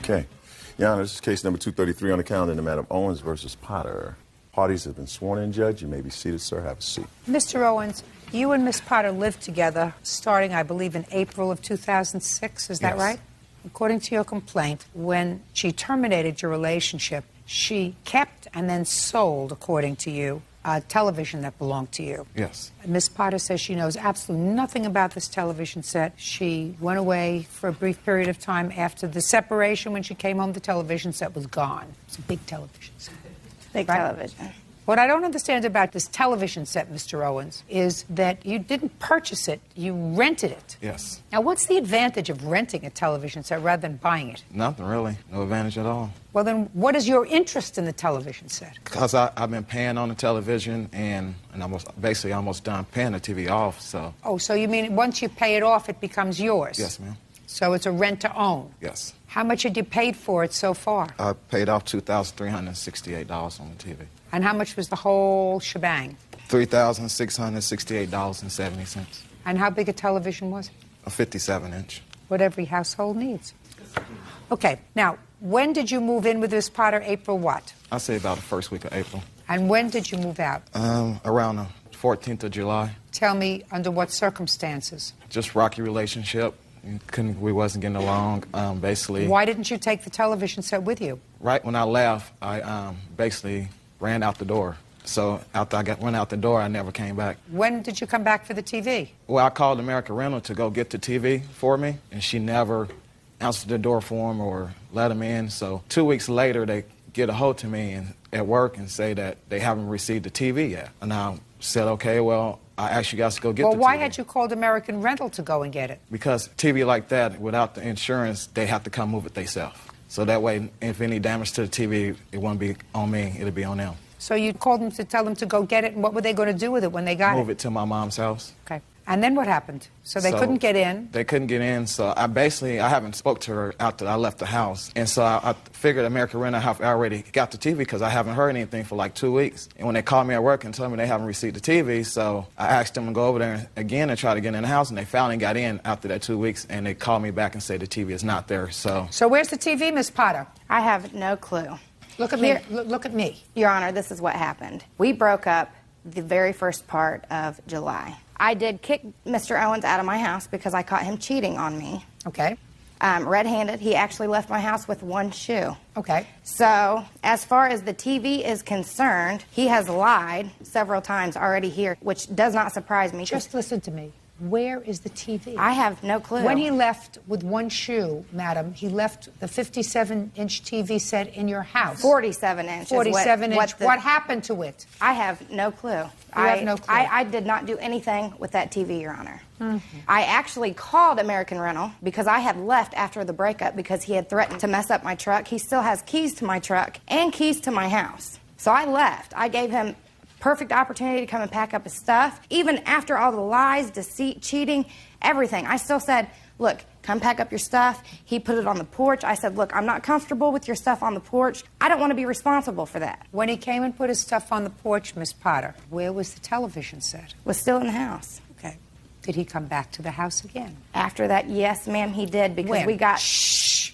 Okay. Your Honor, this is case number 233 on the calendar, Madam Owens versus Potter. Parties have been sworn in, Judge. You may be seated, sir. Have a seat. Mr. Owens, you and Miss Potter lived together starting, I believe, in April of 2006. Is that right? According to your complaint, when she terminated your relationship, she kept and then sold, according to you, a television that belonged to you. Yes. Miss Potter says she knows absolutely nothing about this television set. She went away for a brief period of time after the separation. When she came home, the television set was gone. It's a big television set. Big television. What I don't understand about this television set, Mr. Owens, is that you didn't purchase it, you rented it. Yes. Now, what's the advantage of renting a television set rather than buying it? Nothing, really. No advantage at all. Well, then what is your interest in the television set? Because I've been paying on the television, and I'm basically almost done paying the TV off, so... Oh, so you mean once you pay it off, it becomes yours? Yes, ma'am. So it's a rent-to-own? Yes. How much had you paid for it so far? I paid off $2,368 on the TV. And how much was the whole shebang? $3,668.70. And how big a television was it? A 57-inch. What every household needs. Okay, now, when did you move in with Miss Potter? April what? I'd say about the first week of April. And when did you move out? Around the 14th of July. Tell me under what circumstances? Just rocky relationship. We wasn't getting along, basically. Why didn't you take the television set with you? Right when I left, I basically ran out the door. So after I went out the door, I never came back. When did you come back for the TV? Well, I called American Rental to go get the TV for me, and she never answered the door for him or let him in. So 2 weeks later, they get a hold to me at work and say that they haven't received the TV yet. And I said, okay, well, I asked you guys to go get the TV. Well, why had you called American Rental to go and get it? Because TV like that, without the insurance, they have to come move it themselves. So that way, if any damage to the TV, it won't be on me, it'll be on them. So you called them to tell them to go get it, and what were they going to do with it when they got it? Move it to my mom's house. Okay. And then what happened? So they couldn't get in? They couldn't get in, so I haven't spoke to her after I left the house. And so I figured American Rental have already got the TV because I haven't heard anything for like 2 weeks. And when they called me at work and told me they haven't received the TV, so I asked them to go over there again and try to get in the house, and they finally got in after that 2 weeks, and they called me back and said the TV is not there, so... So where's the TV, Miss Potter? I have no clue. Look at me. Look at me. Your Honor, this is what happened. We broke up the very first part of July. I did kick Mr. Owens out of my house because I caught him cheating on me. Okay. Red-handed. He actually left my house with one shoe. Okay. So, as far as the TV is concerned, he has lied several times already here, which does not surprise me. Just listen to me. Where is the TV? I have no clue. When he left with one shoe, madam, he left the 57-inch TV set in your house. 47-inch. 47-inch. What happened to it? I have no clue. You have no clue. I did not do anything with that TV, Your Honor. Mm-hmm. I actually called American Rental because I had left after the breakup because he had threatened to mess up my truck. He still has keys to my truck and keys to my house. So I left. I gave him perfect opportunity to come and pack up his stuff. Even after all the lies, deceit, cheating, everything, I still said, look, come pack up your stuff. He put it on the porch. I said, look, I'm not comfortable with your stuff on the porch. I don't want to be responsible for that. When he came and put his stuff on the porch, Miss Potter, where was the television set? Was still in the house. Okay. Did he come back to the house again? After that, yes, ma'am, he did, because we got... Shh!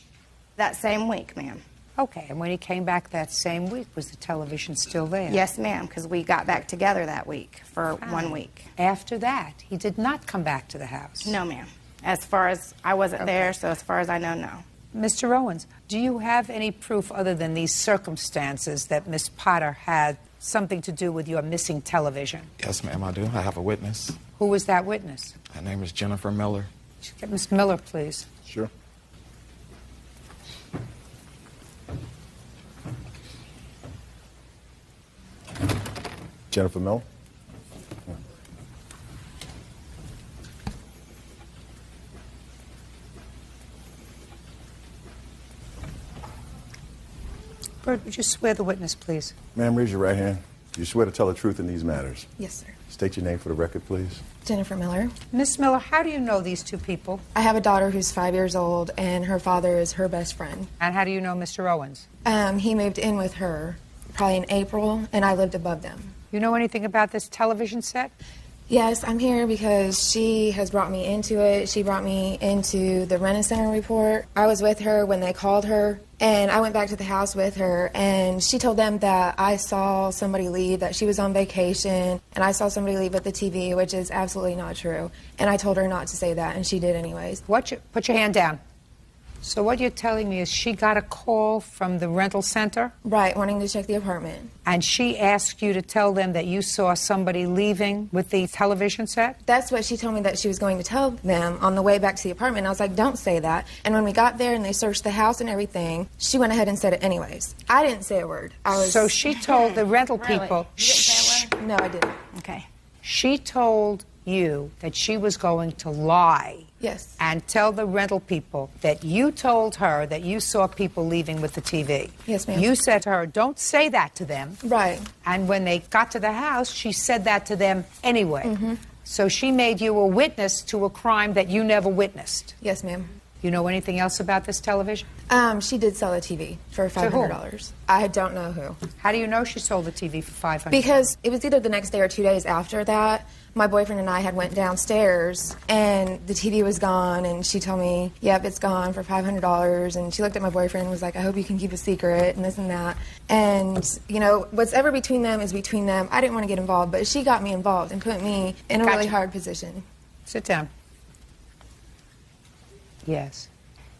That same week, ma'am. Okay, and when he came back that same week, was the television still there? Yes, ma'am, because we got back together that week for 1 week. After that, he did not come back to the house? No, ma'am. As far as I wasn't there, so as far as I know, no. Mr. Owens, do you have any proof other than these circumstances that Miss Potter had something to do with your missing television? Yes, ma'am, I do. I have a witness. Who was that witness? Her name is Jennifer Miller. Get Miss Miller, please. Sure. Jennifer Miller? Bert, would you swear the witness, please? Ma'am, raise your right hand. You swear to tell the truth in these matters? Yes, sir. State your name for the record, please. Jennifer Miller. Miss Miller, how do you know these two people? I have a daughter who's 5 years old, and her father is her best friend. And how do you know Mr. Owens? He moved in with her probably in April, and I lived above them. You know anything about this television set? Yes, I'm here because she has brought me into it. She brought me into the Rent-A-Center report. I was with her when they called her, and I went back to the house with her, and she told them that I saw somebody leave, that she was on vacation, and I saw somebody leave with the TV, which is absolutely not true. And I told her not to say that, and she did anyways. Put your hand down. So what you're telling me is she got a call from the rental center? Right, wanting to check the apartment. And she asked you to tell them that you saw somebody leaving with the television set? That's what she told me that she was going to tell them on the way back to the apartment. I was like, don't say that. And when we got there and they searched the house and everything, she went ahead and said it anyways. I didn't say a word. So she told the rental Really? people... You didn't say a word? No, I didn't. Okay. She told you that she was going to lie. Yes. And tell the rental people that you told her that you saw people leaving with the TV. Yes, ma'am. You said to her, don't say that to them. Right. And when they got to the house, she said that to them anyway. So she made you a witness to a crime that you never witnessed. Yes, ma'am. You know anything else about this television? She did sell a TV for $500. I don't know who. How do you know she sold the TV for $500? Because it was either the next day or 2 days after that. My boyfriend and I had went downstairs, and the TV was gone, and she told me, yep, it's gone for $500, and she looked at my boyfriend and was like, I hope you can keep a secret, and this and that. And, you know, whatever between them is between them. I didn't want to get involved, but she got me involved and put me in a really hard position. Sit down. Yes.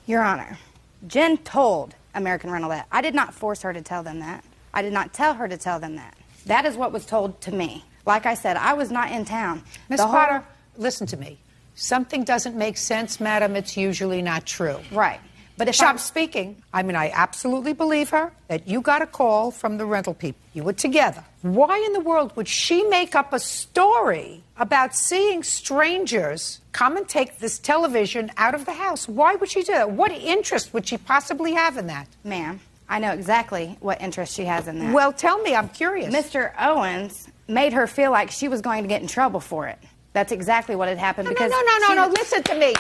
Your Honor, Jen told American Rental that. I did not force her to tell them that. I did not tell her to tell them that. That is what was told to me. Like I said, I was not in town. Miss Potter, listen to me. Something doesn't make sense, madam, it's usually not true. Right. But if I'm speaking, I mean, I absolutely believe her that you got a call from the rental people. You were together. Why in the world would she make up a story about seeing strangers come and take this television out of the house? Why would she do that? What interest would she possibly have in that? Ma'am, I know exactly what interest she has in that. Well, tell me, I'm curious. Mr. Owens made her feel like she was going to get in trouble for it. That's exactly what had happened. No, listen to me.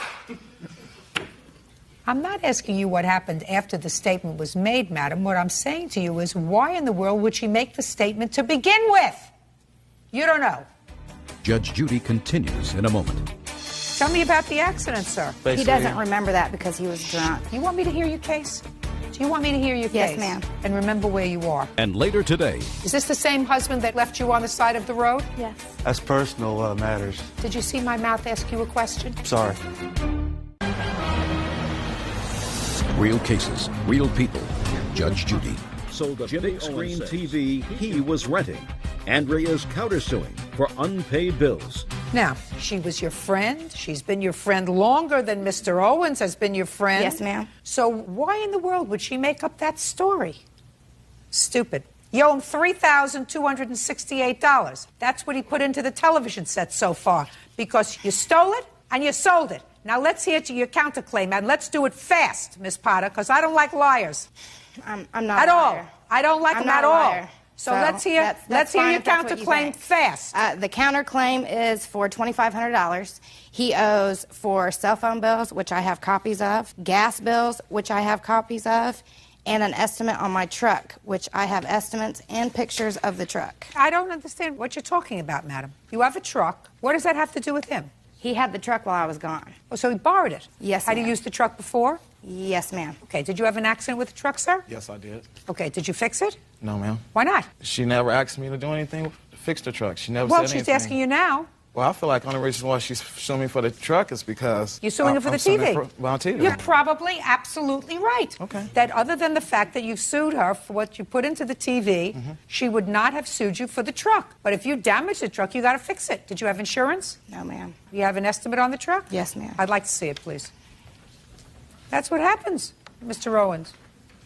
I'm not asking you what happened after the statement was made, madam. What I'm saying to you is, why in the world would she make the statement to begin with? You don't know. Judge Judy continues in a moment. Tell me about the accident, sir. He doesn't remember that because he was drunk. You want me to hear your case? Do you want me to hear your Yes, case? ma'am. And remember where you are. And later today, Is this the same husband that left you on the side of the road? Yes. That's personal matters. Did you see my mouth ask you a question? Sorry. real cases, real people. Judge Judy. Sold a big screen TV he was renting. Andrea's countersuing for unpaid bills. Now, she was your friend. She's been your friend longer than Mr. Owens has been your friend. Yes, ma'am. So why in the world would she make up that story? Stupid. You owe him $3,268. That's what he put into the television set so far. Because you stole it and you sold it. Now let's hear to your counterclaim, and let's do it fast, Miss Potter, because I don't like liars. I'm not at a all. liar. I don't like I'm them not at a all. liar. So let's hear that's your fine if that's what you counterclaim think. fast. The counterclaim is for $2,500. He owes for cell phone bills, which I have copies of, gas bills, which I have copies of, and an estimate on my truck, which I have estimates and pictures of the truck. I don't understand what you're talking about, madam. You have a truck. What does that have to do with him? He had the truck while I was gone. Oh, so he borrowed it? Yes, Had he ma'am. used the truck before? Yes, ma'am. Okay, did you have an accident with the truck, sir? Yes, I did. Okay, did you fix it? No, ma'am. Why not? She never asked me to do anything to fix the truck. She never Well, said she's anything. asking you now. Well, I feel like the only reason why she's suing me for the truck is because... You're suing her for the I'm suing TV. her for my TV. You're probably absolutely right. Okay. That other than the fact that you sued her for what you put into the TV, she would not have sued you for the truck. But if you damage the truck, you got to fix it. Did you have insurance? No, ma'am. You have an estimate on the truck? Yes, ma'am. I'd like to see it, please. That's what happens, Mr. Owens.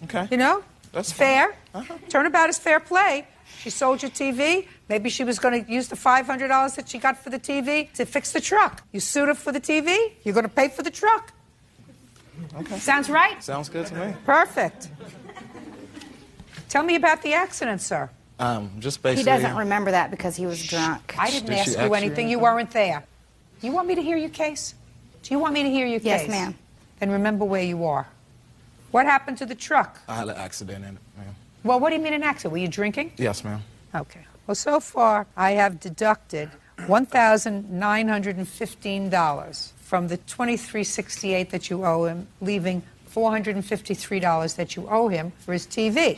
Okay. You know? That's fair. fine. Turnabout is fair play. She sold your TV. Maybe she was going to use the $500 that she got for the TV to fix the truck. You sued her for the TV. You're going to pay for the truck. Okay. Sounds right? Sounds good to me. Perfect. Tell me about the accident, sir. Just basically... He doesn't remember that because he was drunk. I didn't Did she ask ask you you anything. You anything? weren't there. You want me to hear your case? Do you want me to hear your Yes, case? ma'am. Then remember where you are. What happened to the truck? I had an accident in it, ma'am. Well, what do you mean an accident? Were you drinking? Yes, ma'am. Okay. Well, so far, I have deducted $1,915 from the $2,368 that you owe him, leaving $453 that you owe him for his TV.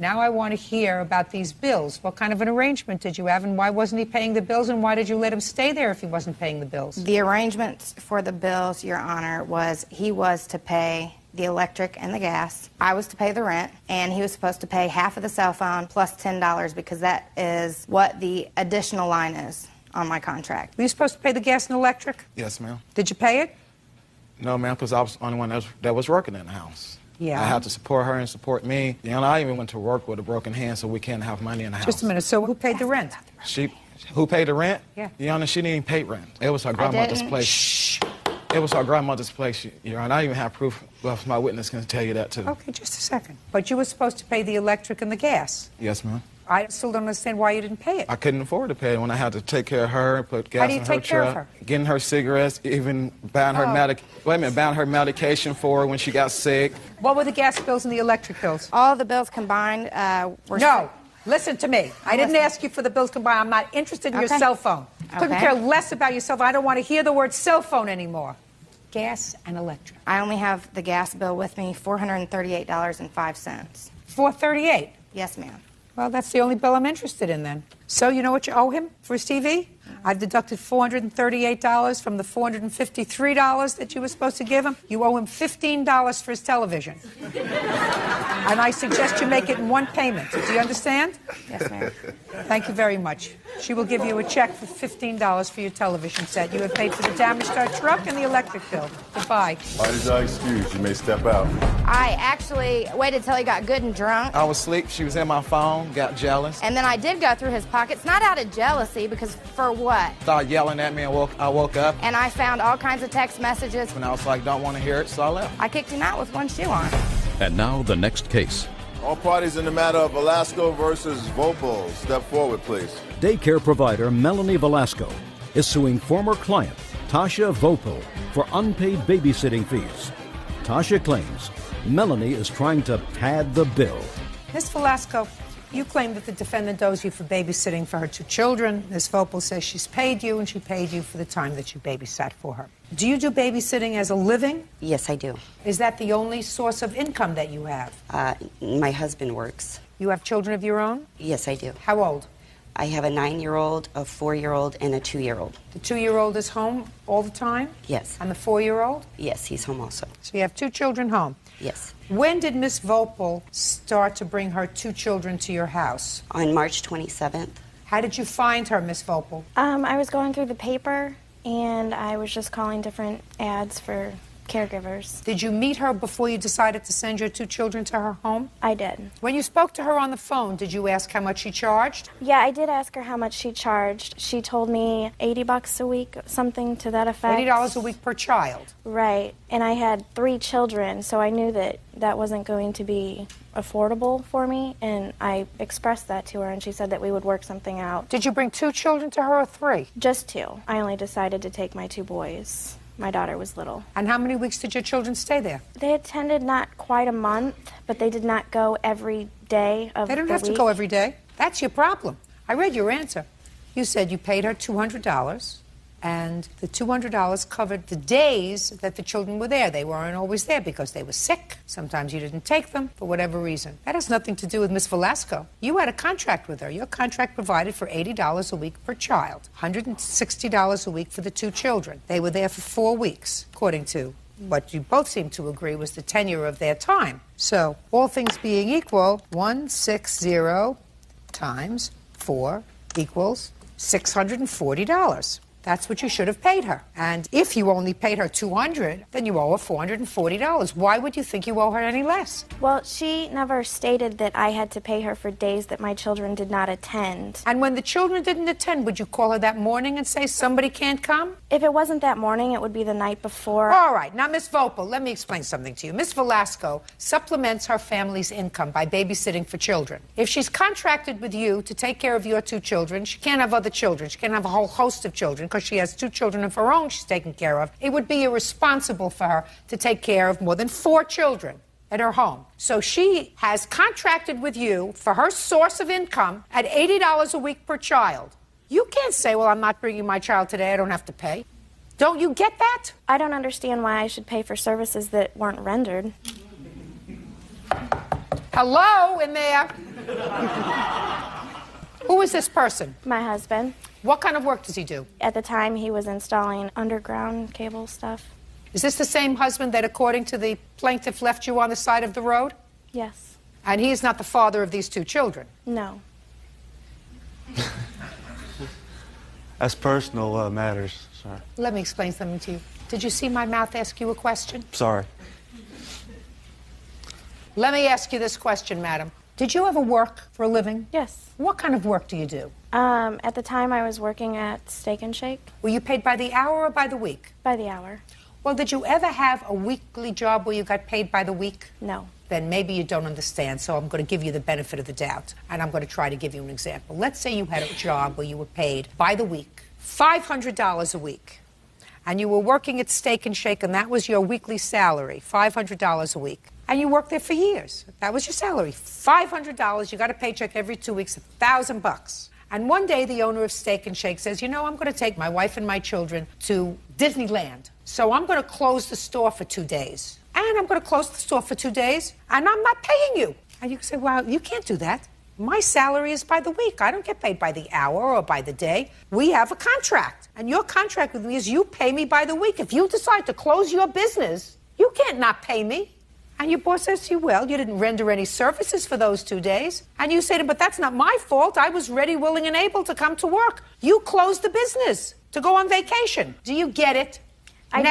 Now I want to hear about these bills. What kind of an arrangement did you have, and why wasn't he paying the bills, and why did you let him stay there if he wasn't paying the bills? The arrangement for the bills, Your Honor, was he was to pay the electric and the gas. I was to pay the rent, and he was supposed to pay half of the cell phone plus $10 because that is what the additional line is on my contract. Were you supposed to pay the gas and electric? Yes, ma'am. Did you pay it? No, ma'am, because I was the only one that was working in the house. Yeah. I had to support her and support me. You know, I even went to work with a broken hand so we can't have money in the house. Just a minute. So who paid the rent? Who paid the rent? Yeah. Your Honor, she didn't even pay rent. It was her grandmother's place. Shh. It was her grandmother's place, Your Honor. I even have proof. Well, my witness can tell you that, too. Okay, just a second. But you were supposed to pay the electric and the gas. Yes, ma'am. I still don't understand why you didn't pay it. I couldn't afford to pay it when I had to take care of her and put gas in her truck. How do you take care of her? Getting her cigarettes, even buying her buying her medication for her when she got sick. What were the gas bills and the electric bills? All the bills combined were... No. Listen to me. I didn't ask you for the bills combined. I'm not interested in your cell phone. Couldn't care less about your cell phone. I don't want to hear the word cell phone anymore. Gas and electric. I only have the gas bill with me, $438.05. $438? Yes, ma'am. Well, that's the only bill I'm interested in then. So you know what you owe him for his TV? I've deducted $438 from the $453 that you were supposed to give him. You owe him $15 for his television. And I suggest you make it in one payment. Do you understand? Yes, ma'am. Thank you very much. She will give you a check for $15 for your television set. You have paid for the damage to our truck and the electric bill. Goodbye. Parties are excused. You may step out. I actually waited till he got good and drunk. I was asleep. She was in my phone, got jealous. And then I did go through his pockets, not out of jealousy, because for what? Started yelling at me and I woke up. And I found all kinds of text messages. And I was like, don't want to hear it, so I left. I kicked him out with one shoe on. And now the next case. All parties in the matter of Velasco versus Vopel, step forward, please. Daycare provider Melanie Velasco is suing former client Tasha Vopel for unpaid babysitting fees. Tasha claims Melanie is trying to pad the bill. Ms. Velasco, you claim that the defendant owes you for babysitting for her two children. Ms. Vopel says she's paid you, and she paid you for the time that you babysat for her. Do you do babysitting as a living? Yes, I do. Is that the only source of income that you have? My husband works. You have children of your own? Yes, I do. How old? I have a 9-year-old, a 4-year-old, and a 2-year-old. The 2-year-old is home all the time? Yes. And the 4-year-old? Yes, he's home also. So you have 2 children home? Yes. When did Miss Vopel start to bring her 2 children to your house? On March 27th. How did you find her, Miss Vopel? I was going through the paper, and I was just calling different ads for caregivers. Did you meet her before you decided to send your 2 children to her home? I did. When you spoke to her on the phone, did you ask how much she charged? Yeah, I did ask her how much she charged. She told me $80 a week, something to that effect. $80 a week per child. Right. And I had 3 children, so I knew that that wasn't going to be affordable for me, and I expressed that to her, and she said that we would work something out. Did you bring 2 children to her or 3? Just 2. I only decided to take my 2 boys. My daughter was little. And how many weeks did your children stay there? They attended not quite a month, but they did not go every day of the week. They don't have to go every day. That's your problem. I read your answer. You said you paid her $200, and the $200 covered the days that the children were there. They weren't always there because they were sick. Sometimes you didn't take them for whatever reason. That has nothing to do with Miss Velasco. You had a contract with her. Your contract provided for $80 a week per child, $160 a week for the 2 children. They were there for 4 weeks, according to what you both seem to agree was the tenure of their time. So, all things being equal, 160 times 4 equals $640. That's what you should have paid her. And if you only paid her $200, then you owe her $440. Why would you think you owe her any less? Well, she never stated that I had to pay her for days that my children did not attend. And when the children didn't attend, would you call her that morning and say somebody can't come? If it wasn't that morning, it would be the night before. All right. Now, Miss Vopel, let me explain something to you. Miss Velasco supplements her family's income by babysitting for children. If she's contracted with you to take care of your 2 children, she can't have other children. She can't have a whole host of children because she has 2 children of her own she's taking care of. It would be irresponsible for her to take care of more than 4 children at her home. So she has contracted with you for her source of income at $80 a week per child. You can't say, well, I'm not bringing my child today, I don't have to pay. Don't you get that? I don't understand why I should pay for services that weren't rendered. Hello in there. Who is this person? My husband. What kind of work does he do? At the time, he was installing underground cable stuff. Is this the same husband that, according to the plaintiff, left you on the side of the road? Yes. And he is not the father of these two children? No. That's personal matters, sir. Let me explain something to you. Did you see my mouth ask you a question? Sorry. Let me ask you this question, madam. Did you ever work for a living? Yes. What kind of work do you do? At the time, I was working at Steak and Shake. Were you paid by the hour or by the week? By the hour. Well, did you ever have a weekly job where you got paid by the week? No. Then maybe you don't understand, so I'm going to give you the benefit of the doubt, and I'm going to try to give you an example. Let's say you had a job where you were paid by the week, $500 a week, and you were working at Steak and Shake, and that was your weekly salary, $500 a week. And you worked there for years. That was your salary, $500. You got a paycheck every 2 weeks, $1,000. And one day the owner of Steak and Shake says, you know, I'm going to take my wife and my children to Disneyland. So I'm going to close the store for 2 days. And I'm going to close the store for 2 days, and I'm not paying you. And you can say, well, you can't do that. My salary is by the week. I don't get paid by the hour or by the day. We have a contract. And your contract with me is you pay me by the week. If you decide to close your business, you can't not pay me. And your boss says to you, well, you didn't render any services for those 2 days. And you say to him, but that's not my fault. I was ready, willing, and able to come to work. You closed the business to go on vacation. Do you get it? I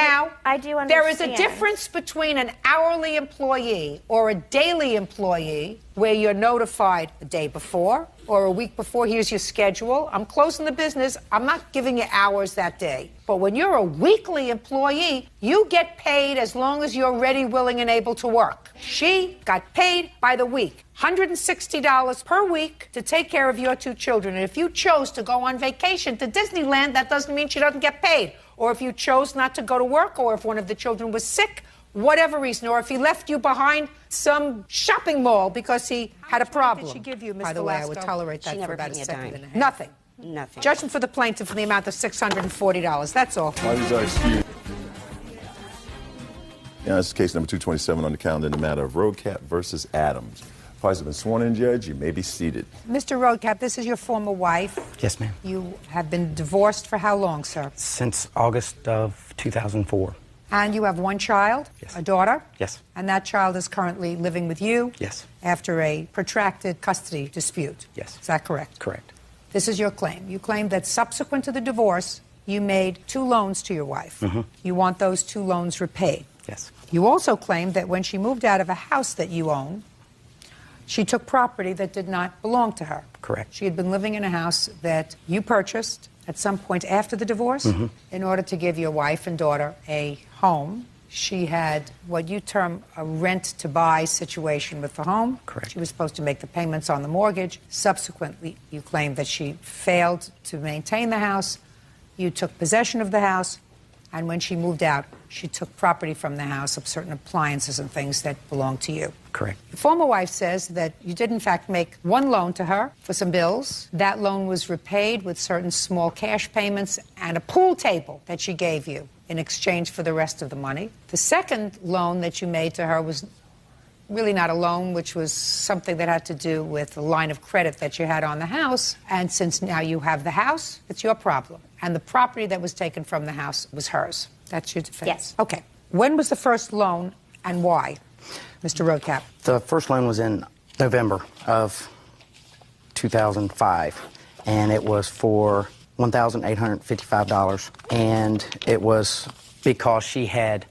do understand. There is a difference between an hourly employee or a daily employee where you're notified a day before or a week before, here's your schedule. I'm closing the business. I'm not giving you hours that day. But when you're a weekly employee, you get paid as long as you're ready, willing, and able to work. She got paid by the week, $160 per week to take care of your two children. And if you chose to go on vacation to Disneyland, that doesn't mean she doesn't get paid. Or if you chose not to go to work, or if one of the children was sick, whatever reason, or if he left you behind some shopping mall because he had a problem. What did she give you, Ms. By the way, I would tolerate that she for never about paid a me a second dime. and a half. Nothing. Nothing. Judgment for the plaintiff in the amount of $640. That's all. Why is our excuse? Yeah, this is case number 227 on the calendar in the matter of Roadcap versus Adams. Parties have been sworn in, Judge. You may be seated. Mr. Roadcap, this is your former wife. Yes, ma'am. You have been divorced for how long, sir? Since August of 2004. And you have one child? Yes. A daughter? Yes. And that child is currently living with you? Yes. After a protracted custody dispute? Yes. Is that correct? Correct. This is your claim. You claim that subsequent to the divorce, you made 2 loans to your wife. Mm-hmm. You want those 2 loans repaid. Yes. You also claim that when she moved out of a house that you own, she took property that did not belong to her. Correct. She had been living in a house that you purchased at some point after the divorce in order to give your wife and daughter a home. She had what you term a rent-to-buy situation with the home. Correct. She was supposed to make the payments on the mortgage. Subsequently, you claim that she failed to maintain the house. You took possession of the house. And when she moved out, she took property from the house of certain appliances and things that belonged to you. Correct. The former wife says that you did, in fact, make 1 loan to her for some bills. That loan was repaid with certain small cash payments and a pool table that she gave you in exchange for the rest of the money. The second loan that you made to her was really not a loan, which was something that had to do with the line of credit that you had on the house. And since now you have the house, it's your problem. And the property that was taken from the house was hers. That's your defense? Yes. Okay. When was the first loan and why, Mr. Roadcap? The first loan was in November of 2005, and it was for $1,855. And it was because she had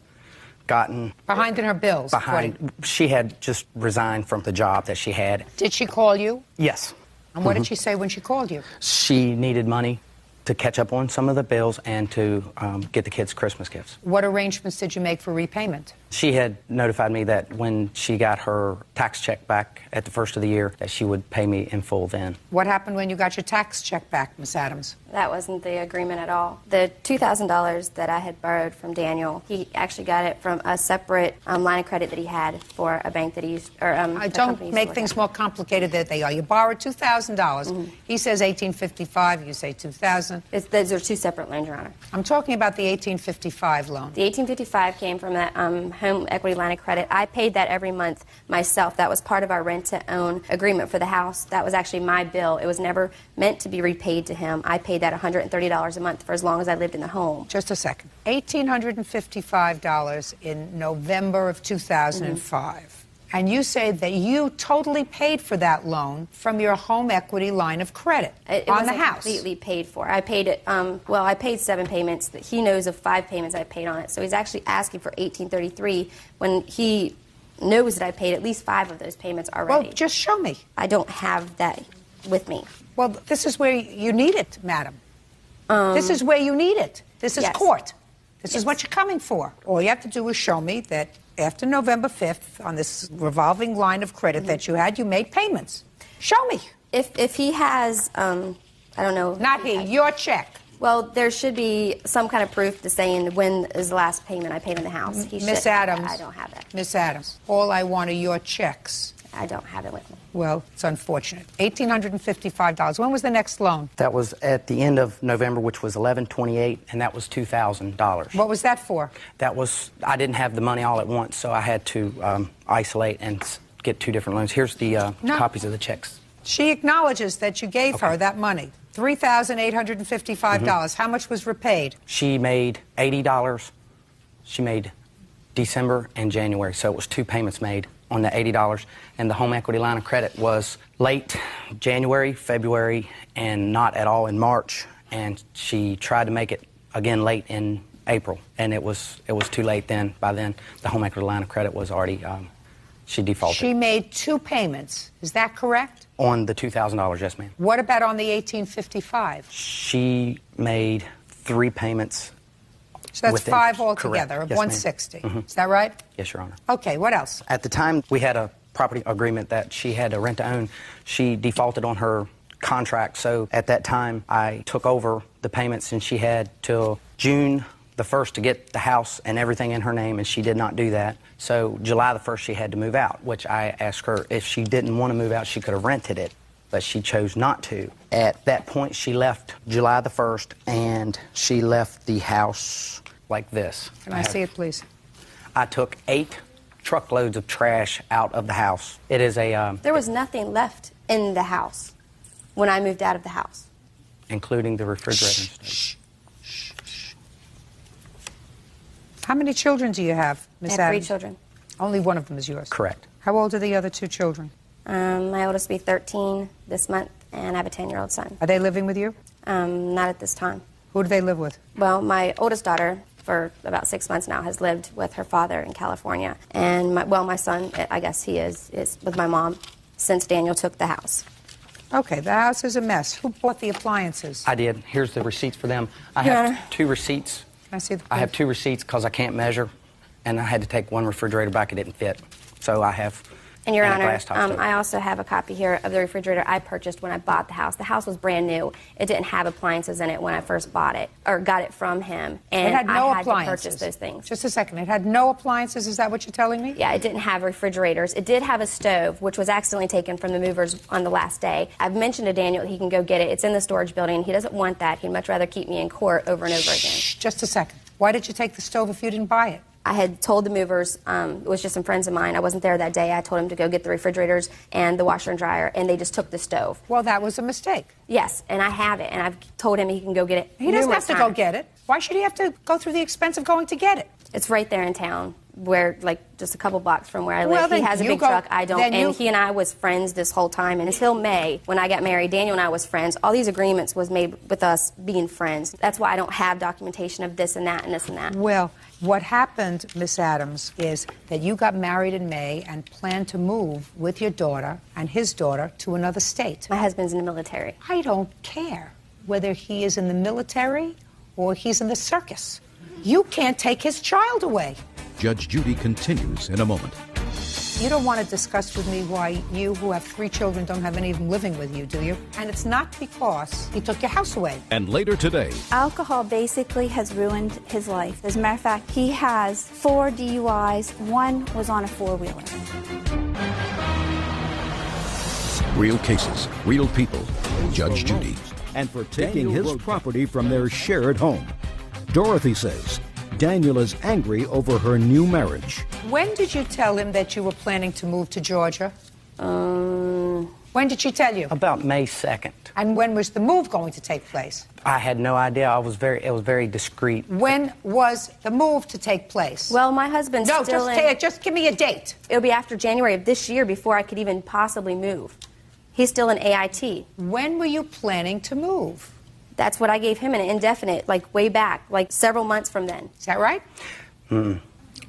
gotten Behind in her bills? behind. She had just resigned from the job that she had. Did she call you? Yes. And what did she say when she called you? She needed money to catch up on some of the bills and to get the kids Christmas gifts. What arrangements did you make for repayment? She had notified me that when she got her tax check back at the first of the year, that she would pay me in full then. What happened when you got your tax check back, Miss Adams? That wasn't the agreement at all. The $2,000 that I had borrowed from Daniel, he actually got it from a separate line of credit that he had for a bank that he used, or don't make things more complicated than they are. You borrowed $2,000. He says 1855. You say 2,000. Those are two separate loans, Your Honor. I'm talking about the 1855 loan. The 1855 came from that home equity line of credit. I paid that every month myself. That was part of our rent-to-own agreement for the house. That was actually my bill. It was never meant to be repaid to him. I paid that $130 a month for as long as I lived in the home. Just a second. $1,855 in November of 2005. And you say that you totally paid for that loan from your home equity line of credit on the house. Completely paid for. I paid it, I paid 7 payments. He knows of 5 payments I paid on it. So he's actually asking for $1,833 when he knows that I paid at least 5 of those payments already. Well, just show me. I don't have that with me. Well, this is where you need it, madam. This is where you need it. This is court. This is what you're coming for. All you have to do is show me that after November 5th, on this revolving line of credit that you had, you made payments. Show me. If he has, I don't know. Not he, your check. Well, there should be some kind of proof to saying when is the last payment I paid in the house. Miss Adams. I don't have that. Miss Adams, all I want are your checks. I don't have it with me. Well, it's unfortunate. $1,855. When was the next loan? That was at the end of November, which was $11/28, and that was $2,000. What was that for? That was, I didn't have the money all at once, so I had to isolate and get 2 different loans. Here's the copies of the checks. She acknowledges that you gave her that money. $3,855. How much was repaid? She made $80. She made December and January, so it was 2 payments made on the $80, and the home equity line of credit was late January, February, and not at all in March, and she tried to make it again late in April, and it was too late then. By then, the home equity line of credit was already, she defaulted. She made 2 payments, is that correct? On the $2,000, yes, ma'am. What about on the 1855? She made 3 payments. So that's 5 altogether of yes, 160. Is that right? Yes, Your Honor. Okay, what else? At the time, we had a property agreement that she had to rent to own. She defaulted on her contract, so at that time, I took over the payments, and she had till June the 1st to get the house and everything in her name, and she did not do that. So July the 1st, she had to move out, which I asked her if she didn't want to move out, she could have rented it, but she chose not to. At that point, she left July the 1st, and she left the house like this. Can I see it, please? I took 8 truckloads of trash out of the house. It is a... There was nothing left in the house when I moved out of the house. Including the refrigerator and stuff. How many children do you have, Miss I have Adams? 3 children. Only one of them is yours? Correct. How old are the other 2 children? My oldest will be 13 this month, and I have a 10-year-old son. Are they living with you? Not at this time. Who do they live with? Well, my oldest daughter, for about 6 months now, has lived with her father in California. And my son, I guess he is with my mom since Daniel took the house. Okay, the house is a mess. Who bought the appliances? I did. Here's the receipts for them. I Your have Honor. 2 receipts. Can I see the I have 2 receipts because I can't measure, and I had to take 1 refrigerator back. It didn't fit. So I have... And Your a Honor, glass top stove. I also have a copy here of the refrigerator I purchased when I bought the house. The house was brand new. It didn't have appliances in it when I first bought it, or got it from him. And It had no I had appliances. to purchase those things. Just a second. It had no appliances. Is that what you're telling me? Yeah, it didn't have refrigerators. It did have a stove, which was accidentally taken from the movers on the last day. I've mentioned to Daniel that he can go get it. It's in the storage building. He doesn't want that. He'd much rather keep me in court over and over again. Just a second. Why did you take the stove if you didn't buy it? I had told the movers, it was just some friends of mine. I wasn't there that day. I told them to go get the refrigerators and the washer and dryer, and they just took the stove. Well, that was a mistake. Yes, and I have it, and I've told him he can go get it. He doesn't have numerous to go times. get it. Why should he have to go through the expense of going to get it? It's right there in town, where, like, just a couple blocks from where I live. Well, He then has a you big go- truck. I don't. then you- And he and I was friends this whole time. And until May, when I got married, Daniel and I was friends. All these agreements was made with us being friends. That's why I don't have documentation of this and that and this and that. Well, what happened, Miss Adams, is that you got married in May and planned to move with your daughter and his daughter to another state. My husband's in the military. I don't care whether he is in the military or he's in the circus. You can't take his child away. Judge Judy continues in a moment. You don't want to discuss with me why you, who have 3 children, don't have any of them living with you, do you? And it's not because he took your house away. And later today, alcohol basically has ruined his life. As a matter of fact, he has 4 DUIs. 1 was on a 4-wheeler. Real cases, real people. Judge Judy. And for taking his property from their shared home. Dorothy says Daniel is angry over her new marriage. When did you tell him that you were planning to move to Georgia? When did she tell you? About May 2nd. And when was the move going to take place? I had no idea. It was very discreet. When was the move to take place? Well, my husband's still just give me a date. It'll be after January of this year before I could even possibly move. He's still in AIT. When were you planning to move? That's what I gave him, an indefinite, like way back, like several months from then. Is that right?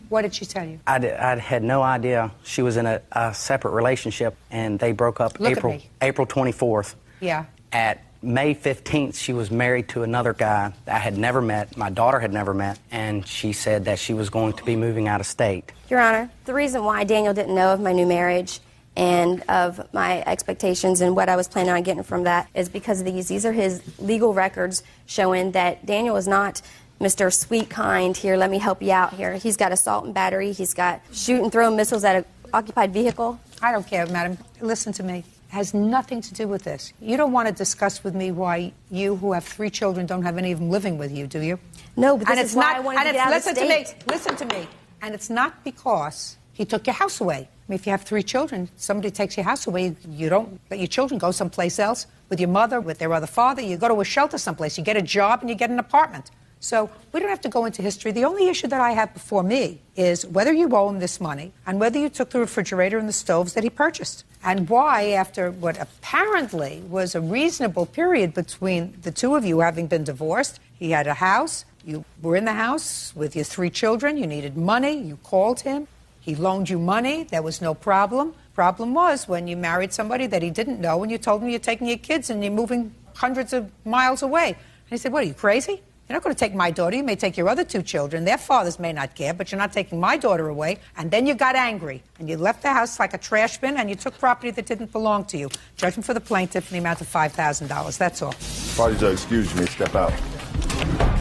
What did she tell you? I had no idea. She was in a separate relationship, and they broke up April 24th. Yeah. At May 15th, she was married to another guy I had never met, my daughter had never met, and she said that she was going to be moving out of state. Your Honor, the reason why Daniel didn't know of my new marriage and of my expectations and what I was planning on getting from that is because of these. These are his legal records showing that Daniel is not Mr. Sweet Kind here, let me help you out here. He's got assault and battery. He's got shoot and throw missiles at an occupied vehicle. I don't care, madam. Listen to me. It has nothing to do with this. You don't want to discuss with me why you, who have 3 children, don't have any of them living with you, do you? No, but this is why I wanted to get out of the state. Listen to me. And it's not because he took your house away. I mean, if you have 3 children, somebody takes your house away, you don't let your children go someplace else with your mother, with their other father. You go to a shelter someplace. You get a job and you get an apartment. So we don't have to go into history. The only issue that I have before me is whether you owe him this money and whether you took the refrigerator and the stoves that he purchased. And why, after what apparently was a reasonable period between the 2 of you having been divorced, he had a house, you were in the house with your 3 children, you needed money, you called him, he loaned you money, there was no problem. Problem was when you married somebody that he didn't know and you told him you're taking your kids and you're moving hundreds of miles away. And he said, what, are you crazy? You're not going to take my daughter. You may take your other 2 children. Their fathers may not care, but you're not taking my daughter away. And then you got angry, and you left the house like a trash bin, and you took property that didn't belong to you. Judgment for the plaintiff in the amount of $5,000. That's all. Party judge, excuse me, step out.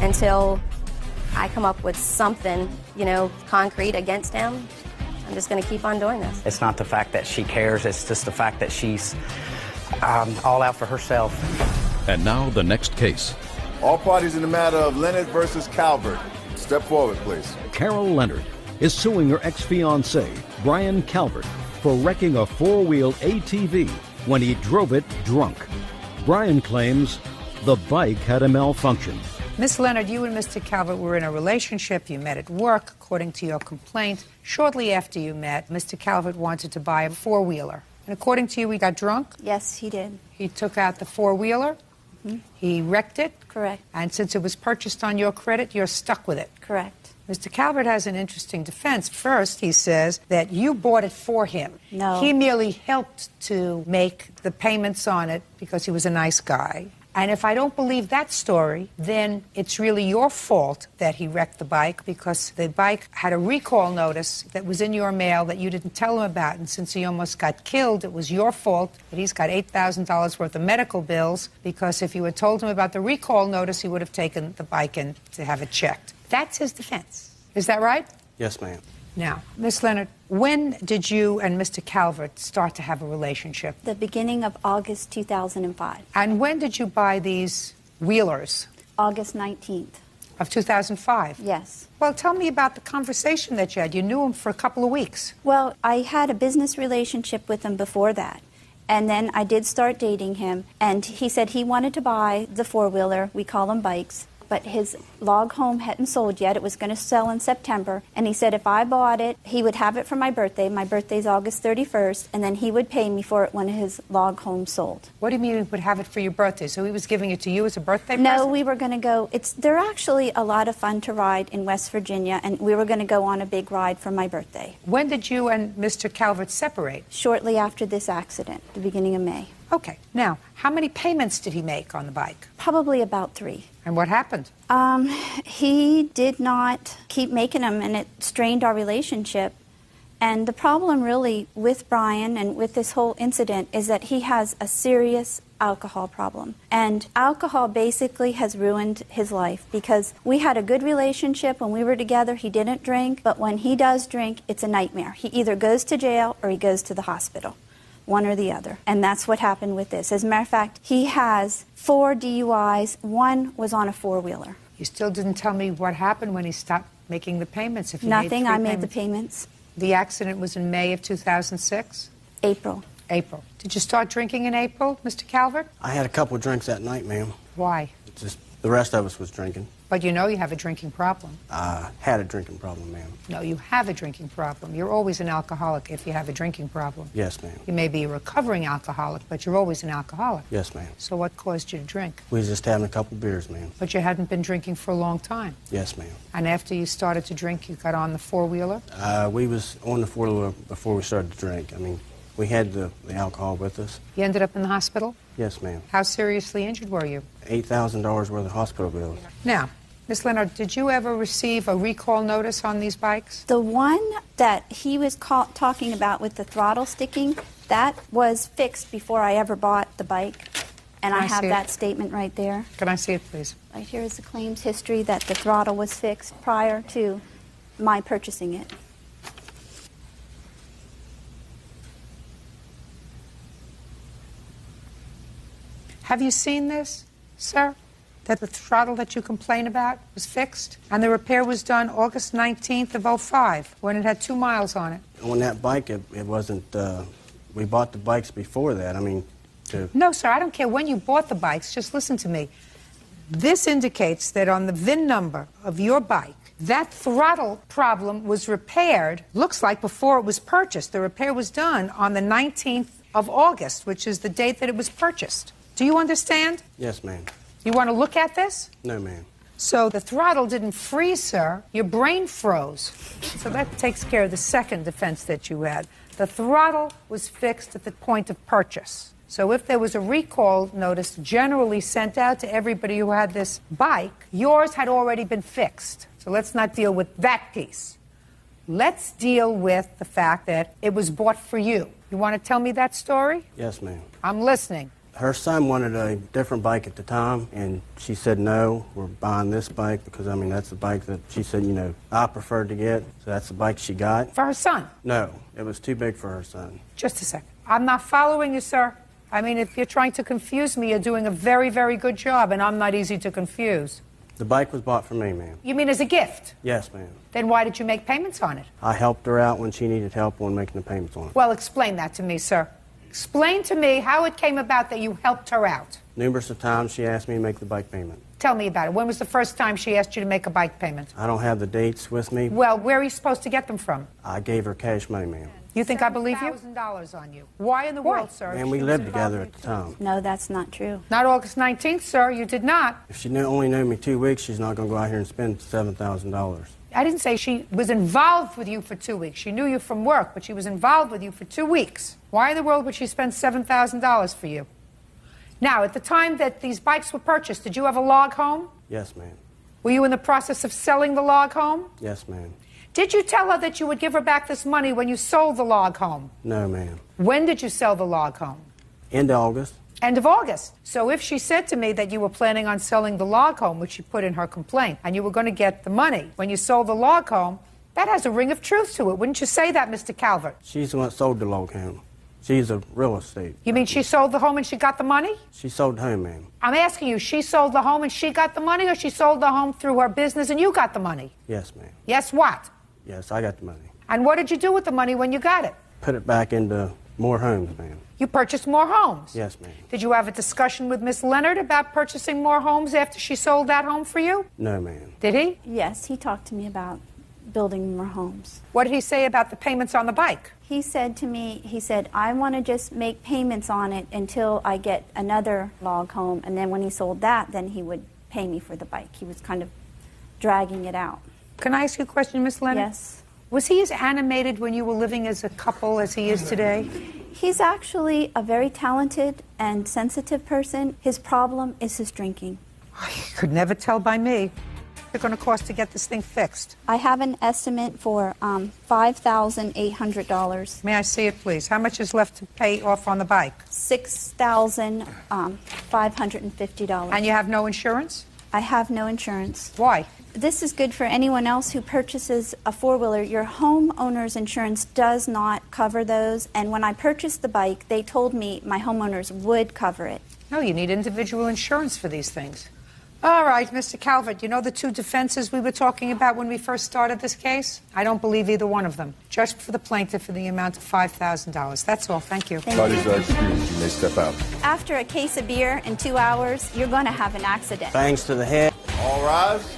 Until I come up with something, concrete against him, I'm just going to keep on doing this. It's not the fact that she cares. It's just the fact that she's all out for herself. And now the next case. All parties in the matter of Leonard versus Calvert. Step forward, please. Carol Leonard is suing her ex-fiancé, Brian Calvert, for wrecking a 4-wheel ATV when he drove it drunk. Brian claims the bike had a malfunction. Miss Leonard, you and Mr. Calvert were in a relationship. You met at work, according to your complaint. Shortly after you met, Mr. Calvert wanted to buy a 4-wheeler. And according to you, he got drunk? Yes, he did. He took out the 4-wheeler? He wrecked it? Correct. And since it was purchased on your credit, you're stuck with it? Correct. Mr. Calvert has an interesting defense. First, he says that you bought it for him. No. He merely helped to make the payments on it because he was a nice guy. And if I don't believe that story, then it's really your fault that he wrecked the bike because the bike had a recall notice that was in your mail that you didn't tell him about. And since he almost got killed, it was your fault that he's got $8,000 worth of medical bills because if you had told him about the recall notice, he would have taken the bike in to have it checked. That's his defense. Is that right? Yes, ma'am. Now, Miss Leonard, when did you and Mr. Calvert start to have a relationship? The beginning of August 2005. And when did you buy these wheelers? August 19th. Of 2005? Yes. Well, tell me about the conversation that you had. You knew him for a couple of weeks. Well, I had a business relationship with him before that. And then I did start dating him. And he said he wanted to buy the 4-wheeler. We call them bikes. But his log home hadn't sold yet. It was going to sell in September. And he said if I bought it, he would have it for my birthday. My birthday's August 31st. And then he would pay me for it when his log home sold. What do you mean he would have it for your birthday? So he was giving it to you as a birthday present? No, we were going to go. They're actually a lot of fun to ride in West Virginia. And we were going to go on a big ride for my birthday. When did you and Mr. Calvert separate? Shortly after this accident, the beginning of May. Okay. Now, how many payments did he make on the bike? Probably about 3. And what happened? He did not keep making them, and it strained our relationship. And the problem really with Brian and with this whole incident is that he has a serious alcohol problem. And alcohol basically has ruined his life because we had a good relationship when we were together. He didn't drink, but when he does drink, it's a nightmare. He either goes to jail or he goes to the hospital, one or the other. And that's what happened with this. As a matter of fact, he has 4 DUIs. 1 was on a 4-wheeler. You still didn't tell me what happened when he stopped making the payments. If he Nothing. made 3 I made payments. the payments. The accident was in May of 2006? April. April. Did you start drinking in April, Mr. Calvert? I had a couple of drinks that night, ma'am. Why? Just the rest of us was drinking. But you know you have a drinking problem. I had a drinking problem, ma'am. No, you have a drinking problem. You're always an alcoholic if you have a drinking problem. Yes, ma'am. You may be a recovering alcoholic, but you're always an alcoholic. Yes, ma'am. So what caused you to drink? We was just having a couple beers, ma'am. But you hadn't been drinking for a long time. Yes, ma'am. And after you started to drink, you got on the 4-wheeler? We was on the 4-wheeler before we started to drink. I mean, we had the alcohol with us. You ended up in the hospital? Yes, ma'am. How seriously injured were you? $8,000 worth of hospital bills. Now, Miss Leonard, did you ever receive a recall notice on these bikes? The one that he was talking about with the throttle sticking, that was fixed before I ever bought the bike. And I have that statement right there. Can I see it, please? Right here is the claims history that the throttle was fixed prior to my purchasing it. Have you seen this, sir? That the throttle that you complain about was fixed? And the repair was done August 19th of 05, when it had 2 miles on it. On that bike, it wasn't, we bought the bikes before that. I mean, No, sir, I don't care when you bought the bikes. Just listen to me. This indicates that on the VIN number of your bike, that throttle problem was repaired, looks like before it was purchased. The repair was done on the 19th of August, which is the date that it was purchased. Do you understand? Yes, ma'am. You want to look at this? No, ma'am. So the throttle didn't freeze, sir. Your brain froze. So that takes care of the second defense that you had. The throttle was fixed at the point of purchase. So if there was a recall notice generally sent out to everybody who had this bike, yours had already been fixed. So let's not deal with that piece. Let's deal with the fact that it was bought for you. You want to tell me that story? Yes, ma'am. I'm listening. Her son wanted a different bike at the time, and she said, no, we're buying this bike because, I mean, that's the bike that she said, you know, I preferred to get. So that's the bike she got. For her son? No, it was too big for her son. Just a second. I'm not following you, sir. I mean, if you're trying to confuse me, you're doing a very, very good job, and I'm not easy to confuse. The bike was bought for me, ma'am. You mean as a gift? Yes, ma'am. Then why did you make payments on it? I helped her out when she needed help when making the payments on it. Well, explain that to me, sir. Explain to me how it came about that you helped her out. Numerous of times she asked me to make the bike payment. Tell me about it. When was the first time she asked you to make a bike payment? I don't have the dates with me. Well, where are you supposed to get them from? I gave her cash money, ma'am. You think I believe you? $7,000 on you. Why in the world, sir? And we lived together at the time. No, that's not true. Not August 19th, sir. You did not. If she only knew me 2 weeks, she's not going to go out here and spend $7,000. I didn't say she was involved with you for 2 weeks. She knew you from work, but she was involved with you for 2 weeks. Why in the world would she spend $7,000 for you? Now, at the time that these bikes were purchased, did you have a log home? Yes, ma'am. Were you in the process of selling the log home? Yes, ma'am. Did you tell her that you would give her back this money when you sold the log home? No, ma'am. When did you sell the log home? End of August. End of August. So if she said to me that you were planning on selling the log home, which she put in her complaint, and you were going to get the money when you sold the log home, that has a ring of truth to it. Wouldn't you say that, Mr. Calvert? She's the one that sold the log home. She's a real estate. You mean she sold the home and she got the money? She sold the home, ma'am. I'm asking you, she sold the home and she got the money, or she sold the home through her business and you got the money? Yes, ma'am. Yes, what? Yes, I got the money. And what did you do with the money when you got it? Put it back into more homes, ma'am. You purchased more homes? Yes, ma'am. Did you have a discussion with Miss Leonard about purchasing more homes after she sold that home for you? No, ma'am. Did he? Yes, he talked to me about building more homes. What did he say about the payments on the bike? He said to me, I want to just make payments on it until I get another log home, and then when he sold that, then he would pay me for the bike. He was kind of dragging it out. Can I ask you a question, Miss Leonard? Yes. Was he as animated when you were living as a couple as he is today? He's actually a very talented and sensitive person. His problem is his drinking. You could never tell by me. What's it going to cost to get this thing fixed? I have an estimate for $5,800. May I see it, please? How much is left to pay off on the bike? $6,550. And you have no insurance? I have no insurance. Why? This is good for anyone else who purchases a four-wheeler. Your homeowner's insurance does not cover those, and when I purchased the bike, they told me my homeowners would cover it. No, you need individual insurance for these things. All right, Mr. Calvert, you know the two defenses we were talking about when we first started this case? I don't believe either one of them. Just for the plaintiff in the amount of $5,000. That's all. Thank you. Parties are excused. You may step out. After a case of beer in 2 hours, you're going to have an accident. Bangs to the head. All rise.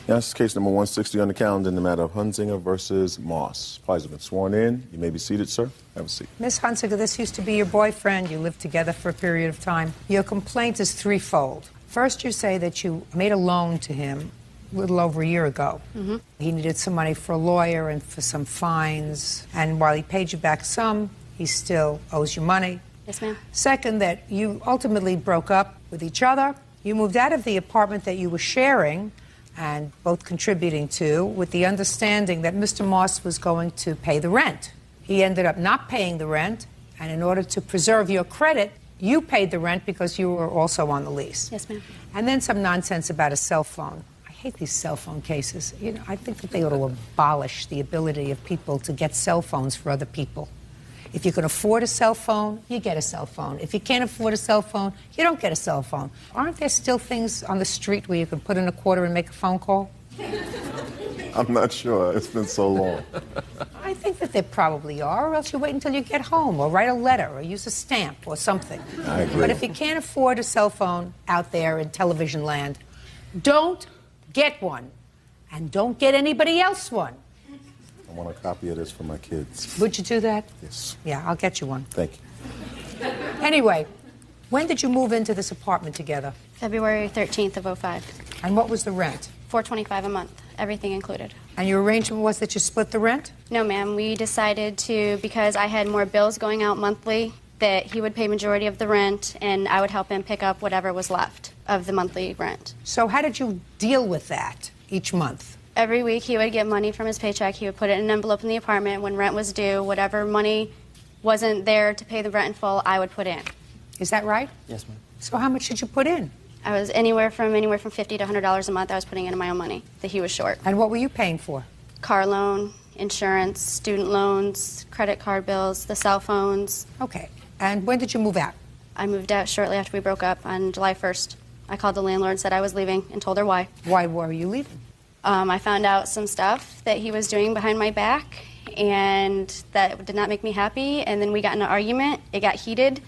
Now, this is case number 160 on the calendar in the matter of Hunzinger versus Moss. Parties have been sworn in. You may be seated, sir. Have a seat. Miss Hunziker, this used to be your boyfriend. You lived together for a period of time. Your complaint is threefold. First, you say that you made a loan to him a little over a year ago. Mm-hmm. He needed some money for a lawyer and for some fines. And while he paid you back some, he still owes you money. Yes, ma'am. Second, that you ultimately broke up with each other. You moved out of the apartment that you were sharing and both contributing to, with the understanding that Mr. Moss was going to pay the rent. He ended up not paying the rent, and in order to preserve your credit, you paid the rent because you were also on the lease. Yes, ma'am. And then some nonsense about a cell phone. I hate these cell phone cases. You know, I think that they ought to abolish the ability of people to get cell phones for other people. If you can afford a cell phone, you get a cell phone. If you can't afford a cell phone, you don't get a cell phone. Aren't there still things on the street where you can put in a quarter and make a phone call? I'm not sure. It's been so long. I think that there probably are, or else you wait until you get home, or write a letter, or use a stamp, or something. I agree. But if you can't afford a cell phone out there in television land, don't get one. And don't get anybody else one. I want a copy of this for my kids. Would you do that? Yes. Yeah, I'll get you one. Thank you. Anyway, when did you move into this apartment together? February 13th of 05. And what was the rent? $425 a month, everything included. And your arrangement was that you split the rent? No, ma'am. We decided to, because I had more bills going out monthly, that he would pay majority of the rent and I would help him pick up whatever was left of the monthly rent. So how did you deal with that each month? Every week he would get money from his paycheck. He would put it in an envelope in the apartment. When rent was due, whatever money wasn't there to pay the rent in full, I would put in. Is that right? Yes, ma'am. So how much did you put in? I was anywhere from $50 to $100 a month I was putting in my own money that he was short. And what were you paying for? Car loan, insurance, student loans, credit card bills, the cell phones. Okay. And when did you move out? I moved out shortly after we broke up on July 1st. I called the landlord, said I was leaving, and told her why. Why were you leaving? I found out some stuff that he was doing behind my back, and that did not make me happy. And then we got in an argument. It got heated.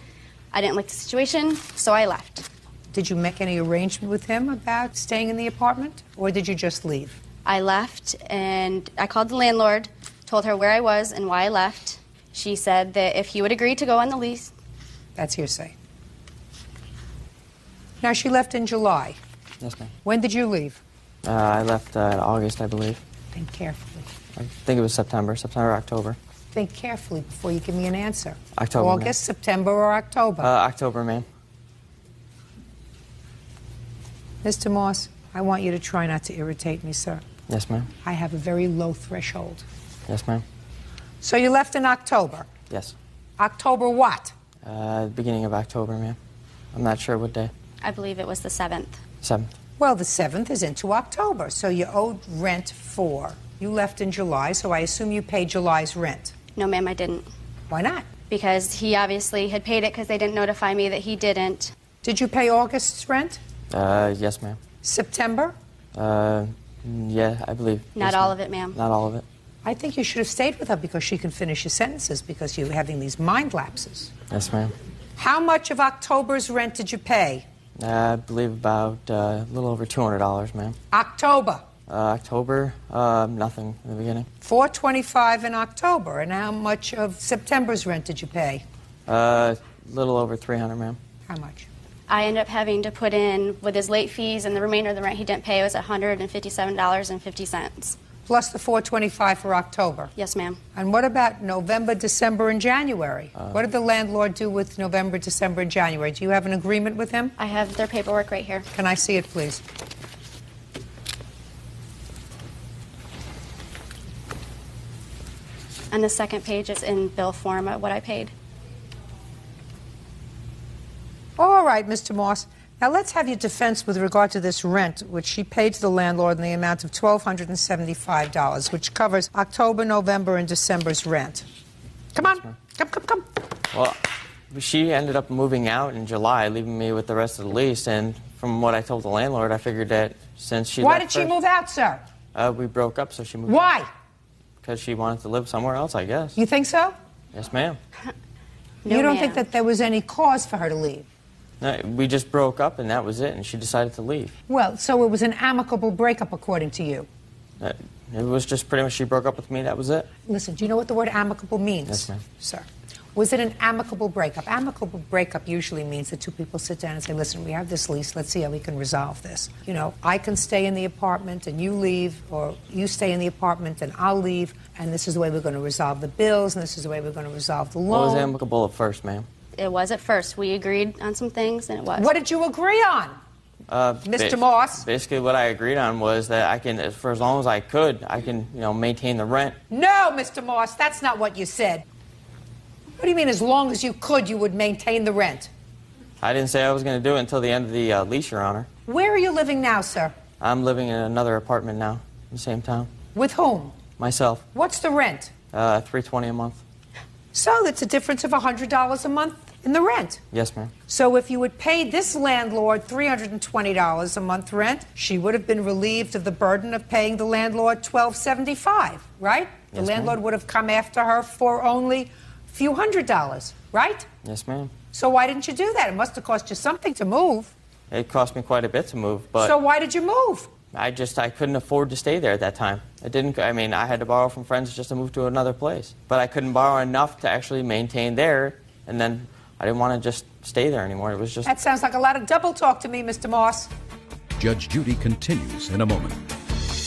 I didn't like the situation, so I left. Did you make any arrangement with him about staying in the apartment, or did you just leave? I left, and I called the landlord, told her where I was and why I left. She said that if he would agree to go on the lease. That's hearsay. Now, she left in July. Yes, ma'am. When did you leave? I left in August, I believe. Think carefully. I think it was September, October. Think carefully before you give me an answer. October, August, ma'am. September, or October? October, ma'am. Mr. Moss, I want you to try not to irritate me, sir. Yes, ma'am. I have a very low threshold. Yes, ma'am. So you left in October? Yes. October what? Beginning of October, ma'am. I'm not sure what day. I believe it was the 7th. 7th. Well, the 7th is into October, so you owed rent for. You left in July, so I assume you paid July's rent. No, ma'am, I didn't. Why not? Because he obviously had paid it because they didn't notify me that he didn't. Did you pay August's rent? Yes, ma'am. September? Yeah, I believe. Not yes, all of it, ma'am. Not all of it. I think you should have stayed with her because she can finish your sentences because you're having these mind lapses. Yes, ma'am. How much of October's rent did you pay? I believe about a little over $200, ma'am. October? October, nothing in the beginning. $425 in October. And how much of September's rent did you pay? Little over $300, ma'am. How much? I ended up having to put in, with his late fees and the remainder of the rent he didn't pay, it was $157.50. Plus the $425 for October. Yes, ma'am. And what about November, December, and January? What did the landlord do with November, December, and January? Do you have an agreement with him? I have their paperwork right here. Can I see it, please? And the second page is in bill form of what I paid. All right, Mr. Moss. Now let's have your defense with regard to this rent, which she paid to the landlord in the amount of $1,275, which covers October, November, and December's rent. Come on. Come. Well, she ended up moving out in July, leaving me with the rest of the lease. And from what I told the landlord, I figured that since she Why left did she move out, sir? we broke up, so she moved Why? out. Because she wanted to live somewhere else, I guess. You think so? Yes, ma'am. You don't think that there was any cause for her to leave? No, we just broke up, and that was it, and she decided to leave. Well, so it was an amicable breakup, according to you. It was just pretty much she broke up with me, that was it. Listen, do you know what the word amicable means? Yes, ma'am. Sir. Was it an amicable breakup? Amicable breakup usually means that two people sit down and say, listen, we have this lease, let's see how we can resolve this. You know, I can stay in the apartment and you leave, or you stay in the apartment and I'll leave, and this is the way we're going to resolve the bills, and this is the way we're going to resolve the loan. What was amicable at first, ma'am? It was at first. We agreed on some things, and it was. What did you agree on? Mr. Moss? Basically, what I agreed on was that I can, for as long as I could, I can, maintain the rent. No, Mr. Moss, that's not what you said. What do you mean, as long as you could, you would maintain the rent? I didn't say I was going to do it until the end of the lease, Your Honor. Where are you living now, sir? I'm living in another apartment now, in the same town. With whom? Myself. What's the rent? $320 a month. So that's a difference of $100 a month in the rent. Yes, ma'am. So if you had paid this landlord $320 a month rent, she would have been relieved of the burden of paying the landlord $1,275, right? The Yes, landlord ma'am. would have come after her for only a few $100s, right? Yes, ma'am. So why didn't you do that? It must have cost you something to move. It cost me quite a bit to move, but... So why did you move? I couldn't afford to stay there at that time. I had to borrow from friends just to move to another place. But I couldn't borrow enough to actually maintain there, and then I didn't want to just stay there anymore. It was just... That sounds like a lot of double talk to me, Mr. Moss. Judge Judy continues in a moment.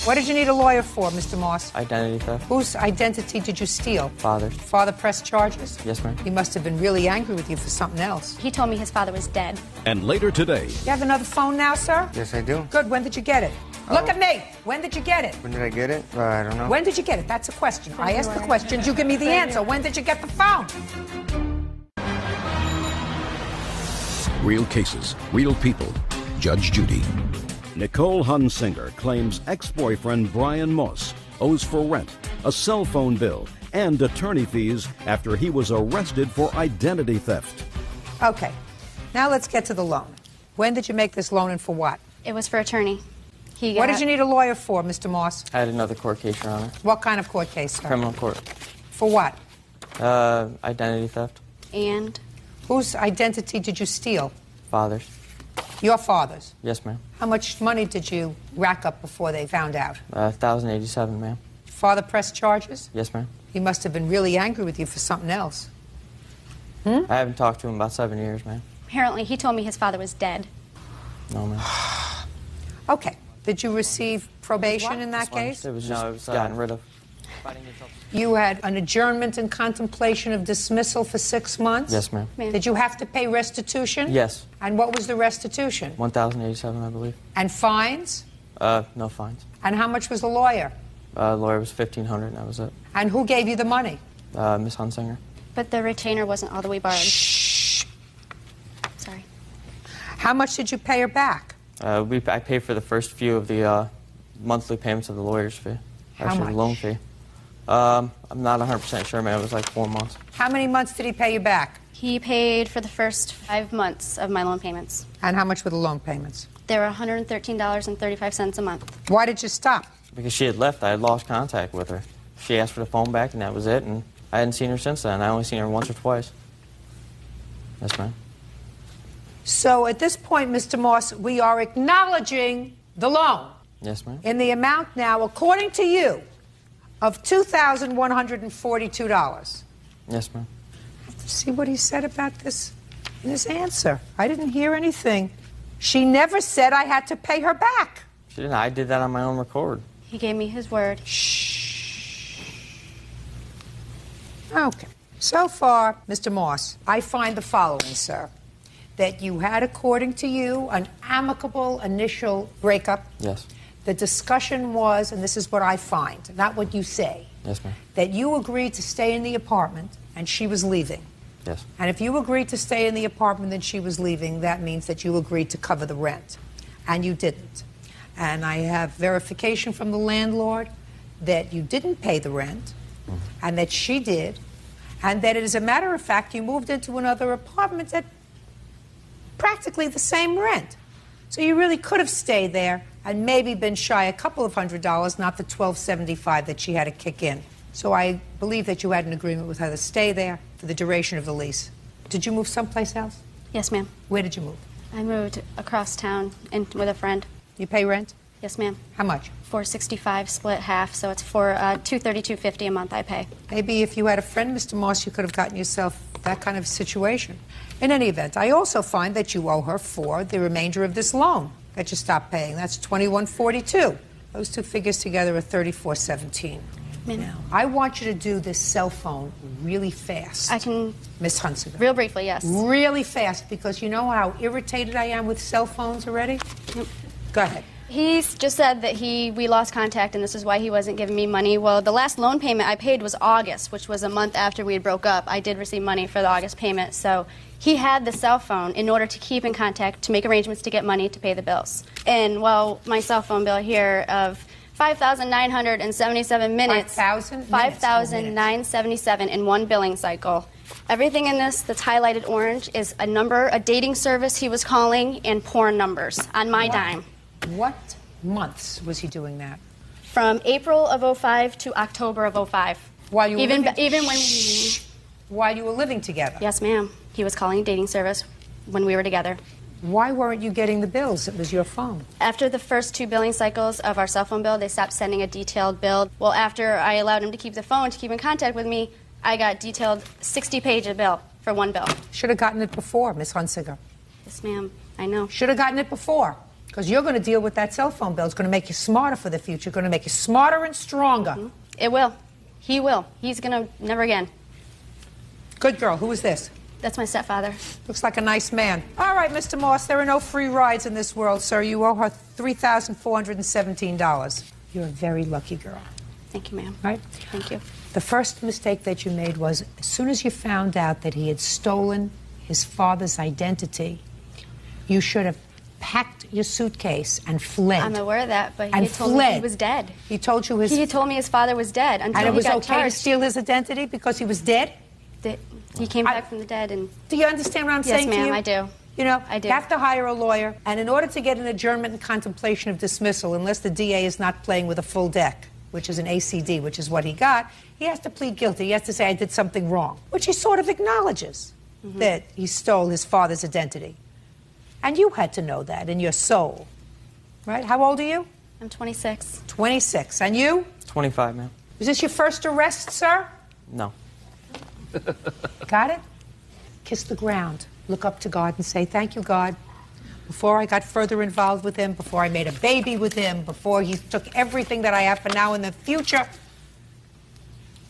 What did you need a lawyer for, Mr. Moss? Identity theft. Whose identity did you steal? Father's. Father pressed charges? Yes, ma'am. He must have been really angry with you for something else. He told me his father was dead. And later today, You have another phone now, sir? Yes, I do. Good. When did you get it? Look at me. When did you get it? When did I get it? I don't know. When did you get it? That's a question. I ask the questions, you give me the answer. When did you get the phone? Real cases, real people. Judge Judy. Nicole Hunsinger claims ex-boyfriend Brian Moss owes for rent, a cell phone bill, and attorney fees after he was arrested for identity theft. Okay. Now let's get to the loan. When did you make this loan and for what? It was for attorney. What did you need a lawyer for, Mr. Moss? I had another court case, Your Honor. What kind of court case, sir? Criminal court. For what? Identity theft. And? Whose identity did you steal? Father's. Your father's. Yes, ma'am. How much money did you rack up before they found out? $1,087, ma'am. Father pressed charges? Yes, ma'am. He must have been really angry with you for something else. I haven't talked to him about 7 years, ma'am. Apparently, he told me his father was dead. No, ma'am. Okay. Did you receive probation in that case? It was gotten rid of. You had an adjournment in contemplation of dismissal for 6 months? Yes, ma'am. Did you have to pay restitution? Yes. And what was the restitution? $1,087, I believe. And fines? No fines. And how much was the lawyer? Lawyer was $1,500, and that was it. And who gave you the money? Miss Hunsinger. But the retainer wasn't all the way borrowed. Shh. Sorry. How much did you pay her back? I paid for the first few of the monthly payments of the lawyer's fee. How Actually, much? the loan fee. I'm not 100% sure, ma'am. It was like 4 months. How many months did he pay you back? He paid for the first 5 months of my loan payments. And how much were the loan payments? They were $113.35 a month. Why did you stop? Because she had left, I had lost contact with her. She asked for the phone back, and that was it, and I hadn't seen her since then. I only seen her once or twice. Yes, ma'am. So at this point, Mr. Moss, we are acknowledging the loan Yes, ma'am. in the amount now, according to you, of $2,142. Yes, ma'am. See what he said about this? in his answer. I didn't hear anything. She never said I had to pay her back. She didn't. I did that on my own record. He gave me his word. Okay. So far, Mr. Moss, I find the following, sir. That you had, according to you, an amicable initial breakup. Yes. The discussion was, and this is what I find, not what you say, Yes, ma'am. that you agreed to stay in the apartment and she was leaving. Yes. And if you agreed to stay in the apartment and she was leaving, that means that you agreed to cover the rent. And you didn't. And I have verification from the landlord that you didn't pay the rent and that she did. And that, as a matter of fact, you moved into another apartment at practically the same rent. So you really could have stayed there and maybe been shy a couple of $100, not the $1,275 that she had to kick in. So I believe that you had an agreement with her to stay there for the duration of the lease. Did you move someplace else? Yes, ma'am. Where did you move? I moved across town with a friend. You pay rent? Yes, ma'am. How much? $465 split half, so it's for $232.50 a month I pay. Maybe if you had a friend, Mr. Moss, you could have gotten yourself that kind of situation. In any event, I also find that you owe her for the remainder of this loan that you stopped paying. That's $21.42. Those two figures together are $34.17. Now, I want you to do this cell phone really fast. I can... Miss Hunsinger. Real briefly, yes. Really fast, because you know how irritated I am with cell phones already? Yep. Go ahead. He's just said that we lost contact and this is why he wasn't giving me money. Well, the last loan payment I paid was August, which was a month after we had broke up. I did receive money for the August payment, so he had the cell phone in order to keep in contact, to make arrangements to get money to pay the bills. And, well, my cell phone bill here of 5,977 minutes. 5,977 in one billing cycle. Everything in this that's highlighted orange is a number, a dating service he was calling, and porn numbers on my dime. What months was he doing that? From April of 05 to October of 05. While you were even living, when while you were living together? Yes, ma'am. He was calling a dating service when we were together. Why weren't you getting the bills? It was your phone. After the first 2 billing cycles of our cell phone bill, they stopped sending a detailed bill. Well, after I allowed him to keep the phone, to keep in contact with me, I got detailed 60-page bill for one bill. Should have gotten it before, Miss Hunsinger. Yes, ma'am. I know. Should have gotten it before. Because you're going to deal with that cell phone bill. It's going to make you smarter for the future. Going to make you smarter and stronger. Mm-hmm. It will. He will. He's going to never again. Good girl. Who is this? That's my stepfather. Looks like a nice man. All right, Mr. Moss, there are no free rides in this world, sir. You owe her $3,417. You're a very lucky girl. Thank you, ma'am. Right? Thank you. The first mistake that you made was, as soon as you found out that he had stolen his father's identity, you should have packed your suitcase and fled. I'm aware of that, but and he told me he was dead. He told you He told me his father was dead until and it he was got okay charged. to steal his identity because he was dead? He came back from the dead and... Do you understand what I'm saying to you? Yes, ma'am, I do. You know, I do. You have to hire a lawyer, and in order to get an adjournment and contemplation of dismissal, unless the DA is not playing with a full deck, which is an ACD, which is what he got, he has to plead guilty. He has to say, I did something wrong, which he sort of acknowledges that he stole his father's identity. And you had to know that in your soul, right? How old are you? I'm 26. 26. And you? 25, ma'am. Is this your first arrest, sir? No. Got it? Kiss the ground. Look up to God and say, thank you, God. Before I got further involved with him, before I made a baby with him, before he took everything that I have for now and the future,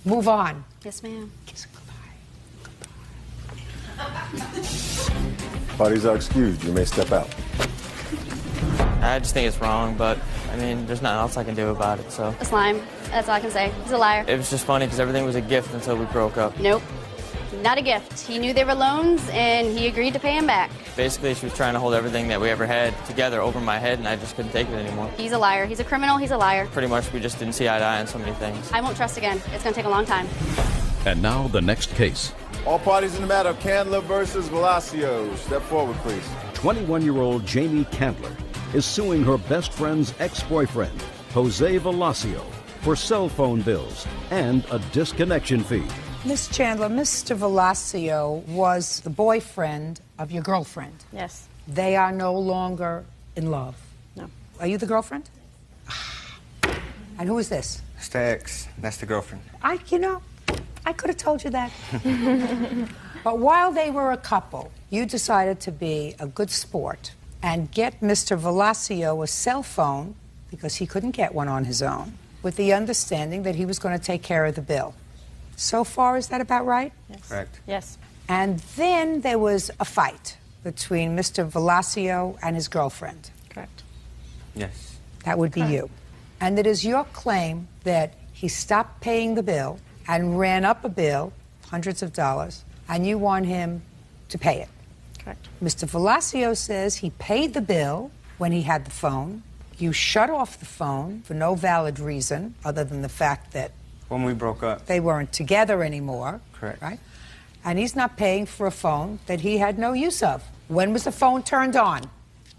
move on. Yes, ma'am. Kiss Parties are excused. You may step out. I just think it's wrong, but, I mean, there's nothing else I can do about it, so. A slime. That's all I can say. He's a liar. It was just funny because everything was a gift until we broke up. Nope. Not a gift. He knew they were loans, and he agreed to pay him back. Basically, she was trying to hold everything that we ever had together over my head, and I just couldn't take it anymore. He's a liar. He's a criminal. He's a liar. Pretty much, we just didn't see eye to eye on so many things. I won't trust again. It's going to take a long time. And now the next case. All parties in the matter of Candler versus Velasco. Step forward, please. 21-year-old Jamie Candler is suing her best friend's ex-boyfriend, Jose Velasco, for cell phone bills and a disconnection fee. Miss Chandler, Mr. Velasco was the boyfriend of your girlfriend. Yes. They are no longer in love. No. Are you the girlfriend? And who is this? It's the ex. That's the girlfriend. I could have told you that. But while they were a couple, you decided to be a good sport and get Mr. Velasio a cell phone because he couldn't get one on his own, with the understanding that he was going to take care of the bill. So far, is that about right? Yes. Correct. Yes. And then there was a fight between Mr. Velasio and his girlfriend. Correct. Yes. That would be you. And it is your claim that he stopped paying the bill and ran up a bill, hundreds of dollars, and you want him to pay it. Correct. Mr. Velasio says he paid the bill when he had the phone. You shut off the phone for no valid reason other than the fact that When we broke up. they weren't together anymore. Correct. Right? And he's not paying for a phone that he had no use of. When was the phone turned on?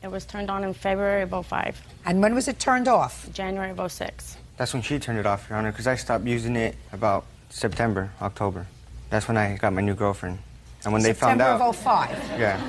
It was turned on in February of 05. And when was it turned off? January of 06. That's when she turned it off, Your Honor, because I stopped using it about September, October. That's when I got my new girlfriend. And when they found out... September of 05. Yeah.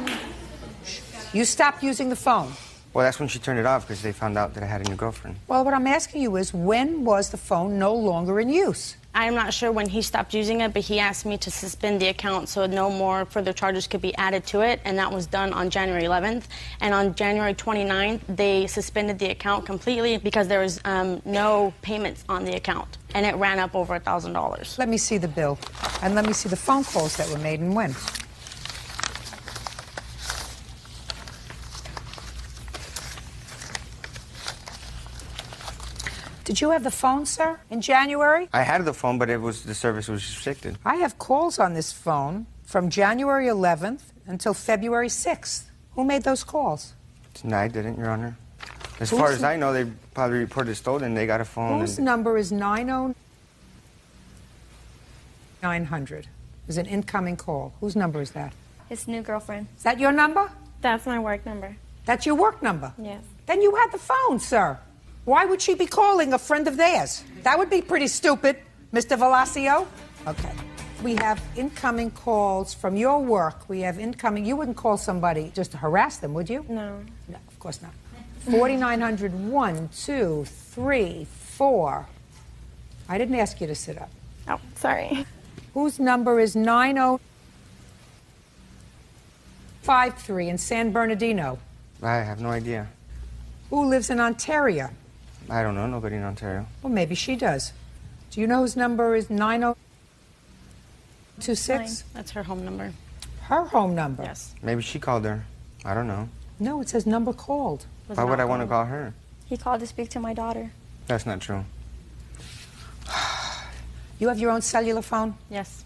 You stopped using the phone. Well, that's when she turned it off because they found out that I had a new girlfriend. Well, what I'm asking you is, when was the phone no longer in use? I'm not sure when he stopped using it, but he asked me to suspend the account so no more further charges could be added to it, and that was done on January 11th. And on January 29th, they suspended the account completely because there was no payments on the account, and it ran up over $1,000. Let me see the bill, and let me see the phone calls that were made and when. Did you have the phone, sir, in January? I had the phone, but the service was restricted. I have calls on this phone from January 11th until February 6th. Who made those calls? No, I didn't, Your Honor. As far as I know, they probably reported stolen. They got a phone. Whose number is 900? There's an incoming call. Whose number is that? His new girlfriend. Is that your number? That's my work number. That's your work number? Yes. Then you had the phone, sir. Why would she be calling a friend of theirs? That would be pretty stupid, Mr. Velasio. Okay. We have incoming calls from your work. We have incoming. You wouldn't call somebody just to harass them, would you? No. No, of course not. 4,900, 1, 2, 3, 4. I didn't ask you to sit up. Oh, sorry. Whose number is 9053 in San Bernardino? I have no idea. Who lives in Ontario? I don't know. Nobody in Ontario. Well, maybe she does. Do you know whose number is 9026? That's her home number. Her home number? Yes. Maybe she called her. I don't know. No, it says number called. Why would I want to call her? He called to speak to my daughter. That's not true. You have your own cellular phone? Yes.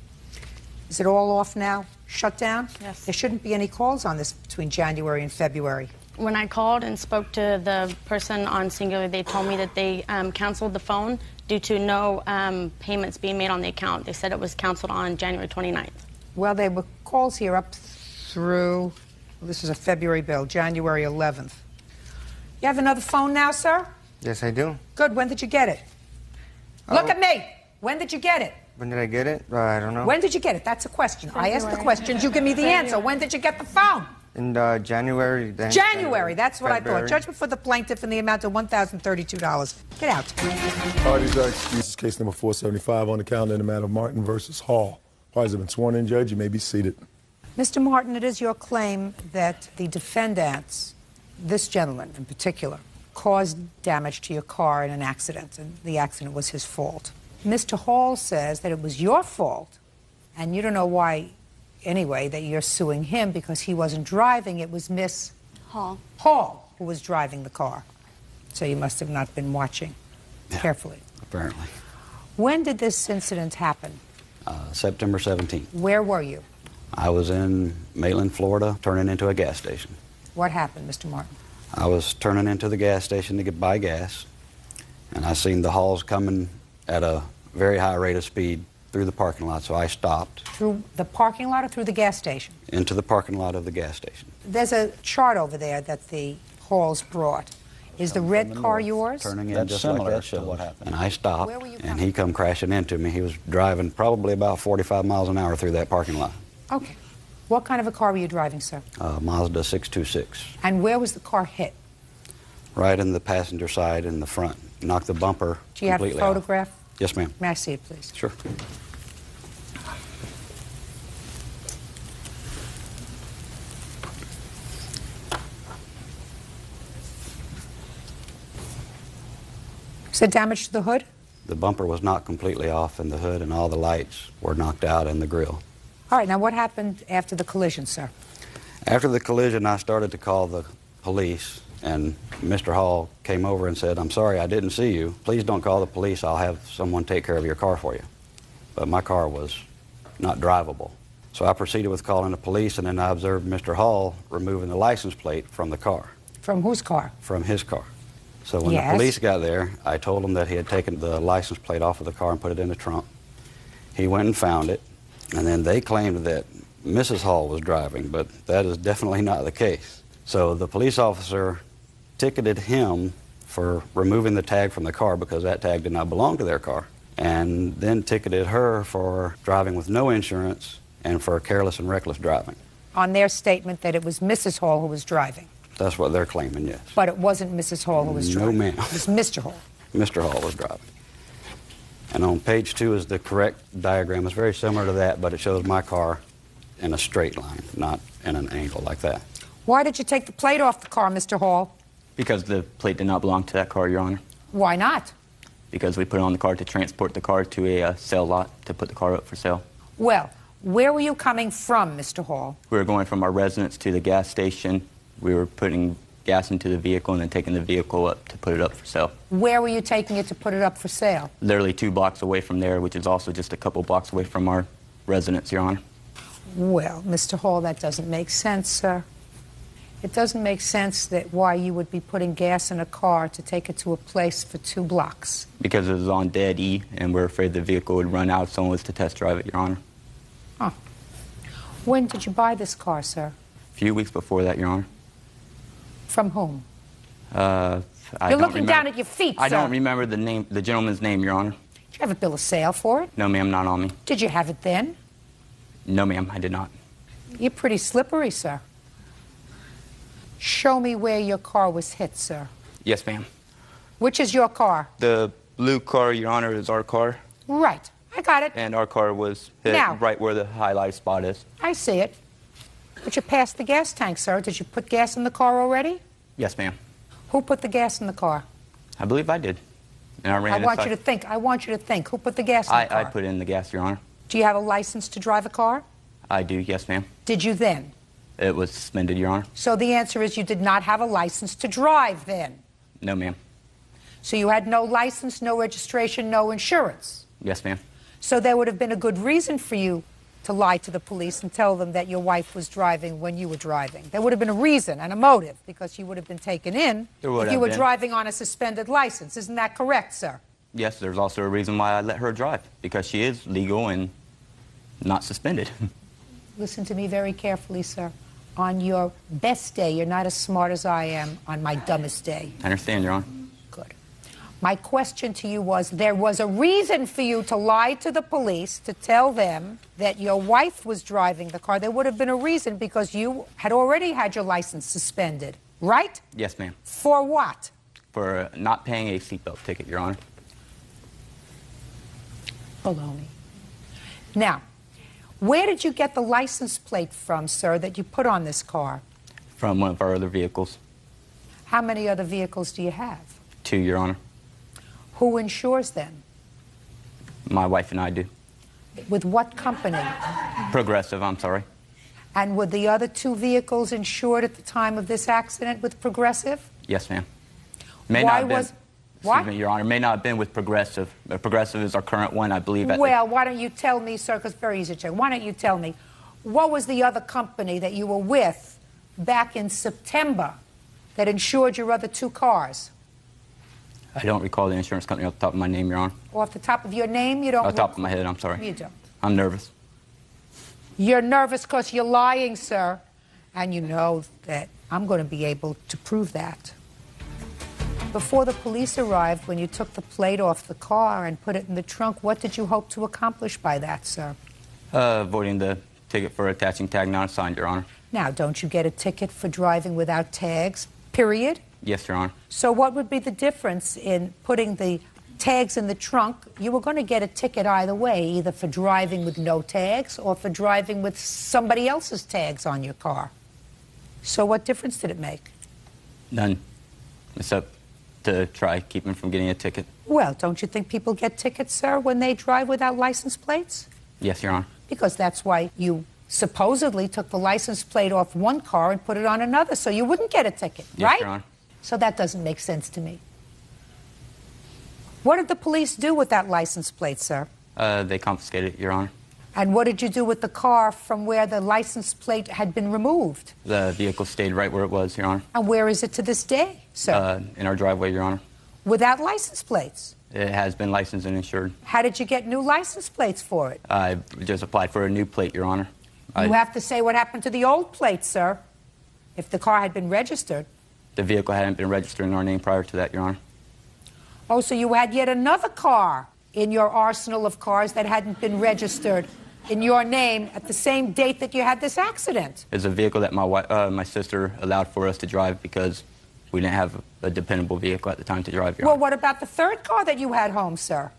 Is it all off now? Shut down? Yes. There shouldn't be any calls on this between January and February. When I called and spoke to the person on Singular, they told me that they canceled the phone due to no payments being made on the account. They said it was canceled on January 29th. Well, there were calls here up through, this is a February bill, January 11th. You have another phone now, sir? Yes, I do. Good. When did you get it? Look at me. When did you get it? When did I get it? I don't know. When did you get it? That's a question. I ask the questions, you give me the answer. When did you get the phone? In January. Then January, that's what February. I thought. Judgment for the plaintiff in the amount of $1,032. Get out. Parties are excused. This is case number 475 on the calendar in the matter of Martin versus Hall. Parties have been sworn in, Judge. You may be seated. Mr. Martin, it is your claim that the defendants, this gentleman in particular, caused damage to your car in an accident, and the accident was his fault. Mr. Hall says that it was your fault, and you don't know why, anyway, that you're suing him because he wasn't driving. It was Miss Hall who was driving the car. So you must have not been watching carefully. Apparently. When did this incident happen? September 17th. Where were you? I was in Maitland, Florida, turning into a gas station. What happened, Mr. Martin? I was turning into the gas station to buy gas, and I seen the Halls coming at a very high rate of speed through the parking lot, so I stopped. Through the parking lot or through the gas station? Into the parking lot of the gas station. There's a chart over there that the Halls brought. Is the red car yours? Turning in That's just similar like that to shows. what happened. And I stopped, Where were you and he come crashing into me. He was driving probably about 45 miles an hour through that parking lot. Okay. What kind of a car were you driving, sir? Mazda 626. And where was the car hit? Right in the passenger side in the front. Knocked the bumper Do you have a completely off. photograph? Yes, ma'am. May I see it, please? Sure. there damage to the hood? The bumper was not completely off in the hood, and all the lights were knocked out in the grill. All right, now what happened after the collision, sir? After the collision, I started to call the police, and Mr. Hall came over and said, "I'm sorry, I didn't see you. Please don't call the police. I'll have someone take care of your car for you." But my car was not drivable. So I proceeded with calling the police, and then I observed Mr. Hall removing the license plate from the car. From whose car? From his car. So when Yes. the police got there, I told him that he had taken the license plate off of the car and put it in the trunk. He went and found it, and then they claimed that Mrs. Hall was driving, but that is definitely not the case. So the police officer ticketed him for removing the tag from the car because that tag did not belong to their car, and then ticketed her for driving with no insurance and for careless and reckless driving. On their statement that it was Mrs. Hall who was driving. That's what they're claiming, yes. But it wasn't Mrs. Hall who was driving. No, ma'am. It was Mr. Hall. Mr. Hall was driving. And on page 2 is the correct diagram. It's very similar to that, but it shows my car in a straight line, not in an angle like that. Why did you take the plate off the car, Mr. Hall? Because the plate did not belong to that car, Your Honor. Why not? Because we put it on the car to transport the car to a sale lot to put the car up for sale. Well, where were you coming from, Mr. Hall? We were going from our residence to the gas station. We were putting gas into the vehicle and then taking the vehicle up to put it up for sale. Where were you taking it to put it up for sale? Literally 2 blocks away from there, which is also just a couple blocks away from our residence, Your Honor. Well, Mr. Hall, that doesn't make sense, sir. It doesn't make sense that why you would be putting gas in a car to take it to a place for 2 blocks. Because it was on dead E, and we're afraid the vehicle would run out if someone was to test drive it, Your Honor. Huh. When did you buy this car, sir? A few weeks before that, Your Honor. From whom? You're looking down at your feet, sir. I don't remember the name, the gentleman's name, Your Honor. Did you have a bill of sale for it? No, ma'am, not on me. Did you have it then? No, ma'am, I did not. You're pretty slippery, sir. Show me where your car was hit, sir. Yes, ma'am. Which is your car? The blue car, Your Honor, is our car. Right. I got it. And our car was hit Now. right where the highlighted spot is. I see it. But you passed the gas tank, sir. Did you put gas in the car already? Yes, ma'am. Who put the gas in the car? I believe I did. And I ran I want inside. you to think. I want you to think. Who put the gas in the car? I put in the gas, Your Honor. Do you have a license to drive a car? I do, yes, ma'am. Did you then? It was suspended, Your Honor. So the answer is you did not have a license to drive then. No, ma'am. So you had no license, no registration, no insurance. Yes, ma'am. So there would have been a good reason for you to lie to the police and tell them that your wife was driving when you were driving. There would have been a reason and a motive because you would have been taken in There would if you have were been. driving on a suspended license. Isn't that correct, sir? Yes, there's also a reason why I let her drive, because she is legal and not suspended. Listen to me very carefully, sir. On your best day, you're not as smart as I am on my dumbest day. I understand, Your Honor. Good. My question to you was, there was a reason for you to lie to the police, to tell them that your wife was driving the car. There would have been a reason because you had already had your license suspended, right? Yes, ma'am. For what? For not paying a seatbelt ticket, Your Honor. Baloney. Now, where did you get the license plate from, sir, that you put on this car? From one of our other vehicles. How many other vehicles do you have? 2, Your Honor. Who insures them? My wife and I do. With what company? Progressive, I'm sorry. And were the other 2 vehicles insured at the time of this accident with Progressive? Yes, ma'am. May Why not have been. was... What? Excuse me, Your Honor. May not have been with Progressive. Progressive is our current one, I believe. Well, why don't you tell me, sir, because it's very easy to check. Why don't you tell me, what was the other company that you were with back in September that insured your other 2 cars? I don't recall the insurance company off the top of my name, Your Honor. Off the top of your name, you don't... Off the top of my head, I'm sorry. You don't. I'm nervous. You're nervous because you're lying, sir. And you know that I'm going to be able to prove that. Before the police arrived, when you took the plate off the car and put it in the trunk, what did you hope to accomplish by that, sir? Avoiding the ticket for attaching tag not assigned, Your Honor. Now, don't you get a ticket for driving without tags, period? Yes, Your Honor. So what would be the difference in putting the tags in the trunk? You were going to get a ticket either way, either for driving with no tags or for driving with somebody else's tags on your car. So what difference did it make? None. Except to try to keep him from getting a ticket. Well, don't you think people get tickets, sir, when they drive without license plates? Yes, Your Honor. Because that's why you supposedly took the license plate off one car and put it on another, so you wouldn't get a ticket, Yes, right? Your Honor. So that doesn't make sense to me. What did the police do with that license plate, sir? They confiscated it, Your Honor. And what did you do with the car from where the license plate had been removed? The vehicle stayed right where it was, Your Honor. And where is it to this day, sir? In our driveway, Your Honor. Without license plates? It has been licensed and insured. How did you get new license plates for it? I just applied for a new plate, Your Honor. You have to say what happened to the old plate, sir, if the car had been registered. The vehicle hadn't been registered in our name prior to that, Your Honor. Oh, so you had yet another car in your arsenal of cars that hadn't been registered in your name at the same date that you had this accident. It's a vehicle that my sister allowed for us to drive because we didn't have a dependable vehicle at the time to drive, Your Well, Honor. what about the third car that you had home, sir?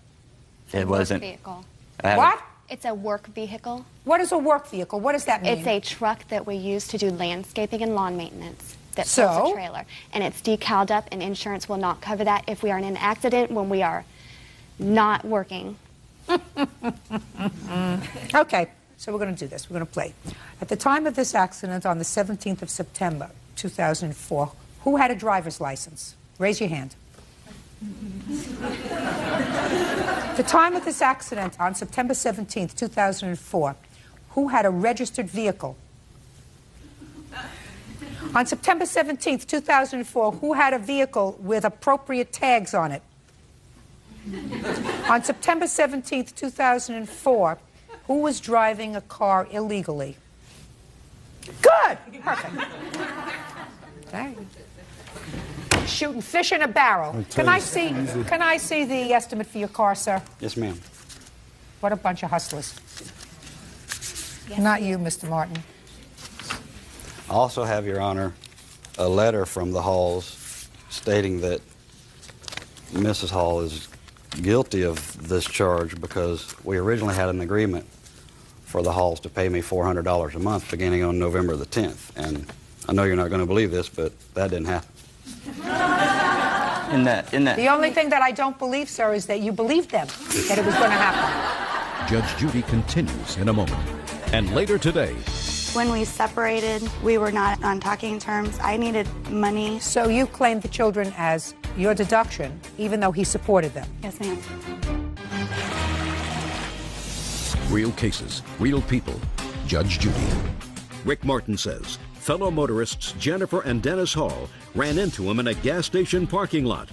It wasn't. Vehicle. What? It's a work vehicle. What is a work vehicle? What does that mean? It's a truck that we use to do landscaping and lawn maintenance that So? pulls a trailer. And it's decaled up, and insurance will not cover that if we are in an accident when we are not working. Okay, so we're going to do this. We're going to play. At the time of this accident on the 17th of September, 2004, who had a driver's license? Raise your hand. The time of this accident on September 17th, 2004, who had a registered vehicle? On September 17th, 2004, who had a vehicle with appropriate tags on it? On September 17th, 2004, who was driving a car illegally? Good! Perfect. Okay. Shooting fish in a barrel. Can I see the estimate for your car, sir? Yes, ma'am. What a bunch of hustlers. Not you, Mr. Martin. I also have, Your Honor, a letter from the Halls stating that Mrs. Hall is guilty of this charge because we originally had an agreement for the Halls to pay me $400 a month beginning on November the 10th. And I know you're not going to believe this, but that didn't happen. The only thing that I don't believe, sir, is that you believed them, that it was going to happen. Judge Judy continues in a moment. And later today, when we separated, we were not on talking terms. I needed money. So you claimed the children as your deduction, even though he supported them? Yes, ma'am. real cases, real people. Judge Judy. Rick Martin says fellow motorists Jennifer and Dennis Hall ran into him in a gas station parking lot.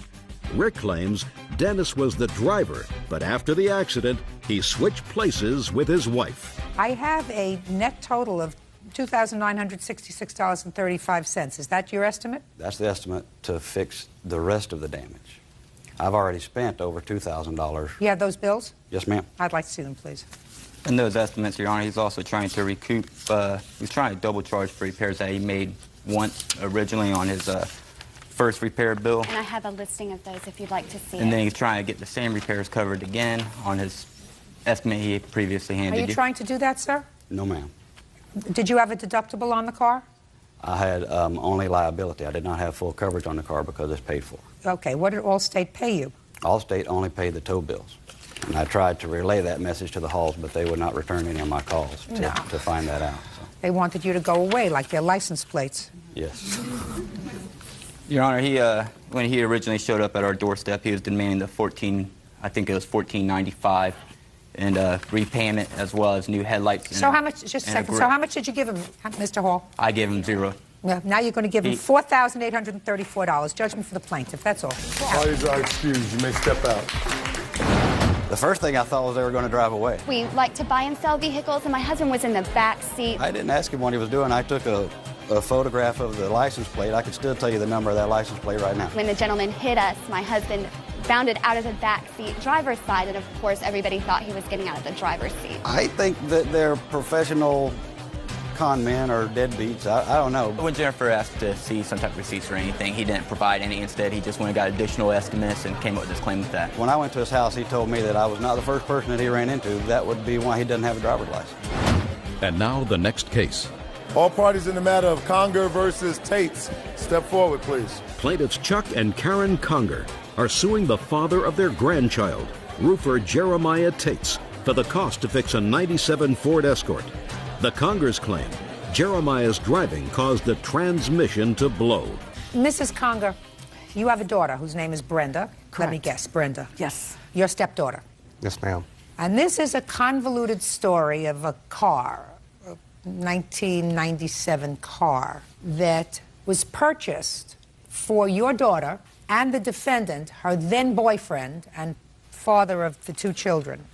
Rick claims Dennis was the driver, but after the accident, he switched places with his wife. I have a net total of $2,966.35. Is that your estimate? That's the estimate to fix the rest of the damage. I've already spent over $2,000. You have those bills? Yes, ma'am. I'd like to see them, please. In those estimates, Your Honor, he's also trying to recoup, he's trying to double charge for repairs that he made once originally on his first repair bill. And I have a listing of those if you'd like to see it. And then he's trying to get the same repairs covered again on his estimate he had previously handed you. Are you trying to do that, sir? No, ma'am. Did you have a deductible on the car? I had only liability. I did not have full coverage on the car because it's paid for. Okay, what did Allstate pay you? Allstate only paid the tow bills. And I tried to relay that message to the Halls, but they would not return any of my calls to find that out. So. They wanted you to go away, like their license plates. Yes. Your Honor, when he originally showed up at our doorstep, he was demanding the $14.95 and repayment as well as new headlights. So how much? Just a second. So how much did you give him, Mr. Hall? I gave him $0. Yeah, now you're going to give him $4,834. Judgment for the plaintiff. That's all. Parties are excused. You may step out. The first thing I thought was they were going to drive away. We like to buy and sell vehicles, and my husband was in the back seat. I didn't ask him what he was doing. I took a photograph of the license plate. I could still tell you the number of that license plate right now. When the gentleman hit us, my husband bounded out of the back seat, driver's side, and of course everybody thought he was getting out of the driver's seat. I think that they're professional con men or deadbeats. I don't know. When Jennifer asked to see some type of receipts or anything, he didn't provide any. Instead, he just went and got additional estimates and came up with this claim with that. When I went to his house, he told me that I was not the first person that he ran into. That would be why he doesn't have a driver's license. And now the next case. All parties in the matter of Conger versus Tates, step forward, please. Plaintiffs Chuck and Karen Conger are suing the father of their grandchild, roofer Jeremiah Tates, for the cost to fix a '97 Ford Escort. The Congers claim Jeremiah's driving caused the transmission to blow. Mrs. Conger, you have a daughter whose name is Brenda. Correct. Let me guess, Brenda. Yes. Your stepdaughter. Yes, ma'am. And this is a convoluted story of a car, a 1997 car, that was purchased for your daughter and the defendant, her then boyfriend and father of the two children.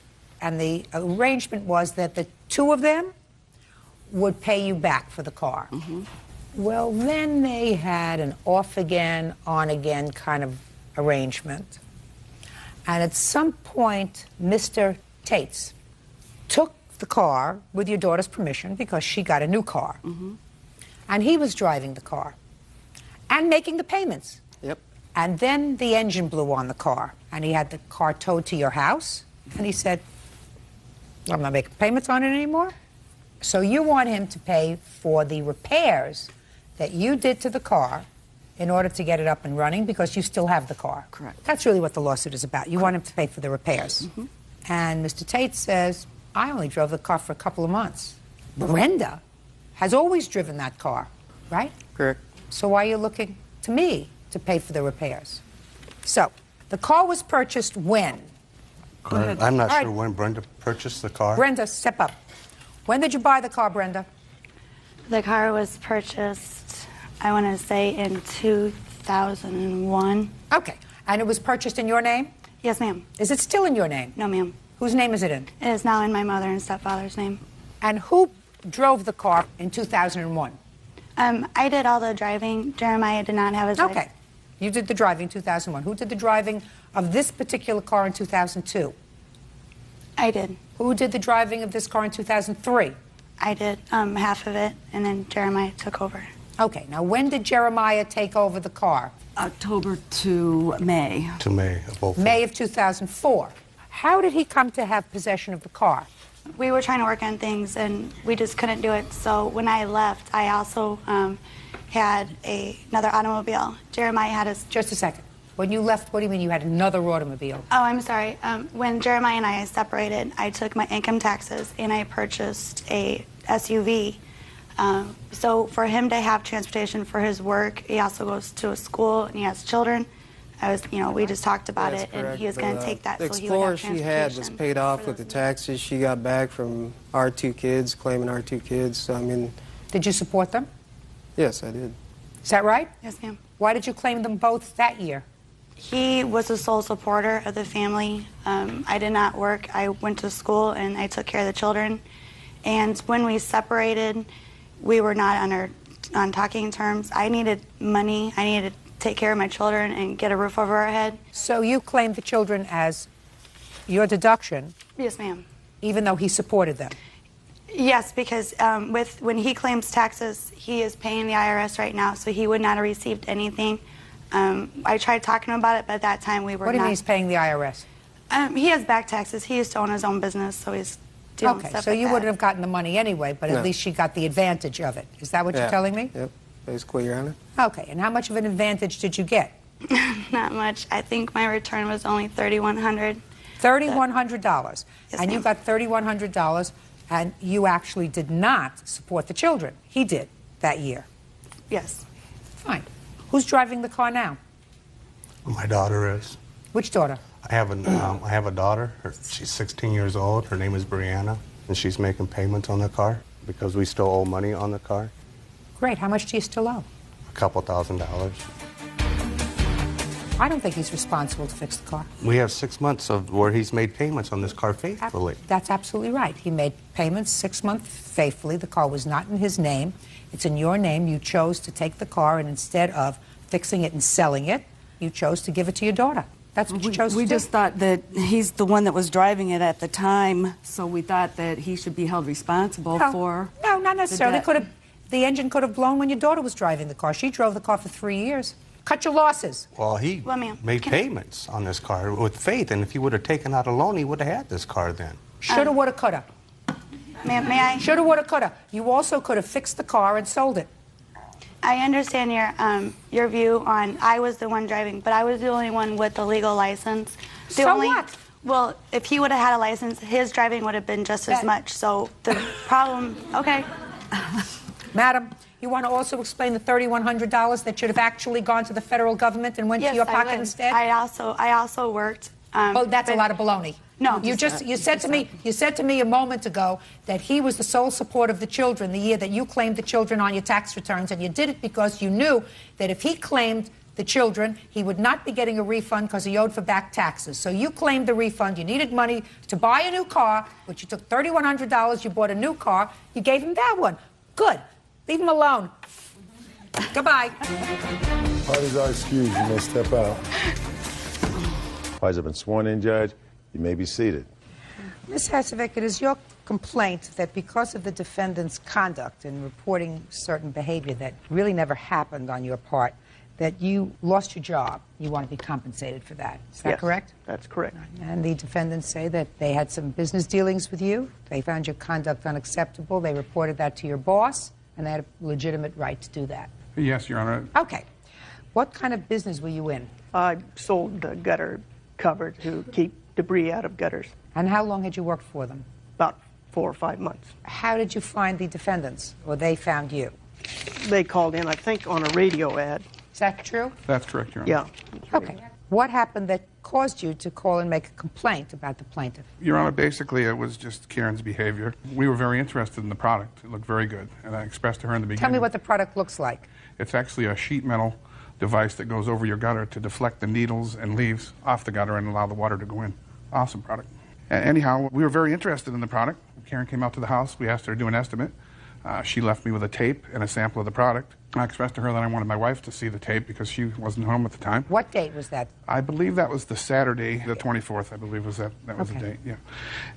And the arrangement was that the two of them would pay you back for the car. Mm-hmm. Well, then they had an off-again, on-again kind of arrangement. And at some point, Mr. Tates took the car with your daughter's permission because she got a new car. Mm-hmm. And he was driving the car and making the payments. Yep. And then the engine blew on the car, and he had the car towed to your house, and he said, I'm not making payments on it anymore. So you want him to pay for the repairs that you did to the car in order to get it up and running because you still have the car. Correct. That's really what the lawsuit is about. You want him to pay for the repairs. Mm-hmm. And Mr. Tate says, I only drove the car for a couple of months. Brenda has always driven that car, right? Correct. So why are you looking to me to pay for the repairs? So, the car was purchased when? Go ahead. I'm not All sure right. when Brenda purchased the car. Brenda, step up. When did you buy the car, Brenda? The car was purchased, I want to say, in 2001. Okay. And it was purchased in your name? Yes, ma'am. Is it still in your name? No, ma'am. Whose name is it in? It is now in my mother and stepfather's name. And who drove the car in 2001? I did all the driving. Jeremiah did not have his license. Okay. You did the driving in 2001. Who did the driving of this particular car in 2002? I did. Who did the driving of this car in 2003? I did half of it, and then Jeremiah took over. Okay. Now, when did Jeremiah take over the car? October to May. To May of 04. May of 2004. How did he come to have possession of the car? We were trying to work on things, and we just couldn't do it. So when I left, I also had another automobile. Jeremiah had his... Just a second. When you left, what do you mean you had another automobile? Oh, I'm sorry. When Jeremiah and I separated, I took my income taxes and I purchased a SUV. So for him to have transportation for his work, he also goes to a school and he has children. We just talked about it, and he was going to take that The so he would have Explorer she had was paid off with the taxes she got back from our two kids, claiming our two kids. So, I mean... Did you support them? Yes, I did. Is that right? Yes, ma'am. Why did you claim them both that year? He was the sole supporter of the family. I did not work. I went to school, and I took care of the children. And when we separated, we were not on talking terms. I needed money. I needed to take care of my children and get a roof over our head. So you claimed the children as your deduction? Yes, ma'am. Even though he supported them? Yes, because when he claims taxes, he is paying the IRS right now, so he would not have received anything. I tried talking to him about it, but at that time we were What do you mean he's paying the IRS? He has back taxes. He used to own his own business, so he's doing Okay, stuff so like you that. wouldn't have gotten the money anyway, but No. at least she got the advantage of it. Is that what Yeah. you're telling me? Yep, basically, Your Honor. Okay, and how much of an advantage did you get? Not much. I think my return was only $3,100. $3,100. Yes, And you ma'am. got $3,100, and you actually did not support the children. He did that year. Yes. Fine. Who's driving the car now? My daughter is. Which daughter? I have a daughter. She's 16 years old. Her name is Brianna, and she's making payments on the car because we still owe money on the car. Great. How much do you still owe? A couple $1,000. I don't think he's responsible to fix the car. We have 6 months of where he's made payments on this car faithfully. That's absolutely right. He made payments 6 months faithfully. The car was not in his name. It's in your name. You chose to take the car, and instead of fixing it and selling it, you chose to give it to your daughter. That's what you chose to do. We just thought that he's the one that was driving it at the time, so we thought that he should be held responsible for... No, not necessarily. the debt. The engine could have blown when your daughter was driving the car. She drove the car for 3 years. Cut your losses. Well, he made payments on this car with faith, and if he would have taken out a loan, he would have had this car then. Shoulda, woulda, coulda. May I? Shoulda, woulda, coulda. You also could have fixed the car and sold it. I understand your view on I was the one driving, but I was the only one with the legal license. What? Well, if he would have had a license, his driving would have been just as much. So the problem, okay. Madam, you want to also explain the $3,100 that should have actually gone to the federal government and went to your pocket instead? I also worked. Oh, that's a lot of baloney. No, you said to me a moment ago that he was the sole support of the children the year that you claimed the children on your tax returns, and you did it because you knew that if he claimed the children, he would not be getting a refund because he owed for back taxes. So you claimed the refund. You needed money to buy a new car, which you took $3,100. You bought a new car. You gave him that one. Good. Leave him alone. Goodbye. Parties are excused. You may step out. Parties have been sworn in, Judge. You may be seated. Ms. Hesevich, it is your complaint that because of the defendant's conduct in reporting certain behavior that really never happened on your part, that you lost your job. You want to be compensated for that. Is that correct? That's correct. And the defendants say that they had some business dealings with you. They found your conduct unacceptable. They reported that to your boss, and they had a legitimate right to do that. Yes, Your Honor. Okay. What kind of business were you in? I sold the gutter cover to keep debris out of gutters. And how long had you worked for them? About 4 or 5 months. How did you find the defendants, or they found you? They called in, I think, on a radio ad. Is that true? That's correct, Your Honor. Yeah. Okay. What happened that caused you to call and make a complaint about the plaintiff? Your Honor, basically it was just Karen's behavior. We were very interested in the product. It looked very good, and I expressed to her in the beginning. Tell me what the product looks like. It's actually a sheet metal device that goes over your gutter to deflect the needles and leaves off the gutter and allow the water to go in. Awesome product. Anyhow, we were very interested in the product. Karen came out to the house. We asked her to do an estimate. She left me with a tape and a sample of the product. I expressed to her that I wanted my wife to see the tape because she wasn't home at the time. What date was that? I believe that was the Saturday, the 24th, I believe was that was the date, yeah.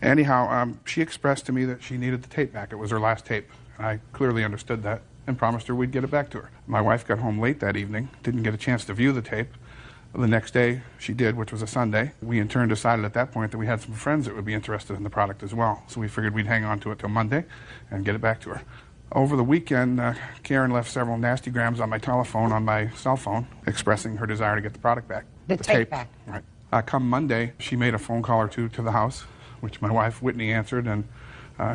Anyhow, she expressed to me that she needed the tape back. It was her last tape. I clearly understood that and promised her we'd get it back to her. My wife got home late that evening, didn't get a chance to view the tape. The next day, she did, which was a Sunday. We in turn decided at that point that we had some friends that would be interested in the product as well. So we figured we'd hang on to it till Monday and get it back to her. Over the weekend, Karen left several nasty grams on my telephone, on my cell phone, expressing her desire to get the product back. The tape back. Right. Come Monday, she made a phone call or two to the house, which my wife, Whitney, answered, and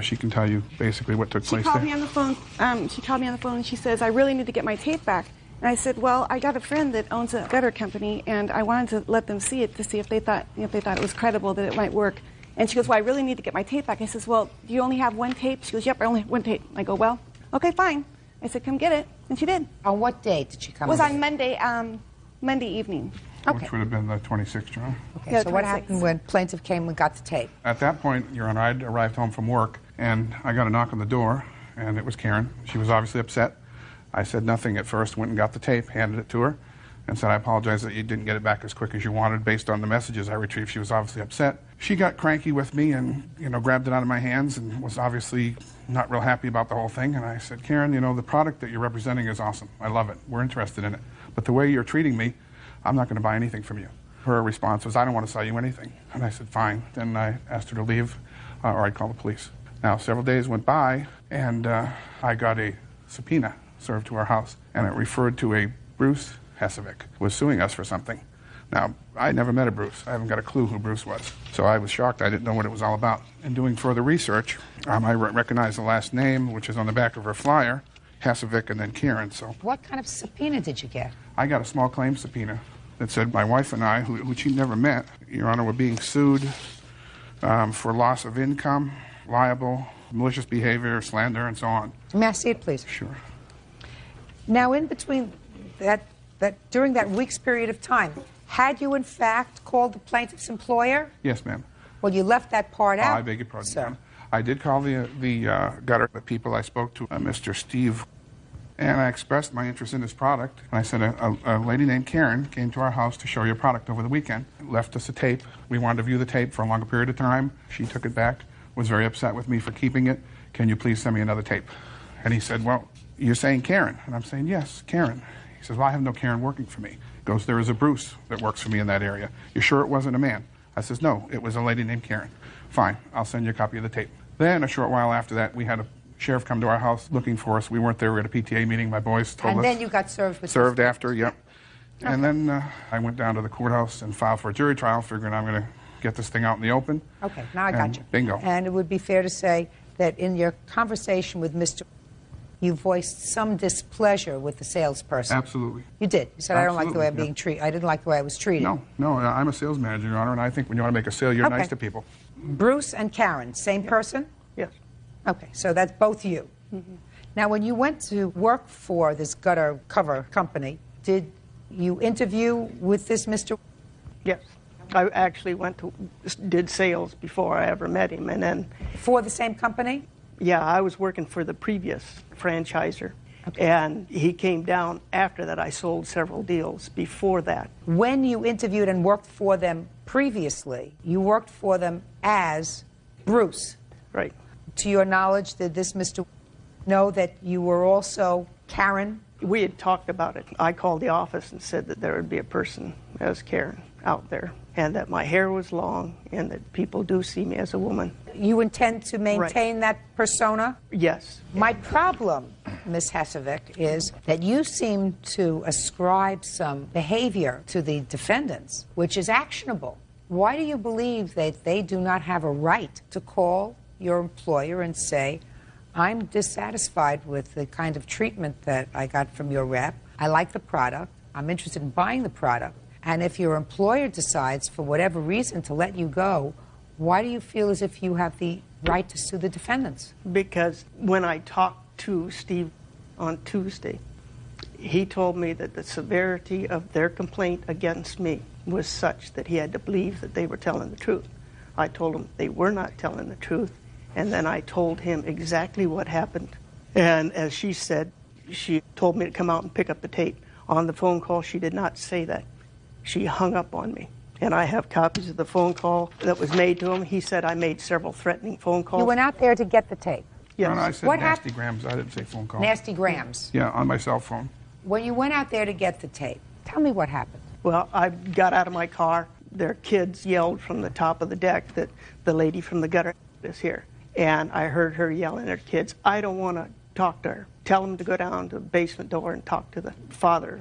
she can tell you basically what took place there. She called me on the phone, and she says, I really need to get my tape back. And I said, well, I got a friend that owns a gutter company, and I wanted to let them see it to see if they thought it was credible, that it might work. And she goes, well, I really need to get my tape back. I says, well, do you only have one tape? She goes, yep, I only have one tape. I go, well, okay, fine. I said, come get it. And she did. On what date did she come? It was on Monday evening. Okay. Which would have been the 26th, Your Honor. Okay, Yeah, so what 26. happened when plaintiff came and got the tape? At that point, Your Honor, I'd arrived home from work, and I got a knock on the door, and it was Karen. She was obviously upset. I said nothing at first, went and got the tape, handed it to her, and said, I apologize that you didn't get it back as quick as you wanted based on the messages I retrieved. She was obviously upset. She got cranky with me and, grabbed it out of my hands and was obviously not real happy about the whole thing. And I said, Karen, the product that you're representing is awesome. I love it. We're interested in it. But the way you're treating me, I'm not going to buy anything from you. Her response was, I don't want to sell you anything. And I said, fine. Then I asked her to leave or I'd call the police. Now, several days went by, and I got a subpoena served to our house, and it referred to a Bruce Hesevich was suing us for something. Now, I never met a Bruce. I haven't got a clue who Bruce was. So I was shocked. I didn't know what it was all about. In doing further research, I recognized the last name, which is on the back of her flyer, Hesevich and then Karen. So What kind of subpoena did you get? I got a small claim subpoena that said my wife and I, who she never met, Your Honor, were being sued for loss of income, liable, malicious behavior, slander, and so on. May I see it, please? Sure. Now, in between during that week's period of time, had you in fact called the plaintiff's employer? Yes, ma'am. Well, you left that part out. I beg your pardon, ma'am. I did call the gutter people. I spoke to Mr. Steve, and I expressed my interest in this product. And I said a lady named Karen came to our house to show your product over the weekend, left us a tape. We wanted to view the tape for a longer period of time. She took it back, was very upset with me for keeping it. Can you please send me another tape? And he said, well, you're saying Karen? And I'm saying, yes, Karen. He says, well, I have no Karen working for me. He goes, there is a Bruce that works for me in that area. You sure it wasn't a man? I says, no, it was a lady named Karen. Fine, I'll send you a copy of the tape. Then a short while after that, we had a sheriff come to our house looking for us. We weren't there. We had a PTA meeting. My boys told us. And then you got served with Served this. after, yep. Okay. And then I went down to the courthouse and filed for a jury trial, figuring I'm going to get this thing out in the open. Okay, now I got you. Bingo. And it would be fair to say that in your conversation with Mr. you voiced some displeasure with the salesperson. Absolutely. You did. You said, I don't like the way I'm Absolutely, being treated. I didn't like the way I was treated. No, I'm a sales manager, Your Honor, and I think when you want to make a sale, you're Okay. nice to people. Bruce and Karen, same person? Yes. Okay, so that's both you. Now, when you went to work for this gutter cover company, did you interview with this Mr.? Yes. I actually did sales before I ever met him, and then... For the same company? Yeah, I was working for the previous franchisor, and he came down after that. I sold several deals before that. When you interviewed and worked for them previously, you worked for them as Bruce. Right. To your knowledge, did this Mr. know that you were also Karen? We had talked about it. I called the office and said that there would be a person as Karen out there, and that my hair was long, and that people do see me as a woman. You intend to maintain that persona? Yes. My problem, Ms. Hesevic, is that you seem to ascribe some behavior to the defendants, which is actionable. Why do you believe that they do not have a right to call your employer and say, I'm dissatisfied with the kind of treatment that I got from your rep. I like the product. I'm interested in buying the product. And if your employer decides, for whatever reason, to let you go, why do you feel as if you have the right to sue the defendants? Because when I talked to Steve on Tuesday, he told me that the severity of their complaint against me was such that he had to believe that they were telling the truth. I told him they were not telling the truth, and then I told him exactly what happened. And as she said, she told me to come out and pick up the tape. On the phone call, she did not say that. She hung up on me. And I have copies of the phone call that was made to him. He said I made several threatening phone calls. You went out there to get the tape? Yes. No, I said What nasty grams. I didn't say phone call. Nasty grams. Yeah, on my cell phone. When you went out there to get the tape, tell me what happened. Well, I got out of my car. Their kids yelled from the top of the deck that the lady from the gutter is here. And I heard her yelling at her kids, I don't want to talk to her. Tell them to go down to the basement door and talk to the father.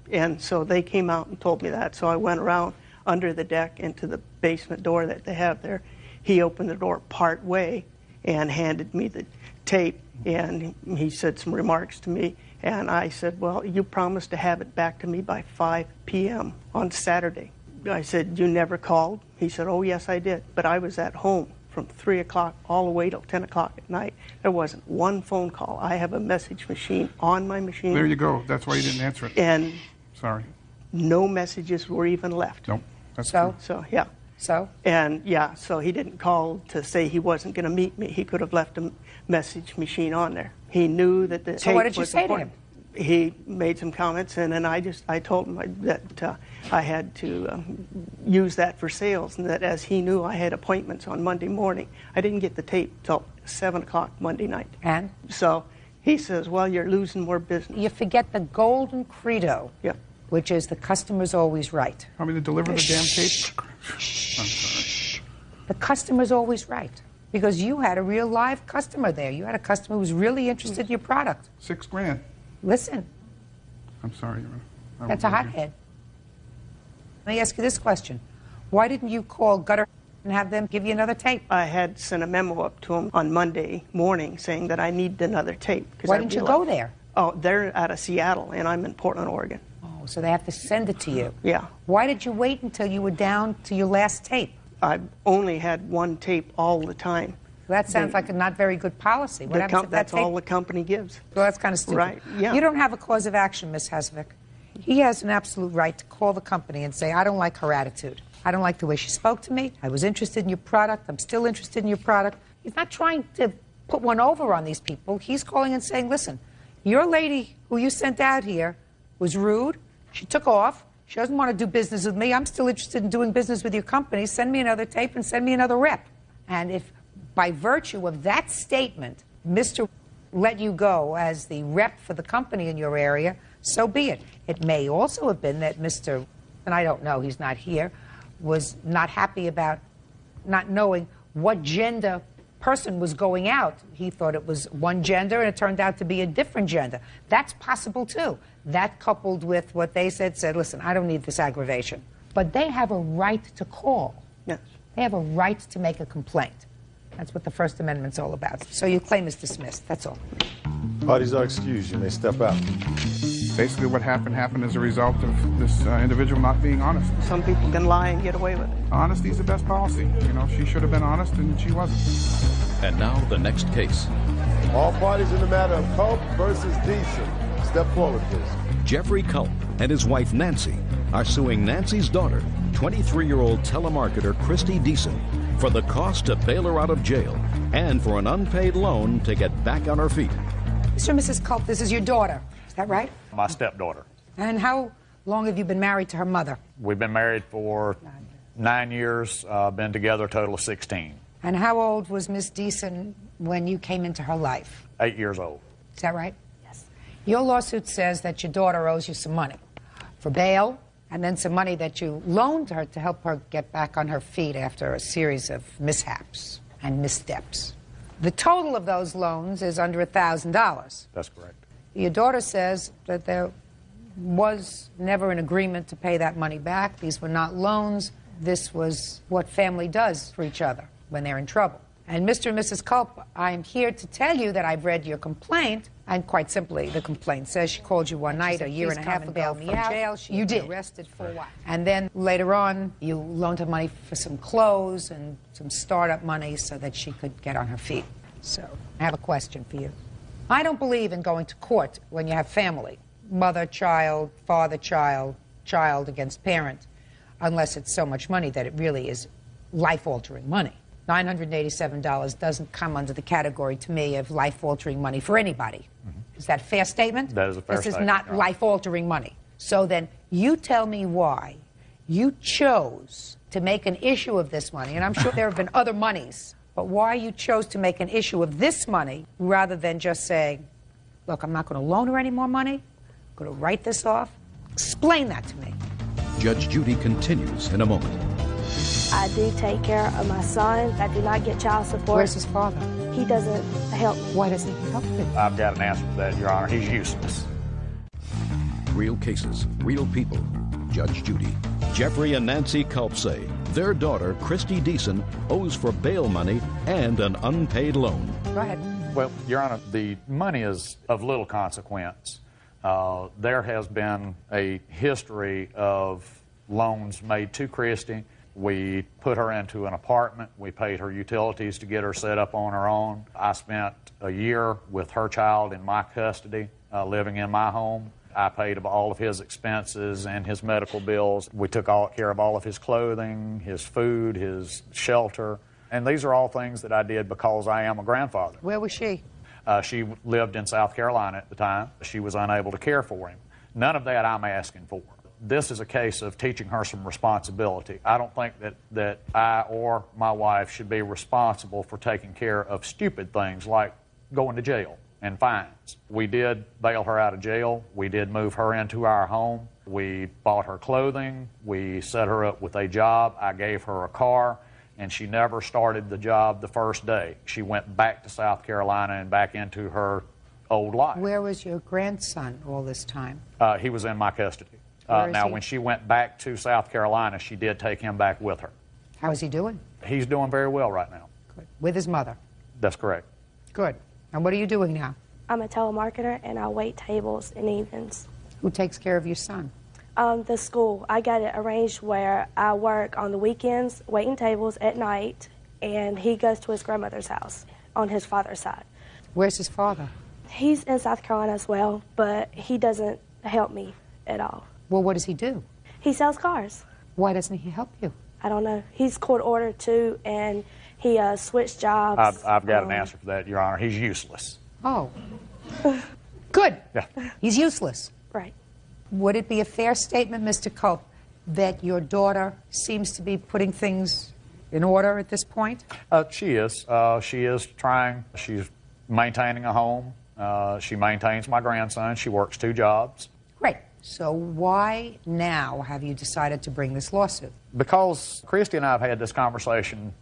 And so they came out and told me that. So I went around under the deck into the basement door that they have there. He opened the door part way and handed me the tape. And he said some remarks to me. And I said, well, you promised to have it back to me by 5 p.m. on Saturday. I said, you never called? He said, oh, yes, I did. But I was at home from 3 o'clock all the way till 10 o'clock at night. There wasn't one phone call. I have a message machine on my machine. There you go. That's why you didn't answer it. And sorry. No messages were even left. Nope. That's so? True. So, yeah. So? And, yeah, so he didn't call to say he wasn't going to meet me. He could have left a message machine on there. He knew that the tape So what did you was say important. to him? He made some comments, and then I told him that I had to use that for sales, and that as he knew I had appointments on Monday morning, I didn't get the tape till 7 o'clock Monday night. And? So he says, well, you're losing more business. You forget the golden credo, which is the customer's always right. Want me to deliver the damn tape? I'm sorry. The customer's always right. Because you had a real live customer there. You had a customer who was really interested in your product. $6 grand. Listen. I'm sorry. That's a hothead. Let me ask you this question. Why didn't you call Gutter and have them give you another tape? I had sent a memo up to him on Monday morning saying that I need another tape. Why didn't you go there? Oh, they're out of Seattle, and I'm in Portland, Oregon. Oh, so they have to send it to you. Yeah. Why did you wait until you were down to your last tape? I only had one tape all the time. Well, that sounds like a not very good policy. What happens if that that's tape? all the company gives. Well, that's kind of stupid. Right, yeah. You don't have a cause of action, Ms. Hesevic. He has an absolute right to call the company and say, I don't like her attitude. I don't like the way she spoke to me. I was interested in your product. I'm still interested in your product. He's not trying to put one over on these people. He's calling and saying, listen, your lady who you sent out here was rude. She took off. She doesn't want to do business with me. I'm still interested in doing business with your company. Send me another tape and send me another rep. And if by virtue of that statement, Mr. let you go as the rep for the company in your area, so be it. It may also have been that Mr., and I don't know, he's not here, was not happy about not knowing what gender person was going out. He thought it was one gender, and it turned out to be a different gender. That's possible, too. That coupled with what they said, listen, I don't need this aggravation. But they have a right to call. Yes. They have a right to make a complaint. That's what the First Amendment's all about. So your claim is dismissed. That's all. Parties are excused. You may step out. Basically what happened as a result of this individual not being honest. Some people can lie and get away with it. Honesty is the best policy. You know, she should have been honest and she wasn't. And now the next case. All parties in the matter of Culp versus Deason. Step forward, please. Jeffrey Culp and his wife Nancy are suing Nancy's daughter, 23-year-old telemarketer Christy Deason, for the cost to bail her out of jail and for an unpaid loan to get back on her feet. Mr. and Mrs. Culp, this is your daughter. Is that right? My stepdaughter. And how long have you been married to her mother? We've been married for 9 years, been together a total of 16. And how old was Miss Deason when you came into her life? 8 years old. Is that right? Yes. Your lawsuit says that your daughter owes you some money for bail, and then some money that you loaned her to help her get back on her feet after a series of mishaps and missteps. The total of those loans is under $1,000. That's correct. Your daughter says that there was never an agreement to pay that money back. These were not loans. This was what family does for each other when they're in trouble. And Mr. and Mrs. Culp, I'm here to tell you that I've read your complaint, and quite simply, the complaint says she called you one night a year and a half ago from jail. You did. Arrested for what? And then later on, you loaned her money for some clothes and some startup money so that she could get on her feet. So I have a question for you. I don't believe in going to court when you have family, mother, child, father, child, child against parent, unless it's so much money that it really is life-altering money. $987 doesn't come under the category, to me, of life-altering money for anybody. Mm-hmm. Is that a fair statement? That is a fair statement. This is not life-altering money. So then you tell me why you chose to make an issue of this money, and I'm sure there have been other monies, but why you chose to make an issue of this money rather than just saying, look, I'm not going to loan her any more money, I'm going to write this off. Explain that to me. Judge Judy continues in a moment. I do take care of my son. I do not get child support. Where's his father? He doesn't help me. Why doesn't he help you? I've got an answer for that, Your Honor. He's useless. Real cases, real people. Judge Judy. Jeffrey and Nancy Culp say their daughter, Christy Deason, owes for bail money and an unpaid loan. Go ahead. Well, Your Honor, the money is of little consequence. There has been a history of loans made to Christy. We put her into an apartment. We paid her utilities to get her set up on her own. I spent a year with her child in my custody, living in my home. I paid all of his expenses and his medical bills. We took care of all of his clothing, his food, his shelter. And these are all things that I did because I am a grandfather. Where was she? She lived in South Carolina at the time. She was unable to care for him. None of that I'm asking for. This is a case of teaching her some responsibility. I don't think that I or my wife should be responsible for taking care of stupid things like going to jail and fines. We did bail her out of jail. We did move her into our home. We bought her clothing. We set her up with a job. I gave her a car, and she never started the job the first day. She went back to South Carolina and back into her old life. Where was your grandson all this time? He was in my custody. Now, when she went back to South Carolina, she did take him back with her. How is he doing? He's doing very well right now. Good. With his mother? That's correct. Good. And what are you doing now? I'm a telemarketer, and I wait tables in evenings. Who takes care of your son? The school. I got it arranged where I work on the weekends, waiting tables at night, and he goes to his grandmother's house on his father's side. Where's his father? He's in South Carolina as well, but he doesn't help me at all. Well, what does he do? He sells cars. Why doesn't he help you? I don't know. He's court ordered too, and he switched jobs. I've got an answer for that, Your Honor. He's useless. Oh. Good. Yeah. He's useless. Right. Would it be a fair statement, Mr. Culp, that your daughter seems to be putting things in order at this point? She is. She is trying. She's maintaining a home. She maintains my grandson. She works 2 jobs. Great. So why now have you decided to bring this lawsuit? Because Christy and I have had this conversation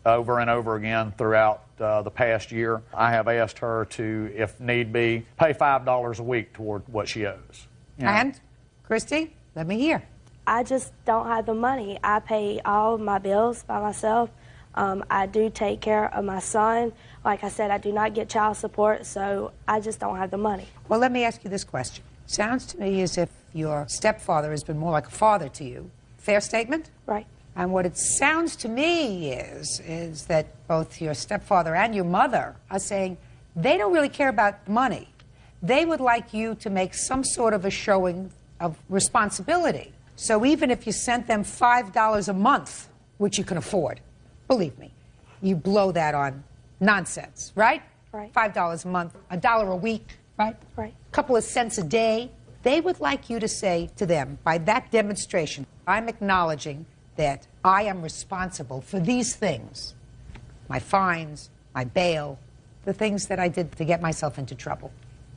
over and over again throughout the past year. I have asked her to, if need be, pay $5 a week toward what she owes. You know? And, Christy, let me hear. I just don't have the money. I pay all of my bills by myself. I do take care of my son. Like I said, I do not get child support, so I just don't have the money. Well, let me ask you this question. Sounds to me as if your stepfather has been more like a father to you. Fair statement? Right. And what it sounds to me is that both your stepfather and your mother are saying they don't really care about money. They would like you to make some sort of a showing of responsibility. So even if you sent them $5 a month, which you can afford, believe me, you blow that on nonsense, right? Right. $5 a month, $1 a week, right? Right. A couple of cents a day. They would like you to say to them, by that demonstration, I'm acknowledging that I am responsible for these things, my fines, my bail, the things that I did to get myself into trouble.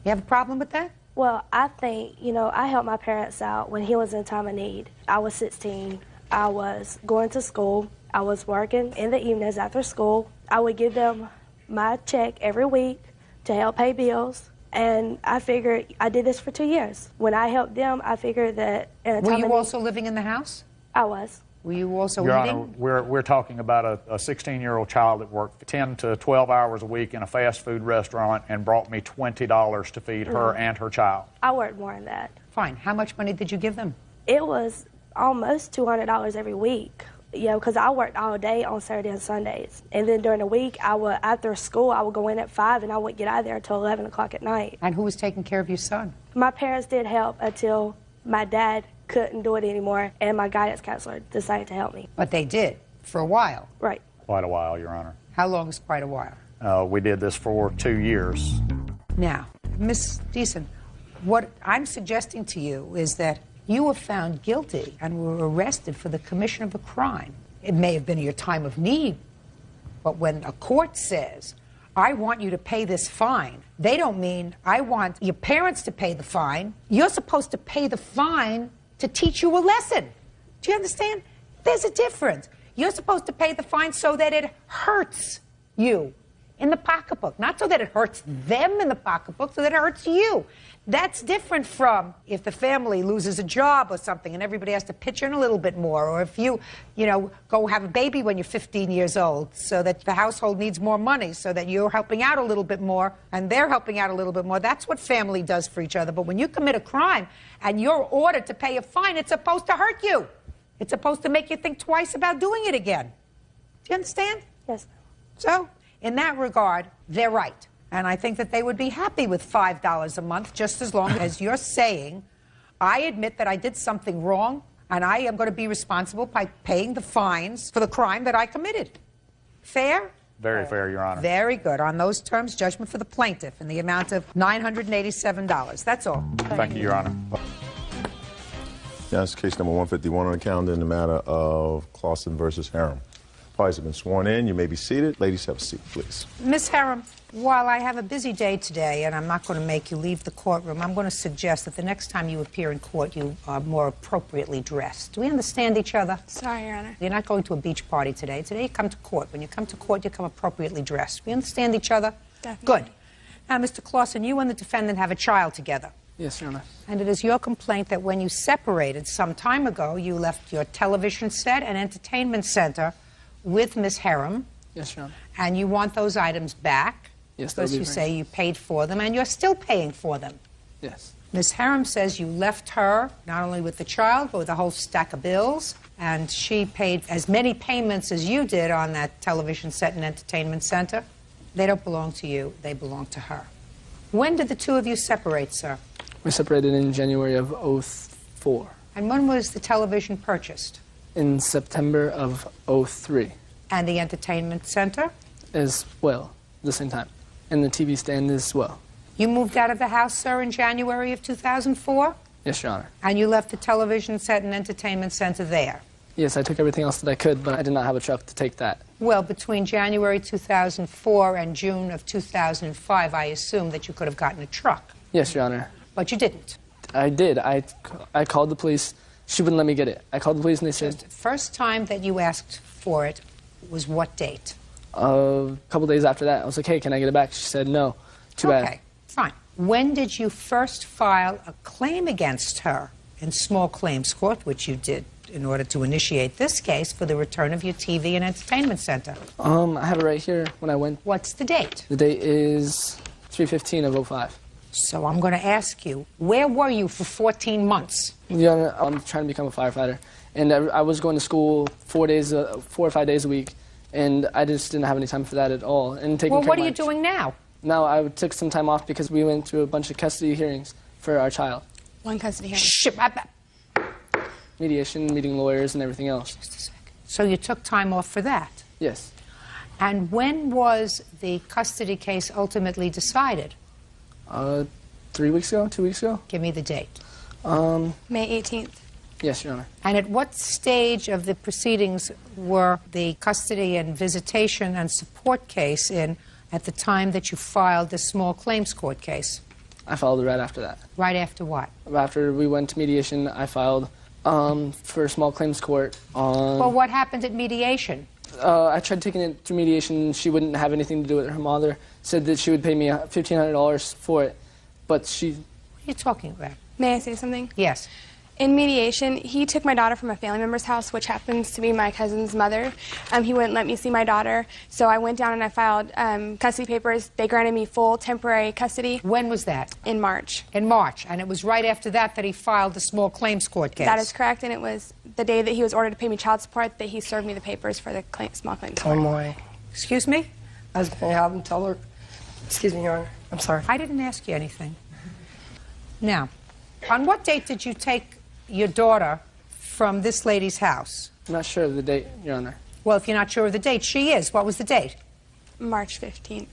You have a problem with that? Well, I think, I helped my parents out when he was in time of need. I was 16. I was going to school. I was working in the evenings after school. I would give them my check every week to help pay bills. And I figured I did this for 2 years. When I helped them, I figured that in a time Were of you need, also living in the house? I was. Were you also Your eating? Honor, we're talking about a 16-year-old child that worked 10 to 12 hours a week in a fast food restaurant and brought me $20 to feed her and her child. I worked more than that. Fine. How much money did you give them? It was almost $200 every week. Because I worked all day on Saturday and Sundays. And then during the week, after school, I would go in at 5 and I wouldn't get out of there until 11 o'clock at night. And who was taking care of your son? My parents did help until my dad couldn't do it anymore and my guidance counselor decided to help me. But they did, for a while. Right. Quite a while, Your Honor. How long is quite a while? We did this for 2 years. Now, Miss Deason, what I'm suggesting to you is that you were found guilty and were arrested for the commission of a crime. It may have been your time of need, but when a court says, I want you to pay this fine, they don't mean I want your parents to pay the fine. You're supposed to pay the fine to teach you a lesson. Do you understand? There's a difference. You're supposed to pay the fine so that it hurts you in the pocketbook, not so that it hurts them in the pocketbook, so that it hurts you. That's different from if the family loses a job or something and everybody has to pitch in a little bit more, or if you go have a baby when you're 15 years old so that the household needs more money so that you're helping out a little bit more and they're helping out a little bit more. That's what family does for each other. But when you commit a crime and you're ordered to pay a fine, it's supposed to hurt you. It's supposed to make you think twice about doing it again. Do you understand? Yes. So, in that regard, they're right. And I think that they would be happy with $5 a month, just as long as you're saying, I admit that I did something wrong, and I am going to be responsible by paying the fines for the crime that I committed. Fair? Very fair, Your Honor. Very good. On those terms, judgment for the plaintiff in the amount of $987. That's all. Thank you, Your Honor. Now, it's case number 151 on the calendar in the matter of Clausen versus Harum. Parties have been sworn in. You may be seated. Ladies, have a seat, please. Miss Harum, while I have a busy day today, and I'm not going to make you leave the courtroom, I'm going to suggest that the next time you appear in court, you are more appropriately dressed. Do we understand each other? Sorry, Your Honor. You're not going to a beach party today. Today you come to court. When you come to court, you come appropriately dressed. We understand each other? Definitely. Good. Now, Mr. Clausen, you and the defendant have a child together. Yes, Your Honor. And it is your complaint that when you separated some time ago, you left your television set and entertainment center with Miss Harum. Yes, Your Honor. And you want those items back. Yes, that would because be you very say you paid for them, and you're still paying for them. Yes. Miss Harum says you left her not only with the child, but with a whole stack of bills, and she paid as many payments as you did on that television set and entertainment center. They don't belong to you. They belong to her. When did the two of you separate, sir? We separated in January of '04. And when was the television purchased? In September of '03. And the entertainment center? As well, at the same time. And the TV stand as well. You moved out of the house, sir, in January of 2004? Yes, Your Honor. And you left the television set and entertainment center there? Yes, I took everything else that I could, but I did not have a truck to take that. Well, between January 2004 and June of 2005, I assume that you could have gotten a truck. Yes, Your Honor. But you didn't. I did. I called the police. She wouldn't let me get it. I called the police and they said... First time that you asked for it, was what date? A couple days after that, I was like, hey, can I get it back? She said, no. Too bad. Okay, fine. When did you first file a claim against her in small claims court, which you did in order to initiate this case for the return of your TV and entertainment center? I have it right here when I went. What's the date? The date is 3/15 of 05. So I'm going to ask you, where were you for 14 months? Yeah, I'm trying to become a firefighter. And I was going to school 4 or 5 days a week, and I just didn't have any time for that at all. And taking Well, care what of are you doing now? Now I took some time off because we went through a bunch of custody hearings for our child. One custody hearing. Shit. Mediation, meeting lawyers, and everything else. Just a second. So you took time off for that? Yes. And when was the custody case ultimately decided? 3 weeks ago, 2 weeks ago. Give me the date. May 18th. Yes, Your Honor. And at what stage of the proceedings were the custody and visitation and support case in at the time that you filed the small claims court case? I filed it right after that. Right after what? After we went to mediation, I filed for small claims court on... Well, what happened at mediation? I tried taking it through mediation. She wouldn't have anything to do with it. Her mother said that she would pay me $1,500 for it, but she... What are you talking about? May I say something? Yes. In mediation, he took my daughter from a family member's house, which happens to be my cousin's mother. He wouldn't let me see my daughter, so I went down and I filed custody papers. They granted me full temporary custody. When was that? In March. In March, and it was right after that that he filed the small claims court case? That is correct, and it was the day that he was ordered to pay me child support that he served me the papers for the small claims court. Why? Excuse me? I was going to have him tell her. Excuse me, Your Honor. I'm sorry. I didn't ask you anything. Now, on what date did you take your daughter from this lady's house? I'm not sure of the date, Your Honor. Well, if you're not sure of the date, she is. What was the date? March 15th.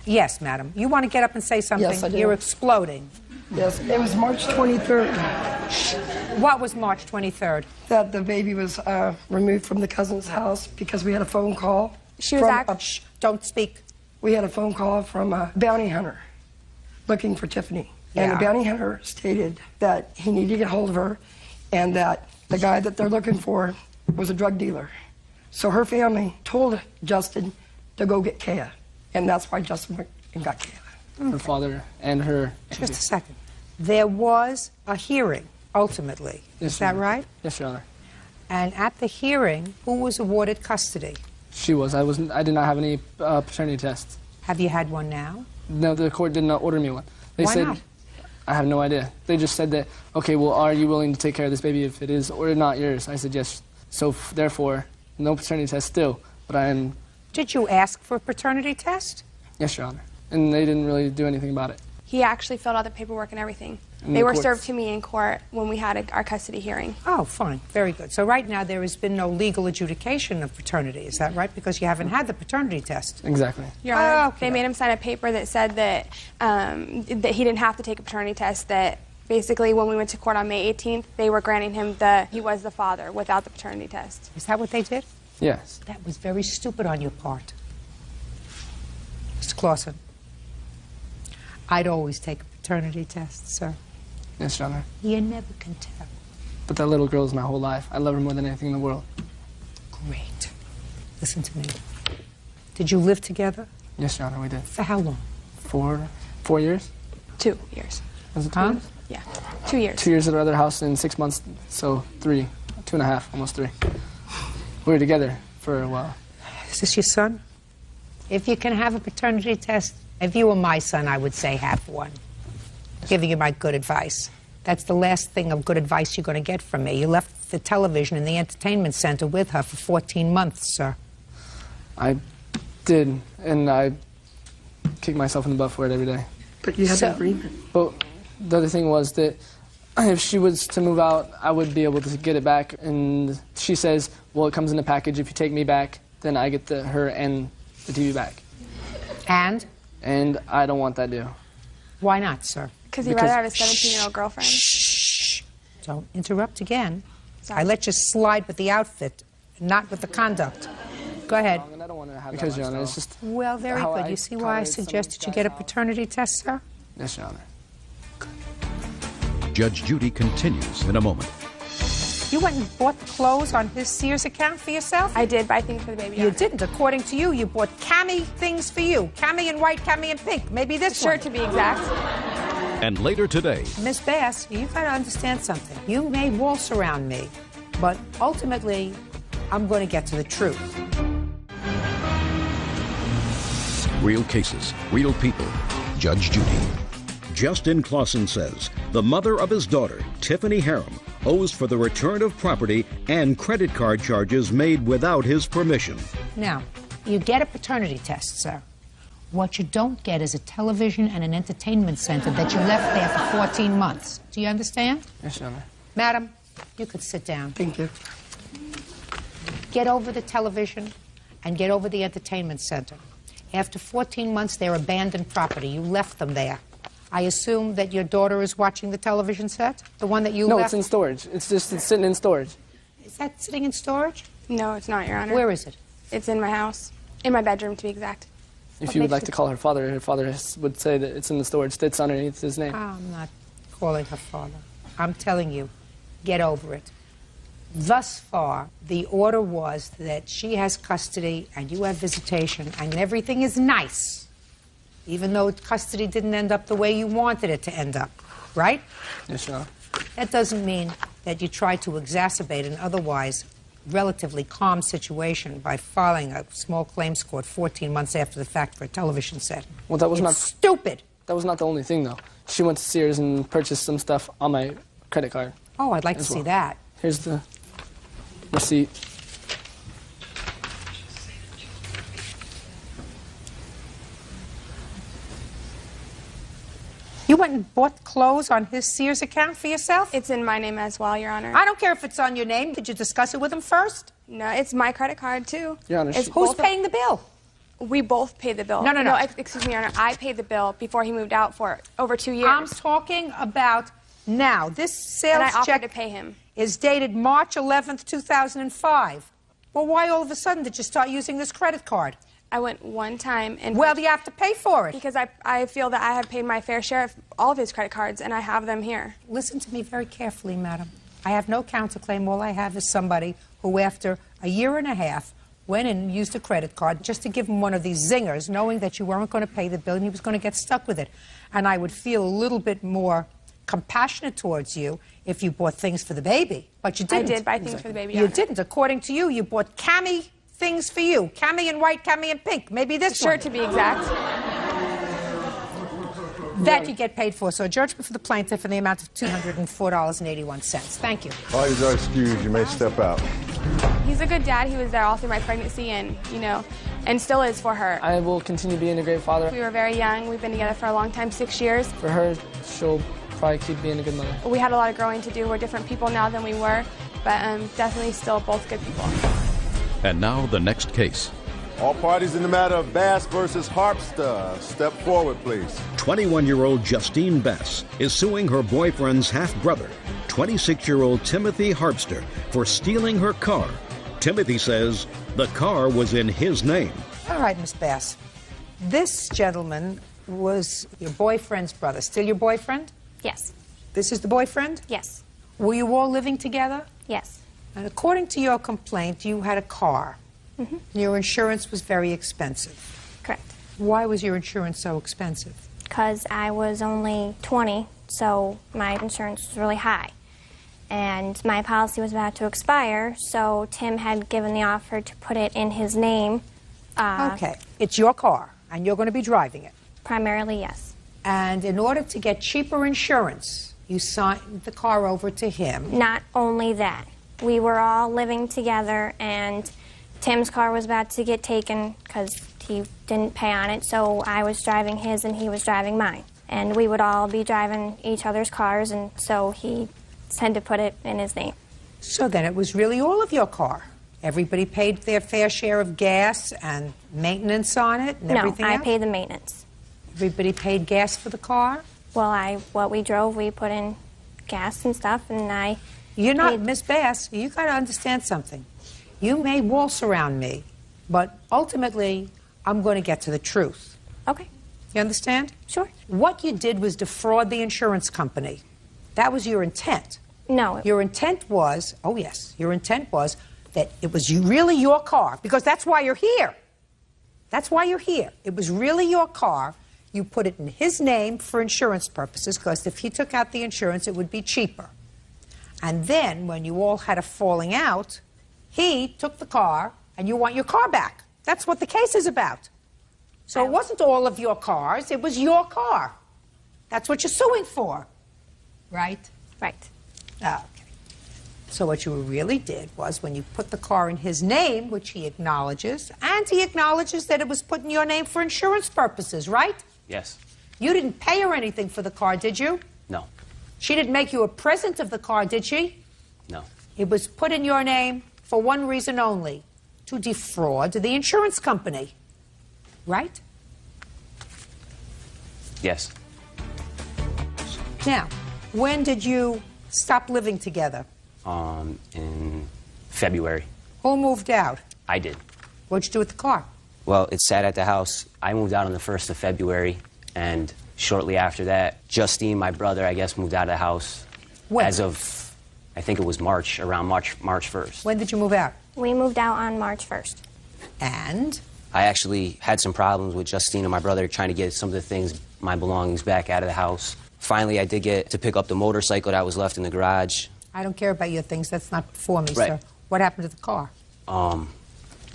Yes, madam. You want to get up and say something? Yes, I do. You're exploding. Yes, it was March 23rd. What was March 23rd? That the baby was removed from the cousin's house because we had a phone call. She was don't speak. We had a phone call from a bounty hunter looking for Tiffany. And the bounty hunter stated that he needed to get hold of her and that the guy that they're looking for was a drug dealer. So her family told Justin to go get Kaya. And that's why Justin went and got Kaya. Her father and her... Just a second. There was a hearing, ultimately. Yes, Is that right? Yes, Your Honor. And at the hearing, who was awarded custody? She was. I did not have any paternity tests. Have you had one now? No, the court did not order me one. They Why said... not? I have no idea. They just said that, okay, well, are you willing to take care of this baby if it is or not yours? I said yes. So, therefore, no paternity test still, but I am... Did you ask for a paternity test? Yes, Your Honor. And they didn't really do anything about it. He actually filled out the paperwork and everything. And they the were courts- served to me in court when we had our custody hearing. Oh, fine. Very good. So right now there has been no legal adjudication of paternity. Is that right? Because you haven't had the paternity test. Exactly. Your Honor, they made him sign a paper that said that that he didn't have to take a paternity test, that basically when we went to court on May 18th, they were granting him he was the father without the paternity test. Is that what they did? Yes. That was very stupid on your part. Mr. Clausen, I'd always take a paternity test, sir. Yes, Your Honor. You never can tell. But that little girl is my whole life. I love her more than anything in the world. Great. Listen to me. Did you live together? Yes, Your Honor, we did. For how long? 4 years? 2 years. Was it 2 years? Yeah, 2 years. 2 years at our other house in 6 months, so 3, 2.5, almost 3. We were together for a while. Is this your son? If you can have a paternity test, if you were my son, I would say have one. Giving you my good advice. That's the last thing of good advice you're going to get from me. You left the television in the entertainment center with her for 14 months, sir. I did, and I kick myself in the butt for it every day. But you had an agreement. But the other thing was that if she was to move out, I would be able to get it back. And she says, well, it comes in a package. If you take me back, then I get her and the TV back. And? And I don't want that deal. Why not, sir? Because you'd rather have a 17-year-old girlfriend. Shh. Don't interrupt again. Sorry. I let you slide with the outfit, not with the conduct. Go ahead. I don't want to have because, Your Honor, it's just... Well, very how good. I You see why I tolerated some suggested you guy's get a house. paternity test, sir? Yes, Your Honor. Judge Judy continues in a moment. You went and bought the clothes on his Sears account for yourself? I did buy things for the baby. You didn't. According to you, you bought cami things for you. Cami in white, cami in pink. Maybe this shirt to be exact. And later today, Miss Bass, you got to understand something. You may waltz around me, but ultimately, I'm going to get to the truth. Real cases, real people. Judge Judy. Justin Clausen says the mother of his daughter, Tiffany Harem, owes for the return of property and credit card charges made without his permission. Now, you get a paternity test, sir. What you don't get is a television and an entertainment center that you left there for 14 months. Do you understand? Yes, Your Honor. Madam, you could sit down. Thank you. Get over the television and get over the entertainment center. After 14 months, they're abandoned property. You left them there. I assume that your daughter is watching the television set? The one that you left? No, it's in storage. It's sitting in storage. Is that sitting in storage? No, it's not, Your Honor. Where is it? It's in my house. In my bedroom, to be exact. If you would like to call her father would say that it's in the storage. It's underneath his name. I'm not calling her father. I'm telling you, get over it. Thus far, the order was that she has custody and you have visitation and everything is nice, even though custody didn't end up the way you wanted it to end up, right? Yes, Your Honor. That doesn't mean that you try to exacerbate an otherwise relatively calm situation by filing a small claims court 14 months after the fact for a television set. Well, that was It's not stupid. That was not the only thing, though. She went to Sears and purchased some stuff on my credit card. Oh, I'd like to see that. Here's the receipt. You went and bought clothes on his Sears account for yourself? It's in my name as well, Your Honor. I don't care if it's on your name. Did you discuss it with him first? No, it's my credit card, too. Your Honor, Who's paying the bill? We both paid the bill. No. Excuse me, Your Honor. I paid the bill before he moved out for over 2 years. I'm talking about now. This sales And I offered check to pay him. is dated March 11th, 2005. Well, why all of a sudden did you start using this credit card? I went one time and... Well, you have to pay for it. Because I feel that I have paid my fair share of all of his credit cards, and I have them here. Listen to me very carefully, madam. I have no counterclaim. All I have is somebody who, after a year and a half, went and used a credit card just to give him one of these zingers, knowing that you weren't going to pay the bill and he was going to get stuck with it. And I would feel a little bit more compassionate towards you if you bought things for the baby. But you didn't. I did buy things for the baby. You didn't. According to you, you bought cami things for you. Cami in white, cami in pink. Maybe this shirt, one. to be exact. That you get paid for. So a judgment for the plaintiff in the amount of $204.81. Thank you. Parties are excused. You may step out. He's a good dad. He was there all through my pregnancy and, and still is for her. I will continue being a great father. We were very young. We've been together for a long time, 6 years. For her, she'll probably keep being a good mother. We had a lot of growing to do. We're different people now than we were, but definitely still both good people. And now the next case. All parties in the matter of Bass versus Harpster, step forward, please. 21-year-old Justine Bass is suing her boyfriend's half-brother, 26-year-old Timothy Harpster, for stealing her car. Timothy says the car was in his name. All right, Miss Bass. This gentleman was your boyfriend's brother. Still your boyfriend? Yes. This is the boyfriend? Yes. Were you all living together? Yes. And according to your complaint, you had a car. Mm-hmm. Your insurance was very expensive. Correct. Why was your insurance so expensive? Because I was only 20, so my insurance was really high. And my policy was about to expire, so Tim had given the offer to put it in his name. Okay. It's your car, and you're going to be driving it. Primarily, yes. And in order to get cheaper insurance, you signed the car over to him. Not only that. We were all living together, and Tim's car was about to get taken because he didn't pay on it, so I was driving his and he was driving mine. And we would all be driving each other's cars, and so he had to put it in his name. So then it was really all of your car. Everybody paid their fair share of gas and maintenance on it and everything else? No, I paid the maintenance. Everybody paid gas for the car? Well, what we drove, we put in gas and stuff, and You're not, Miss Bass, you got to understand something. You may waltz around me, but ultimately, I'm going to get to the truth. Okay. You understand? Sure. What you did was defraud the insurance company. That was your intent. No. Your intent was, oh yes, your intent was that it was really your car, because that's why you're here. That's why you're here. It was really your car. You put it in his name for insurance purposes, because if he took out the insurance, it would be cheaper. And then, when you all had a falling out, he took the car, and you want your car back. That's what the case is about. So it wasn't all of your cars, it was your car. That's what you're suing for, right? Right. Oh, okay. So what you really did was, when you put the car in his name, which he acknowledges, and he acknowledges that it was put in your name for insurance purposes, right? Yes. You didn't pay her anything for the car, did you? No. She didn't make you a present of the car, did she? No. It was put in your name for one reason only, to defraud the insurance company, right? Yes. Now, when did you stop living together? In February. Who moved out? I did. What'd you do with the car? Well, it sat at the house. I moved out on the 1st of February, and shortly after that, Justine, my brother, I guess, moved out of the house. When? As of, I think it was March, around March 1st. When did you move out? We moved out on March 1st. And? I actually had some problems with Justine and my brother trying to get some of the things, my belongings, back out of the house. Finally, I did get to pick up the motorcycle that was left in the garage. I don't care about your things. That's not for me, Right. sir. What happened to the car?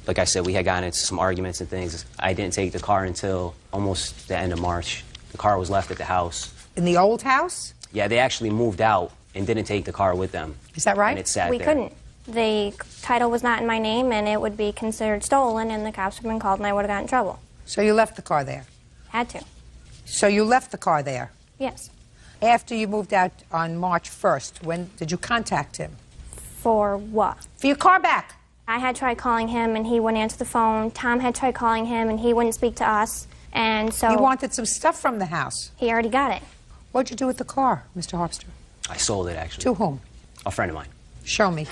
Like I said, we had gotten into some arguments and things. I didn't take the car until almost the end of March. The car was left at the house. In the old house? Yeah, they actually moved out and didn't take the car with them. Is that right? And it sat We there. couldn't. The title was not in my name, and it would be considered stolen, and the cops would have been called, and I would have gotten in trouble. So you left the car there? Had to. So you left the car there? Yes. After you moved out on March 1st, when did you contact him? For what? For your car back. I had tried calling him, and he wouldn't answer the phone. Tom had tried calling him, and he wouldn't speak to us. And so... You wanted some stuff from the house. He already got it. What'd you do with the car, Mr. Harpster? I sold it, actually. To whom? A friend of mine. Show me.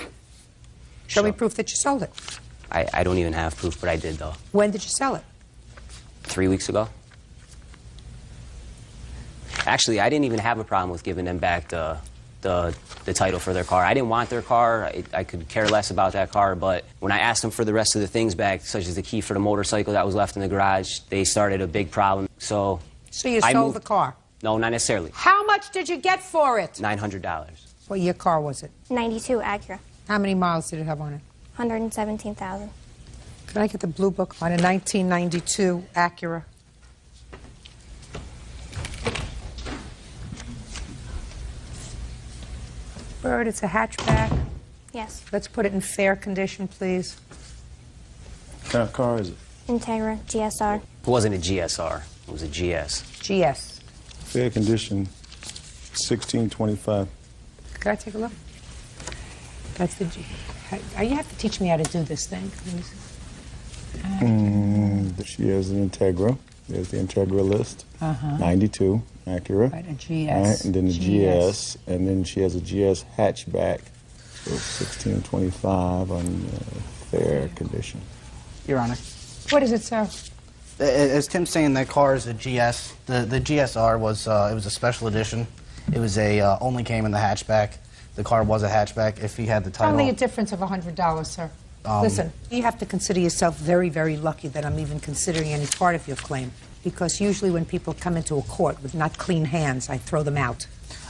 Show me proof that you sold it. I don't even have proof, but I did, though. When did you sell it? 3 weeks ago. Actually, I didn't even have a problem with giving them back the title for their car. I didn't want their car. I could care less about that car, but when I asked them for the rest of the things back, such as the key for the motorcycle that was left in the garage, they started a big problem. So you sold the car? No, not necessarily. How much did you get for it? $900. What year car was it? 92 Acura. How many miles did it have on it? 117,000. Can I get the blue book on a 1992 Acura? Bird, it's a hatchback. Yes. Let's put it in fair condition, please. What kind of car is it? Integra GSR. It wasn't a GSR. It was a GS. GS. Fair condition, 1625. Can I take a look? That's the G. You have to teach me how to do this thing. She has an Integra. There's the Integra list. 92 Acura. Right, a GS. All right, and then the GS. And then she has a GS hatchback. So 1625 on fair condition. Your Honor. What is it, sir? As Tim's saying, that car is a GS. The GSR was it was a special edition. It was a only came in the hatchback. The car was a hatchback. If he had the title, Only a difference of $100, sir. Listen, you have to consider yourself very, very lucky that I'm even considering any part of your claim, because usually when people come into a court with not clean hands, I throw them out.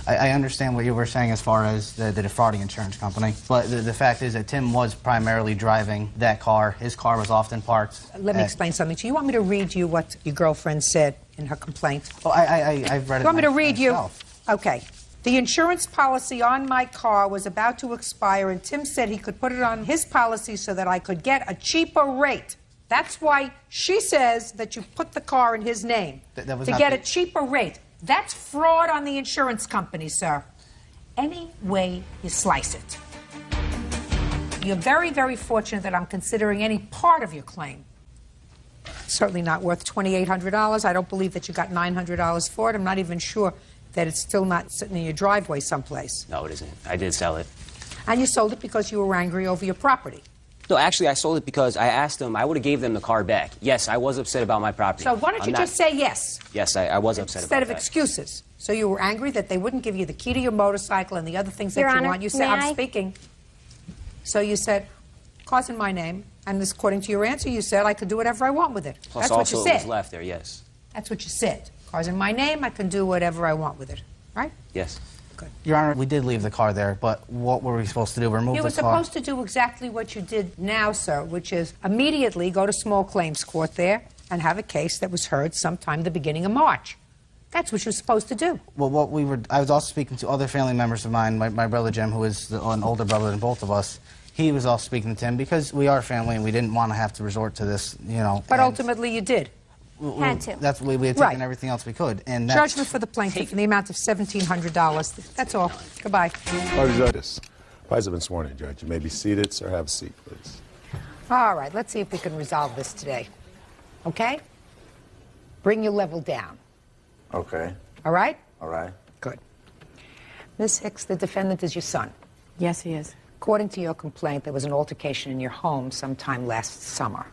I understand what you were saying as far as the defrauding insurance company, but the fact is that Tim was primarily driving that car. His car was often parked. Let me explain something to you. You want me to read you what your girlfriend said in her complaint? Oh, I've read it. You want me to read myself. you? Okay. The insurance policy on my car was about to expire, and Tim said he could put it on his policy so that I could get a cheaper rate. That's why she says that you put the car in his name, That was to not get the- a cheaper rate. That's fraud on the insurance company, sir. Any way you slice it. You're very, very fortunate that I'm considering any part of your claim. Certainly not worth $2,800. I don't believe that you got $900 for it. I'm not even sure that it's still not sitting in your driveway someplace. No, it isn't. I did sell it. And you sold it because you were angry over your property. No, actually, I sold it because I asked them, I would have gave them the car back. Yes, I was upset about my property. So why don't you just say yes? Yes, I was upset about that. Instead of excuses. So you were angry that they wouldn't give you the key to your motorcycle and the other things that Your you Honor, want. You said, may I'm I? speaking. So you said, car's in my name, and this, according to your answer, you said I could do whatever I want with it. Plus, That's what you also, it was said. left there, yes. That's what you said. Car's in my name, I can do whatever I want with it. Right? Yes. Your Honor, we did leave the car there, but what were we supposed to do? Remove You the were car? supposed to do exactly what you did now, sir, which is immediately go to small claims court there and have a case that was heard sometime the beginning of March. That's what you're supposed to do. Well, I was also speaking to other family members of mine, my brother Jim, who is an older brother than both of us. He was also speaking to him because we are family and we didn't want to have to resort to this, you know. But ultimately you did. Had to. That's we had taken everything else we could. And that's, Judgment for the plaintiff in the amount of $1,700. That's all. Goodbye. Judges. Parties have been sworn in, Judge. You may be seated. Sir, have a seat, please. All right, let's see if we can resolve this today. Okay? Bring your level down. Okay. All right? All right. Good. Ms. Hicks, the defendant is your son. Yes, he is. According to your complaint, there was an altercation in your home sometime last summer.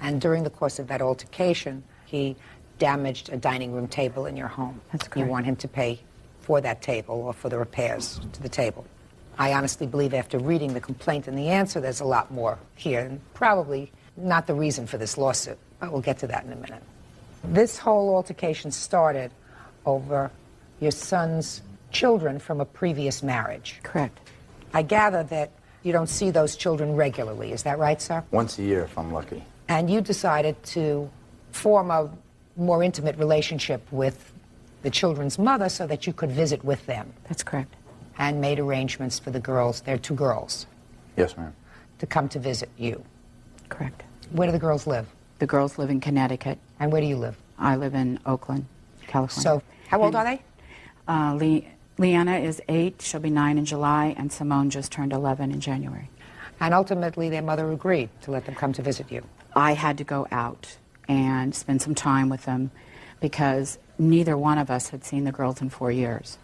And during the course of that altercation, he damaged a dining room table in your home. That's correct. You want him to pay for that table or for the repairs to the table. I honestly believe after reading the complaint and the answer, there's a lot more here, and probably not the reason for this lawsuit, but we'll get to that in a minute. This whole altercation started over your son's children from a previous marriage. Correct. I gather that you don't see those children regularly. Is that right, sir? Once a year, if I'm lucky. And you decided to form a more intimate relationship with the children's mother so that you could visit with them. That's correct. And made arrangements for the girls, they're two girls, Yes, ma'am. to come to visit you. Correct. Where do the girls live? The girls live in Connecticut. And where do you live? I live in Oakland, California. So, how old are they? Leanna is 8, she'll be 9 in July, and Simone just turned 11 in January. And ultimately, their mother agreed to let them come to visit you. I had to go out and spend some time with them because neither one of us had seen the girls in 4 years,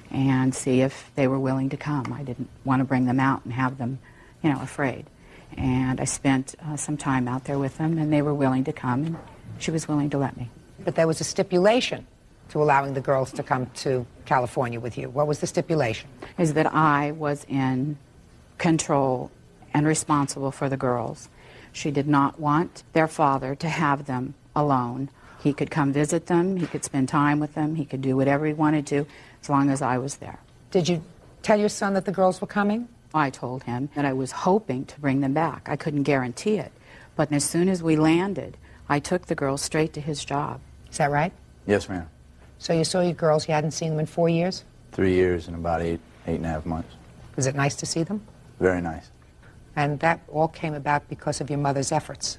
and see if they were willing to come. I didn't want to bring them out and have them, you know, afraid. And I spent some time out there with them, and they were willing to come, and she was willing to let me. But there was a stipulation to allowing the girls to come to California with you. What was the stipulation? Is that I was in control and responsible for the girls. She did not want their father to have them alone. He could come visit them, he could spend time with them, he could do whatever he wanted to as long as I was there. Did you tell your son that the girls were coming? I told him that I was hoping to bring them back. I couldn't guarantee it. But as soon as we landed, I took the girls straight to his job. Is that right? Yes, ma'am. So you saw your girls, you hadn't seen them in 4 years? 3 years and about eight and a half months. Was it nice to see them? Very nice. And that all came about because of your mother's efforts.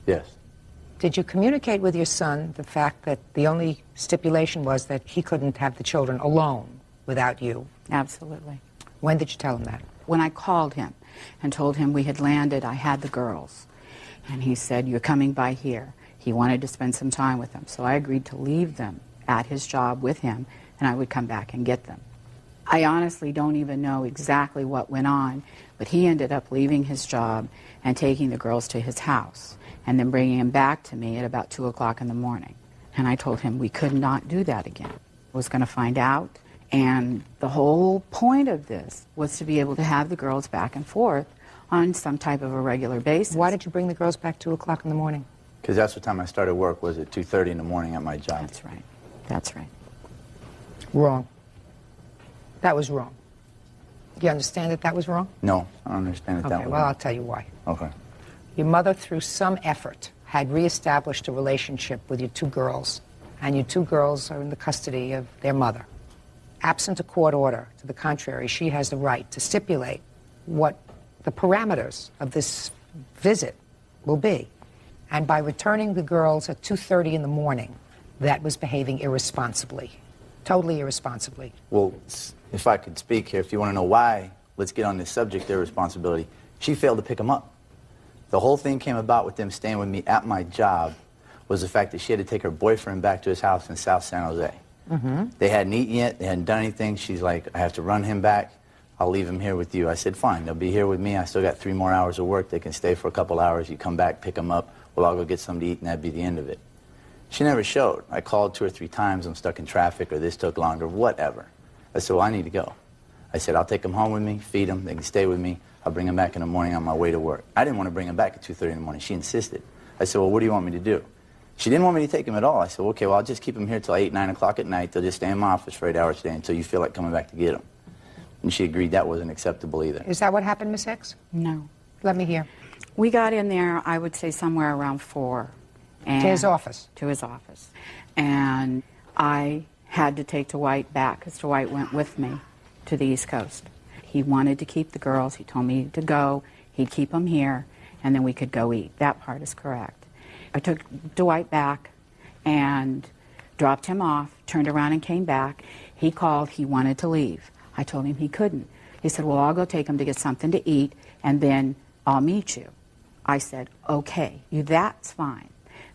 Yes. Did you communicate with your son the fact that the only stipulation was that he couldn't have the children alone without you? Absolutely. When did you tell him that? When I called him and told him we had landed, I had the girls. And he said, "You're coming by here." He wanted to spend some time with them. So I agreed to leave them at his job with him, and I would come back and get them. I honestly don't even know exactly what went on, but he ended up leaving his job and taking the girls to his house and then bringing them back to me at about 2 o'clock in the morning. And I told him we could not do that again. I was going to find out, and the whole point of this was to be able to have the girls back and forth on some type of a regular basis. Why did you bring the girls back 2 o'clock in the morning? Because that's what time I started work, was at 2:30 in the morning at my job. That's right. That's right. Wrong. That was wrong. Do you understand that that was wrong? No, I don't understand it that Okay, way. well, I'll tell you why. Okay. Your mother, through some effort, had reestablished a relationship with your two girls, and your two girls are in the custody of their mother. Absent a court order to the contrary, she has the right to stipulate what the parameters of this visit will be. And by returning the girls at 2:30 in the morning, that was behaving irresponsibly, totally irresponsibly. Well, if I could speak here, if you want to know why, let's get on this subject, their responsibility. She failed to pick them up. The whole thing came about with them staying with me at my job was the fact that she had to take her boyfriend back to his house in South San Jose. Mm-hmm. They hadn't eaten yet. They hadn't done anything. She's like, I have to run him back. I'll leave them here with you. I said, fine, they'll be here with me. I still got 3 more hours of work. They can stay for a couple hours. You come back, pick them up. We'll all go get something to eat, and that'd be the end of it. She never showed. I called 2 or 3 times. I'm stuck in traffic, or this took longer, whatever. I said, well, I need to go. I said, I'll take them home with me, feed them. They can stay with me. I'll bring them back in the morning on my way to work. I didn't want to bring them back at 2:30 in the morning. She insisted. I said, well, what do you want me to do? She didn't want me to take them at all. I said, well, okay, well, I'll just keep them here till 8, 9 o'clock at night. They'll just stay in my office for 8 hours a day until you feel like coming back to get them. And she agreed that wasn't acceptable either. Is that what happened, Miss Hicks? No. Let me hear. We got in there, I would say, somewhere around 4. And To his office? To his office. And I had to take Dwight back, because Dwight went with me to the East Coast. He wanted to keep the girls. He told me to go. He'd keep them here, and then we could go eat. That part is correct. I took Dwight back and dropped him off, turned around and came back. He called. He wanted to leave. I told him he couldn't. He said, well, I'll go take him to get something to eat, and then I'll meet you. I said, okay, that's fine.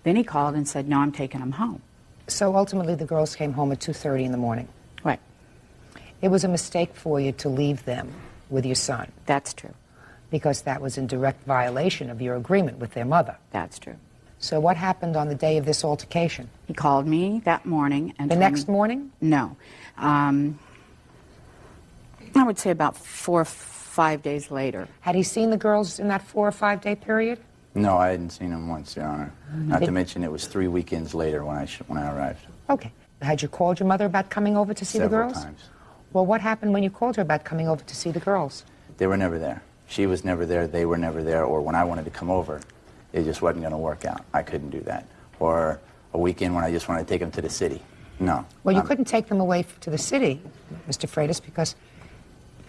Then he called and said, no, I'm taking him home. So ultimately the girls came home at 2:30 in the morning. Right. It was a mistake for you to leave them with your son. That's true. Because that was in direct violation of your agreement with their mother. That's true. So what happened on the day of this altercation? He called me that morning. And the next morning? No. I would say about 4 or 5 days later. Had he seen the girls in that 4 or 5 day period? No, I hadn't seen them once, Your Honor. Not to mention it was 3 weekends later when I arrived. Okay. Had you called your mother about coming over to see the girls? Several times. Well, what happened when you called her about coming over to see the girls? They were never there. She was never there, they were never there, or when I wanted to come over, it just wasn't going to work out. I couldn't do that. Or a weekend when I just wanted to take them to the city. No. Well, you couldn't take them away to the city, Mr. Freitas, because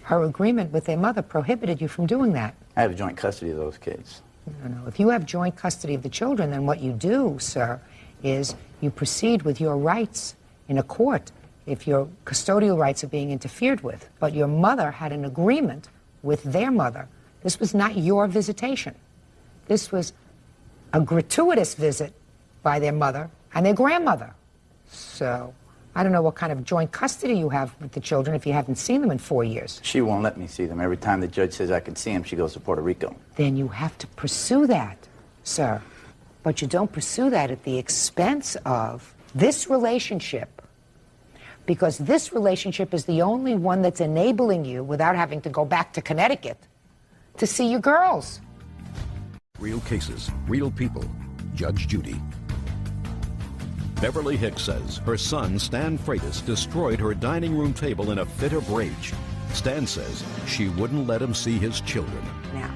her agreement with their mother prohibited you from doing that. I have joint custody of those kids. No. If you have joint custody of the children, then what you do, sir, is you proceed with your rights in a court if your custodial rights are being interfered with. But your mother had an agreement with their mother. This was not your visitation. This was a gratuitous visit by their mother and their grandmother. So I don't know what kind of joint custody you have with the children if you haven't seen them in 4 years. She won't let me see them. Every time the judge says I can see them, she goes to Puerto Rico. Then you have to pursue that, sir. But you don't pursue that at the expense of this relationship, because this relationship is the only one that's enabling you, without having to go back to Connecticut, to see your girls. Real cases, real people. Judge Judy. Beverly Hicks says her son, Stan Freitas, destroyed her dining room table in a fit of rage. Stan says she wouldn't let him see his children. Now,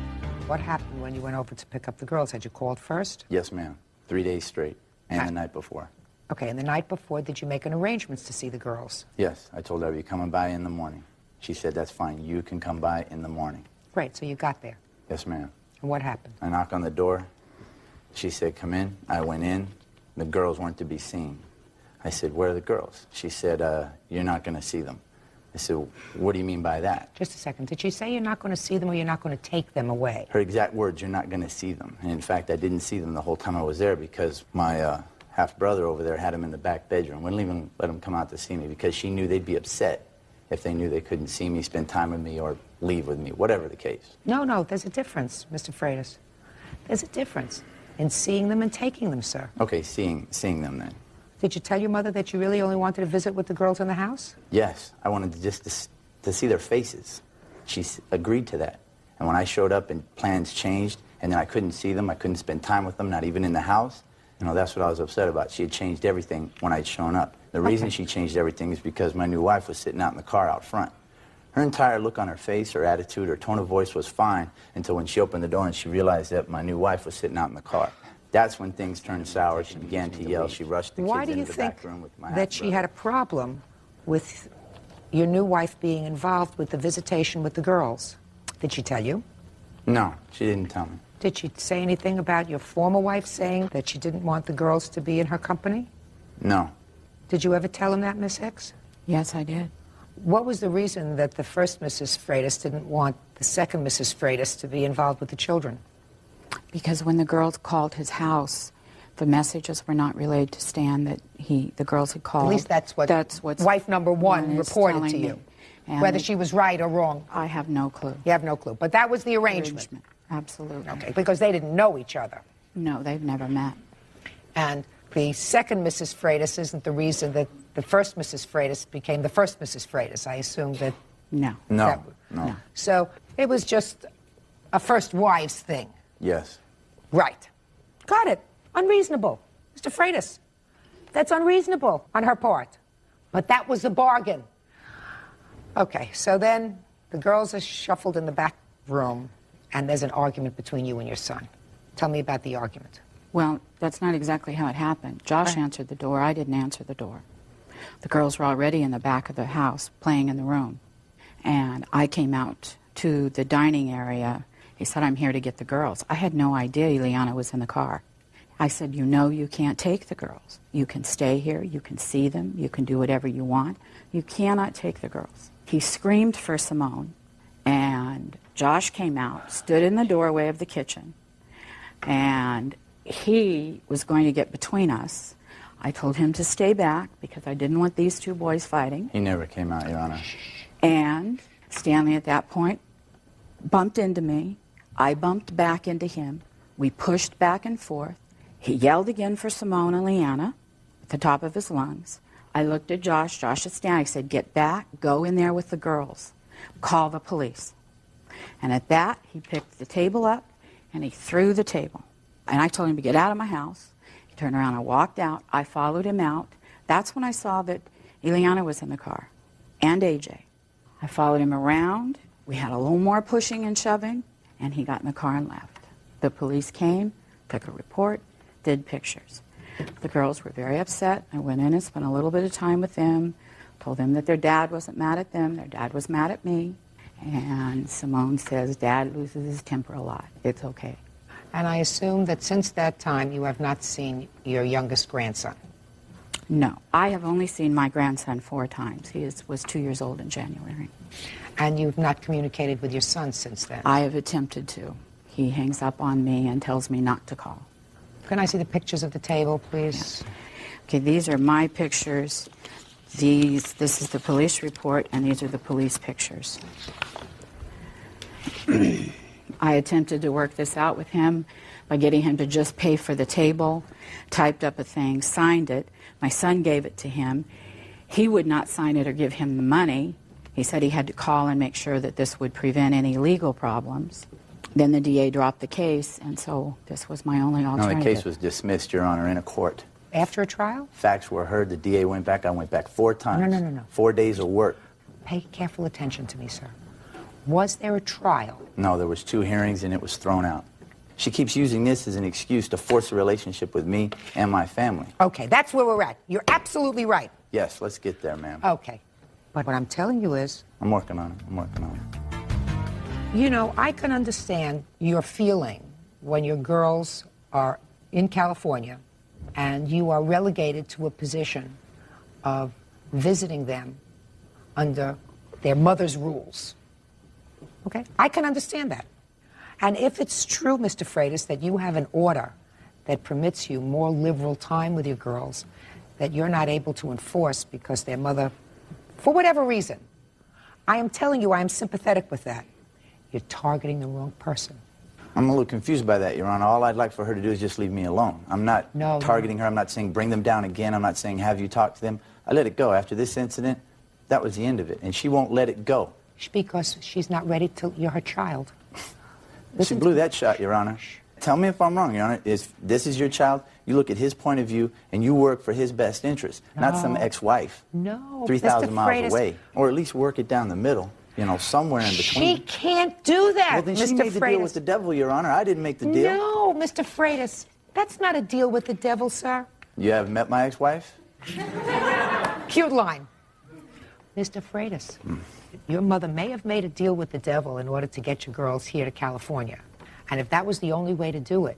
what happened when you went over to pick up the girls? Had you called first? Yes, ma'am. 3 days straight. And the night before. Okay, and the night before, did you make an arrangements to see the girls? Yes. I told her I'd be coming by in the morning. She said, that's fine. You can come by in the morning. Great, so you got there. Yes, ma'am. And what happened? I knocked on the door. She said, come in. I went in. The girls weren't to be seen. I said, where are the girls? She said, you're not going to see them. I said, what do you mean by that? Just a second. Did she say you're not going to see them or you're not going to take them away? Her exact words, you're not going to see them. And in fact, I didn't see them the whole time I was there because my half-brother over there had them in the back bedroom. Wouldn't even let them come out to see me because she knew they'd be upset if they knew they couldn't see me, spend time with me, or leave with me, whatever the case. No, there's a difference, Mr. Freitas. There's a difference in seeing them and taking them, sir. Okay, seeing them then. Did you tell your mother that you really only wanted to visit with the girls in the house? Yes, I wanted to see their faces. She agreed to that. And when I showed up and plans changed, and then I couldn't see them, I couldn't spend time with them, not even in the house, that's what I was upset about. She had changed everything when I'd shown up. The reason she changed everything is because my new wife was sitting out in the car out front. Her entire look on her face, her attitude, her tone of voice was fine until when she opened the door and she realized that my new wife was sitting out in the car. That's when things turned sour. She began to yell. She rushed the kids into the back room with my Why do you think that she had a problem with your new wife being involved with the visitation with the girls? Did she tell you? No, she didn't tell me. Did she say anything about your former wife saying that she didn't want the girls to be in her company? No. Did you ever tell him that, Miss Hicks? Yes, I did. What was the reason that the first Mrs. Freitas didn't want the second Mrs. Freitas to be involved with the children? Because when the girls called his house, the messages were not relayed to Stan that the girls had called. At least that's what wife number one reported to you. And Whether she was right or wrong? I have no clue. You have no clue. But that was the arrangement? Absolutely. Okay, because they didn't know each other. No, they've never met. And the second Mrs. Freitas isn't the reason that the first Mrs. Freitas became the first Mrs. Freitas. I assume that... No. No. So it was just a first wives thing. Yes. Right. Got it. Unreasonable. Mr. Freitas. That's unreasonable on her part. But that was a bargain. Okay, so then the girls are shuffled in the back room, and there's an argument between you and your son. Tell me about the argument. Well, that's not exactly how it happened. Josh answered the door. I didn't answer the door. The girls were already in the back of the house playing in the room. And I came out to the dining area. He said, I'm here to get the girls. I had no idea Ileana was in the car. I said, you know you can't take the girls. You can stay here. You can see them. You can do whatever you want. You cannot take the girls. He screamed for Simone. And Josh came out, stood in the doorway of the kitchen, and he was going to get between us. I told him to stay back because I didn't want these two boys fighting. He never came out, Your Honor. And Stanley at that point bumped into me. I bumped back into him. We pushed back and forth. He yelled again for Simone and Leanna at the top of his lungs. I looked at Josh. Josh is standing. I said, get back. Go in there with the girls. Call the police. And at that, he picked the table up and he threw the table. And I told him to get out of my house. He turned around and walked out. I followed him out. That's when I saw that Ileana was in the car and AJ. I followed him around. We had a little more pushing and shoving, and he got in the car and left. The police came, took a report, did pictures. The girls were very upset. I went in and spent a little bit of time with them, told them that their dad wasn't mad at them, their dad was mad at me. And Simone says, Dad loses his temper a lot. It's okay. And I assume that since that time you have not seen your youngest grandson. No. I have only seen my grandson 4 times. He was 2 years old in January. And you've not communicated with your son since then? I have attempted to. He hangs up on me and tells me not to call. Can I see the pictures of the table, please? Yeah. Okay, these are my pictures. This is the police report, and these are the police pictures. I attempted to work this out with him by getting him to just pay for the table, typed up a thing, signed it. My son gave it to him. He would not sign it or give him the money. He said he had to call and make sure that this would prevent any legal problems. Then the DA dropped the case, and so this was my only alternative. No, the case was dismissed, Your Honor, in a court. After a trial? Facts were heard. The DA went back. I went back 4 times. No. 4 days of work. Pay careful attention to me, sir. Was there a trial? No, there was 2 hearings, and it was thrown out. She keeps using this as an excuse to force a relationship with me and my family. Okay, that's where we're at. You're absolutely right. Yes, let's get there, ma'am. Okay. But what I'm telling you is... I'm working on it. You know, I can understand your feeling when your girls are in California and you are relegated to a position of visiting them under their mother's rules. Okay? I can understand that. And if it's true, Mr. Freitas, that you have an order that permits you more liberal time with your girls that you're not able to enforce because their mother, for whatever reason, I am telling you I am sympathetic with that. You're targeting the wrong person. I'm a little confused by that, Your Honor. All I'd like for her to do is just leave me alone. I'm not targeting her. I'm not saying bring them down again. I'm not saying have you talk to them. I let it go. After this incident, that was the end of it. And she won't let it go. Because she's not ready to... You're her child. She blew that shot, Your Honor. Tell me if I'm wrong, Your Honor. If this is your child, you look at his point of view and you work for his best interest, not some ex-wife. No, 3,000 miles away. Or at least work it down the middle. You know, somewhere in between. She can't do that, well, then Mr. she made the Freitas. deal with the devil, Your Honor. I didn't make the deal. No, Mr. Freitas. That's not a deal with the devil, sir. You haven't met my ex-wife? Cute line. Mr. Freitas, your mother may have made a deal with the devil in order to get your girls here to California. And if that was the only way to do it,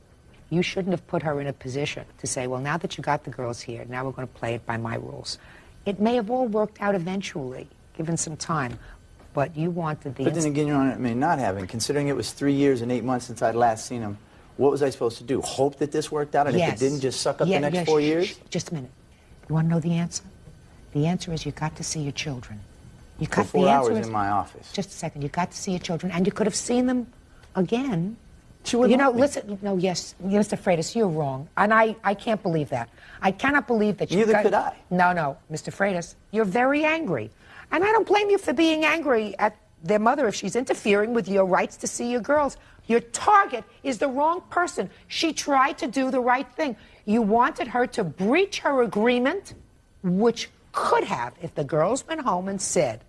you shouldn't have put her in a position to say, well, now that you got the girls here, now we're going to play it by my rules. It may have all worked out eventually, given some time. But you wanted the... But then again, Your Honor, it may not have. And considering it was 3 years and 8 months since I'd last seen him, what was I supposed to do? Hope that this worked out? And if it didn't, just suck up the next 4 years? Just a minute. You want to know the answer? The answer is you got to see your children. You For got 4 the answer hours is, in my office. Just a second. You got to see your children, and you could have seen them again. She wouldn't let me. Listen. No, yes, Mr. Freitas, you're wrong, and I can't believe that. I cannot believe that you. Neither could I. No, Mr. Freitas, you're very angry, and I don't blame you for being angry at their mother if she's interfering with your rights to see your girls. Your target is the wrong person. She tried to do the right thing. You wanted her to breach her agreement, which could have, if the girls went home and said,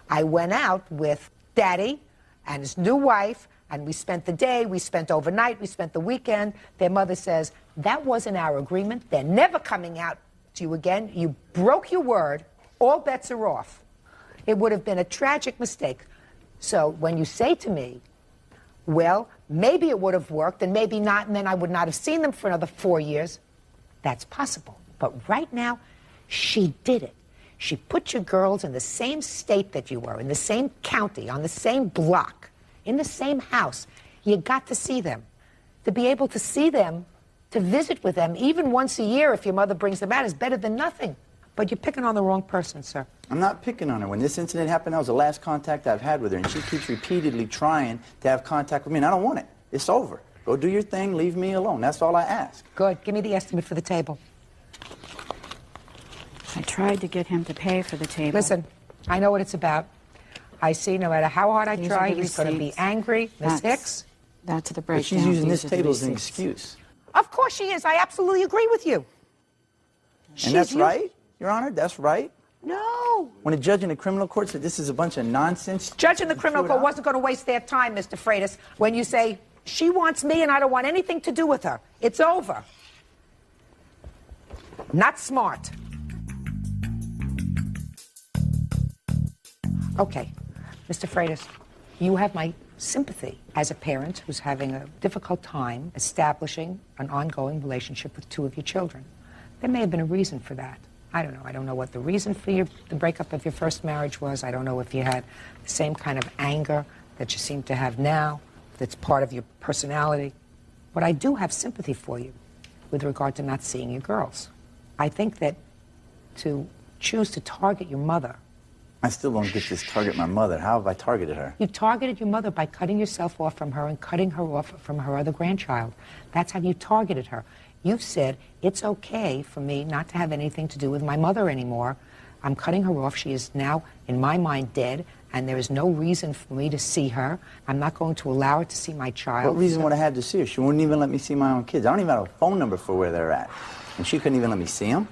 I went out with Daddy and his new wife, and we spent the day, we spent overnight, we spent the weekend. Their mother says, that wasn't our agreement. They're never coming out to you again. You broke your word. All bets are off. It would have been a tragic mistake. So when you say to me, well, maybe it would have worked and maybe not, and then I would not have seen them for another 4 years, that's possible. But right now, she did it. She put your girls in the same state that you were, in the same county, on the same block, in the same house. You got to see them. To be able to see them, to visit with them, even once a year if your mother brings them out, is better than nothing. But you're picking on the wrong person, sir. I'm not picking on her. When this incident happened, that was the last contact I've had with her, and she keeps repeatedly trying to have contact with me, and I don't want it. It's over. Go do your thing, leave me alone. That's all I ask. Good. Give me the estimate for the table. I tried to get him to pay for the table. Listen, I know what it's about. I see no matter how hard I These try, are the he's going to be receipts. angry. Miss Hicks? That's the But breakdown. she's using These this are the table as an receipts. excuse. Of course she is. I absolutely agree with you. And that's right, Your Honor? That's right? No. When a judge in the criminal court said this is a bunch of nonsense... Judge in the criminal court wasn't going to waste their time, Mr. Freitas, when you say, she wants me and I don't want anything to do with her. It's over. Not smart. Okay, Mr. Freitas, you have my sympathy as a parent who's having a difficult time establishing an ongoing relationship with two of your children. There may have been a reason for that. I don't know. I don't know what the reason for the breakup of your first marriage was. I don't know if you had the same kind of anger that you seem to have now that's part of your personality. But I do have sympathy for you with regard to not seeing your girls. I think that to choose to target your mother. I still don't get this target my mother. How have I targeted her? You targeted your mother by cutting yourself off from her and cutting her off from her other grandchild. That's how you targeted her. You've said, it's okay for me not to have anything to do with my mother anymore. I'm cutting her off. She is now, in my mind, dead, and there is no reason for me to see her. I'm not going to allow her to see my child. What reason would I have to see her? She wouldn't even let me see my own kids. I don't even have a phone number for where they're at. And she couldn't even let me see them?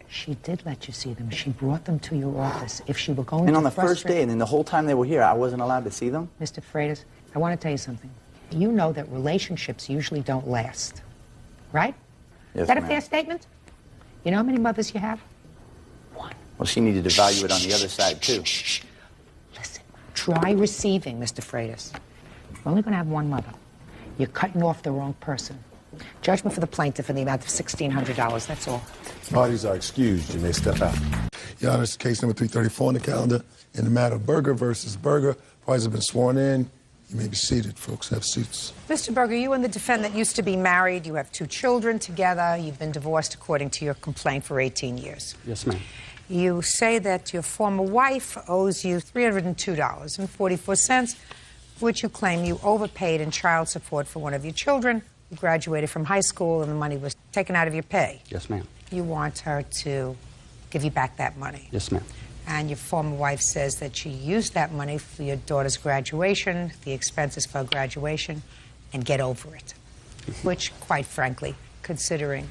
She did let you see them. She brought them to your office. If she were going to And on the first day, and then the whole time they were here, I wasn't allowed to see them? Mr. Freitas, I want to tell you something. You know that relationships usually don't last, right? Yes, Is that a ma'am. fair statement? You know how many mothers you have? Well, she needed to value it on the other side, too. Listen, try receiving, Mr. Freitas. You're only going to have one mother. You're cutting off the wrong person. Judgment for the plaintiff in the amount of $1,600, that's all. Parties are excused. You may step out. Your Honor, this is case number 334 on the calendar. In the matter of Berger versus Berger, parties have been sworn in. You may be seated, folks. Have seats. Mr. Berger, you and the defendant used to be married. You have 2 children together. You've been divorced according to your complaint for 18 years. Yes, ma'am. You say that your former wife owes you $302.44, which you claim you overpaid in child support for one of your children. You graduated from high school and the money was taken out of your pay. Yes, ma'am. You want her to give you back that money. Yes, ma'am. And your former wife says that she used that money for your daughter's graduation, the expenses for her graduation, and get over it. Which, quite frankly, considering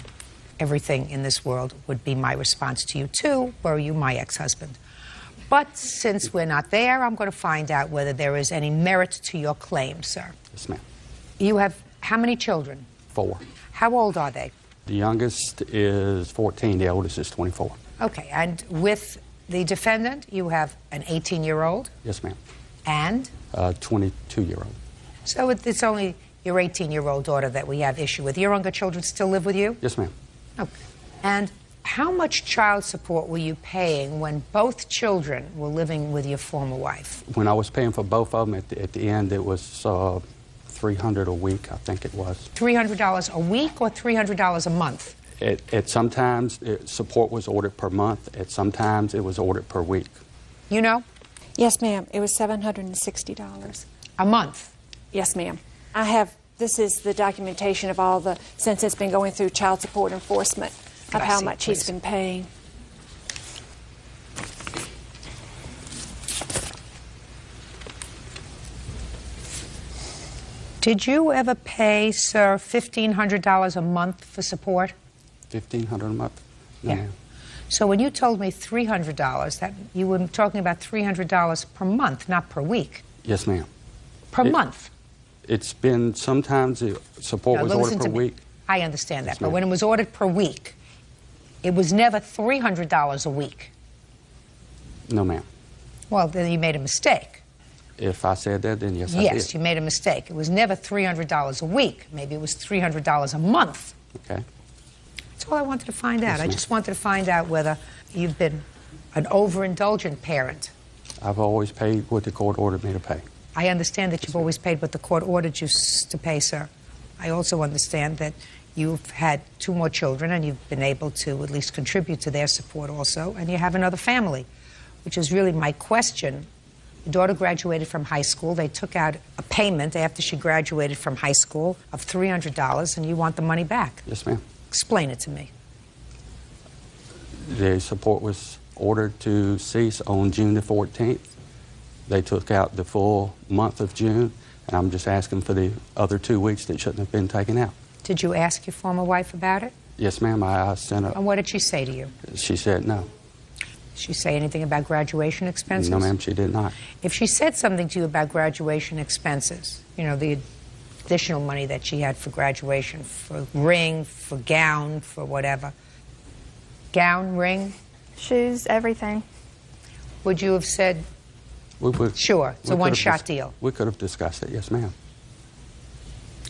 everything in this world, would be my response to you, too, were you my ex-husband. But since we're not there, I'm going to find out whether there is any merit to your claim, sir. Yes, ma'am. You have how many children? 4. How old are they? The youngest is 14. The oldest is 24. Okay, and with the defendant, you have an 18-year-old Yes, ma'am. and? 22-year-old. So it's only your 18-year-old daughter that we have issue with. Your younger children still live with you? Yes, ma'am. Okay. And how much child support were you paying when both children were living with your former wife? When I was paying for both of them, at the end, it was $300 a week, I think it was. $300 a week or $300 a month? At sometimes, support was ordered per month. At sometimes, it was ordered per week. You know? Yes, ma'am. It was $760. A month? Yes, ma'am. This is the documentation of all the, since it's been going through child support enforcement, of how much he's been paying. Did you ever pay, sir, $1,500 a month for support? $1,500 a month? No, Yeah. ma'am. So when you told me $300, that you were talking about $300 per month, not per week. Yes, ma'am. Per month. It's been, sometimes the support No, was listen ordered to per me. week. I understand that, Yes, but ma'am. when it was ordered per week, it was never $300 a week. No, ma'am. Well, then you made a mistake. If I said that, then yes, I Yes, did. you made a mistake. It was never $300 a week. Maybe it was $300 a month. Okay. That's all I wanted to find out. Yes, I ma'am. just wanted to find out whether you've been an overindulgent parent. I've always paid what the court ordered me to pay. I understand that you've always paid what the court ordered you to pay, sir. I also understand that you've had 2 more children and you've been able to at least contribute to their support also, and you have another family, which is really my question. Your daughter graduated from high school. They took out a payment after she graduated from high school of $300, and you want the money back. Yes, ma'am. Explain it to me. The support was ordered to cease on June the 14th. They took out the full month of June, and I'm just asking for the other 2 weeks that shouldn't have been taken out. Did you ask your former wife about it? Yes, ma'am. I sent And what did she say to you? She said no. Did she say anything about graduation expenses? No, ma'am, she did not. If she said something to you about graduation expenses, you know, the additional money that she had for graduation, for ring, for gown, for whatever. Gown, ring? Shoes, everything. Would you have said, We would, sure, it's we a could have one-shot deal? We could have discussed it, yes, ma'am.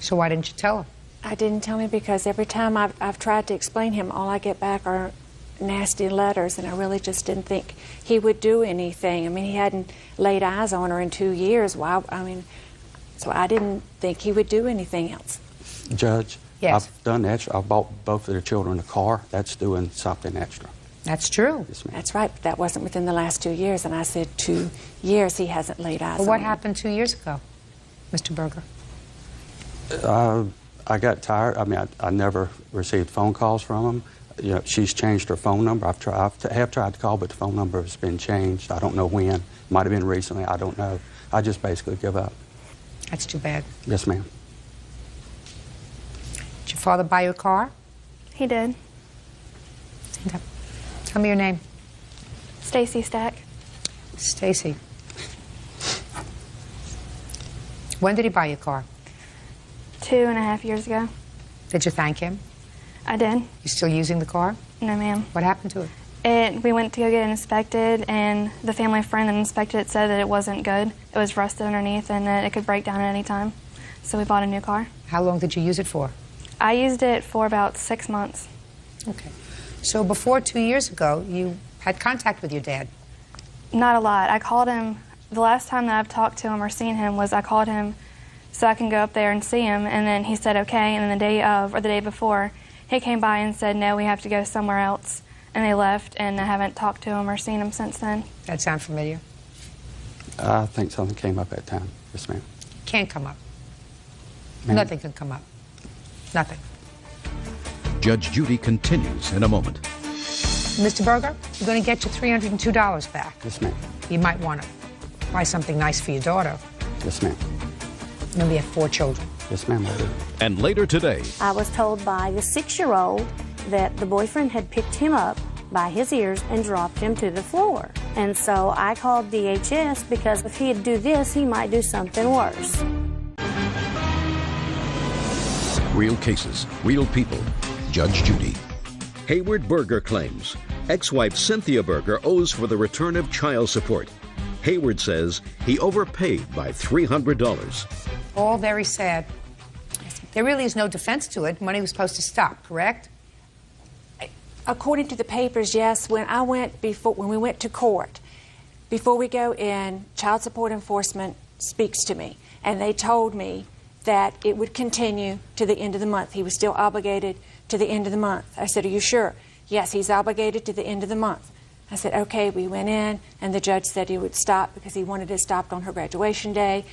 So why didn't you tell her? I didn't tell him because every time I've tried to explain him, all I get back are nasty letters, and I really just didn't think he would do anything. I mean, he hadn't laid eyes on her in 2 years. So I didn't think he would do anything else. Judge, Yes. I've done extra. I bought both of their children a car. That's doing something extra. That's true. Yes, ma'am. That's right, but that wasn't within the last 2 years, and I said 2 years he hasn't laid eyes Well, on what her. happened 2 years ago, Mr. Berger? I got tired. I mean, I never received phone calls from him. You know, she's changed her phone number. I have tried to call, but the phone number has been changed. I don't know when. Might have been recently. I don't know. I just basically give up. That's too bad. Yes, ma'am. Did your father buy you a car? He did. Okay. Tell me your name. Stacy Stack. Stacy. When did he buy you a car? 2.5 years ago. Did you thank him? I did. You still using the car? No, ma'am. What happened to it? We went to go get it inspected, and the family friend that inspected it said that it wasn't good. It was rusted underneath, and that it could break down at any time. So we bought a new car. How long did you use it for? I used it for about 6 months. Okay. So before 2 years ago, you had contact with your dad? Not a lot. I called him. The last time that I've talked to him or seen him was I called him so I can go up there and see him, and then he said okay, and then the day of, or the day before, he came by and said, no, we have to go somewhere else. And they left, and I haven't talked to him or seen him since then. That sound familiar? I think something came up at that time. Yes, ma'am. Can't come up. Ma'am? Nothing can come up. Nothing. Judge Judy continues in a moment. Mr. Berger, you're going to get your $302 back. Yes, ma'am. You might want to buy something nice for your daughter. Yes, ma'am. Remember, you have 4 children. Yes, ma'am, I do. And later today, I was told by the 6-year-old that the boyfriend had picked him up by his ears and dropped him to the floor. And so I called DHS because if he'd do this, he might do something worse. real cases, real people. Judge Judy. Hayward Berger claims ex-wife Cynthia Berger owes for the return of child support. Hayward says he overpaid by $300. All very sad. There really is no defense to it. Money was supposed to stop, correct? According to the papers, yes. When we went to court, before we go in, child support enforcement speaks to me, and they told me that it would continue to the end of the month. He was still obligated to the end of the month. I said, "Are you sure?" "Yes, he's obligated to the end of the month." I said, okay. We went in, and the judge said he would stop because he wanted it stopped on her graduation day.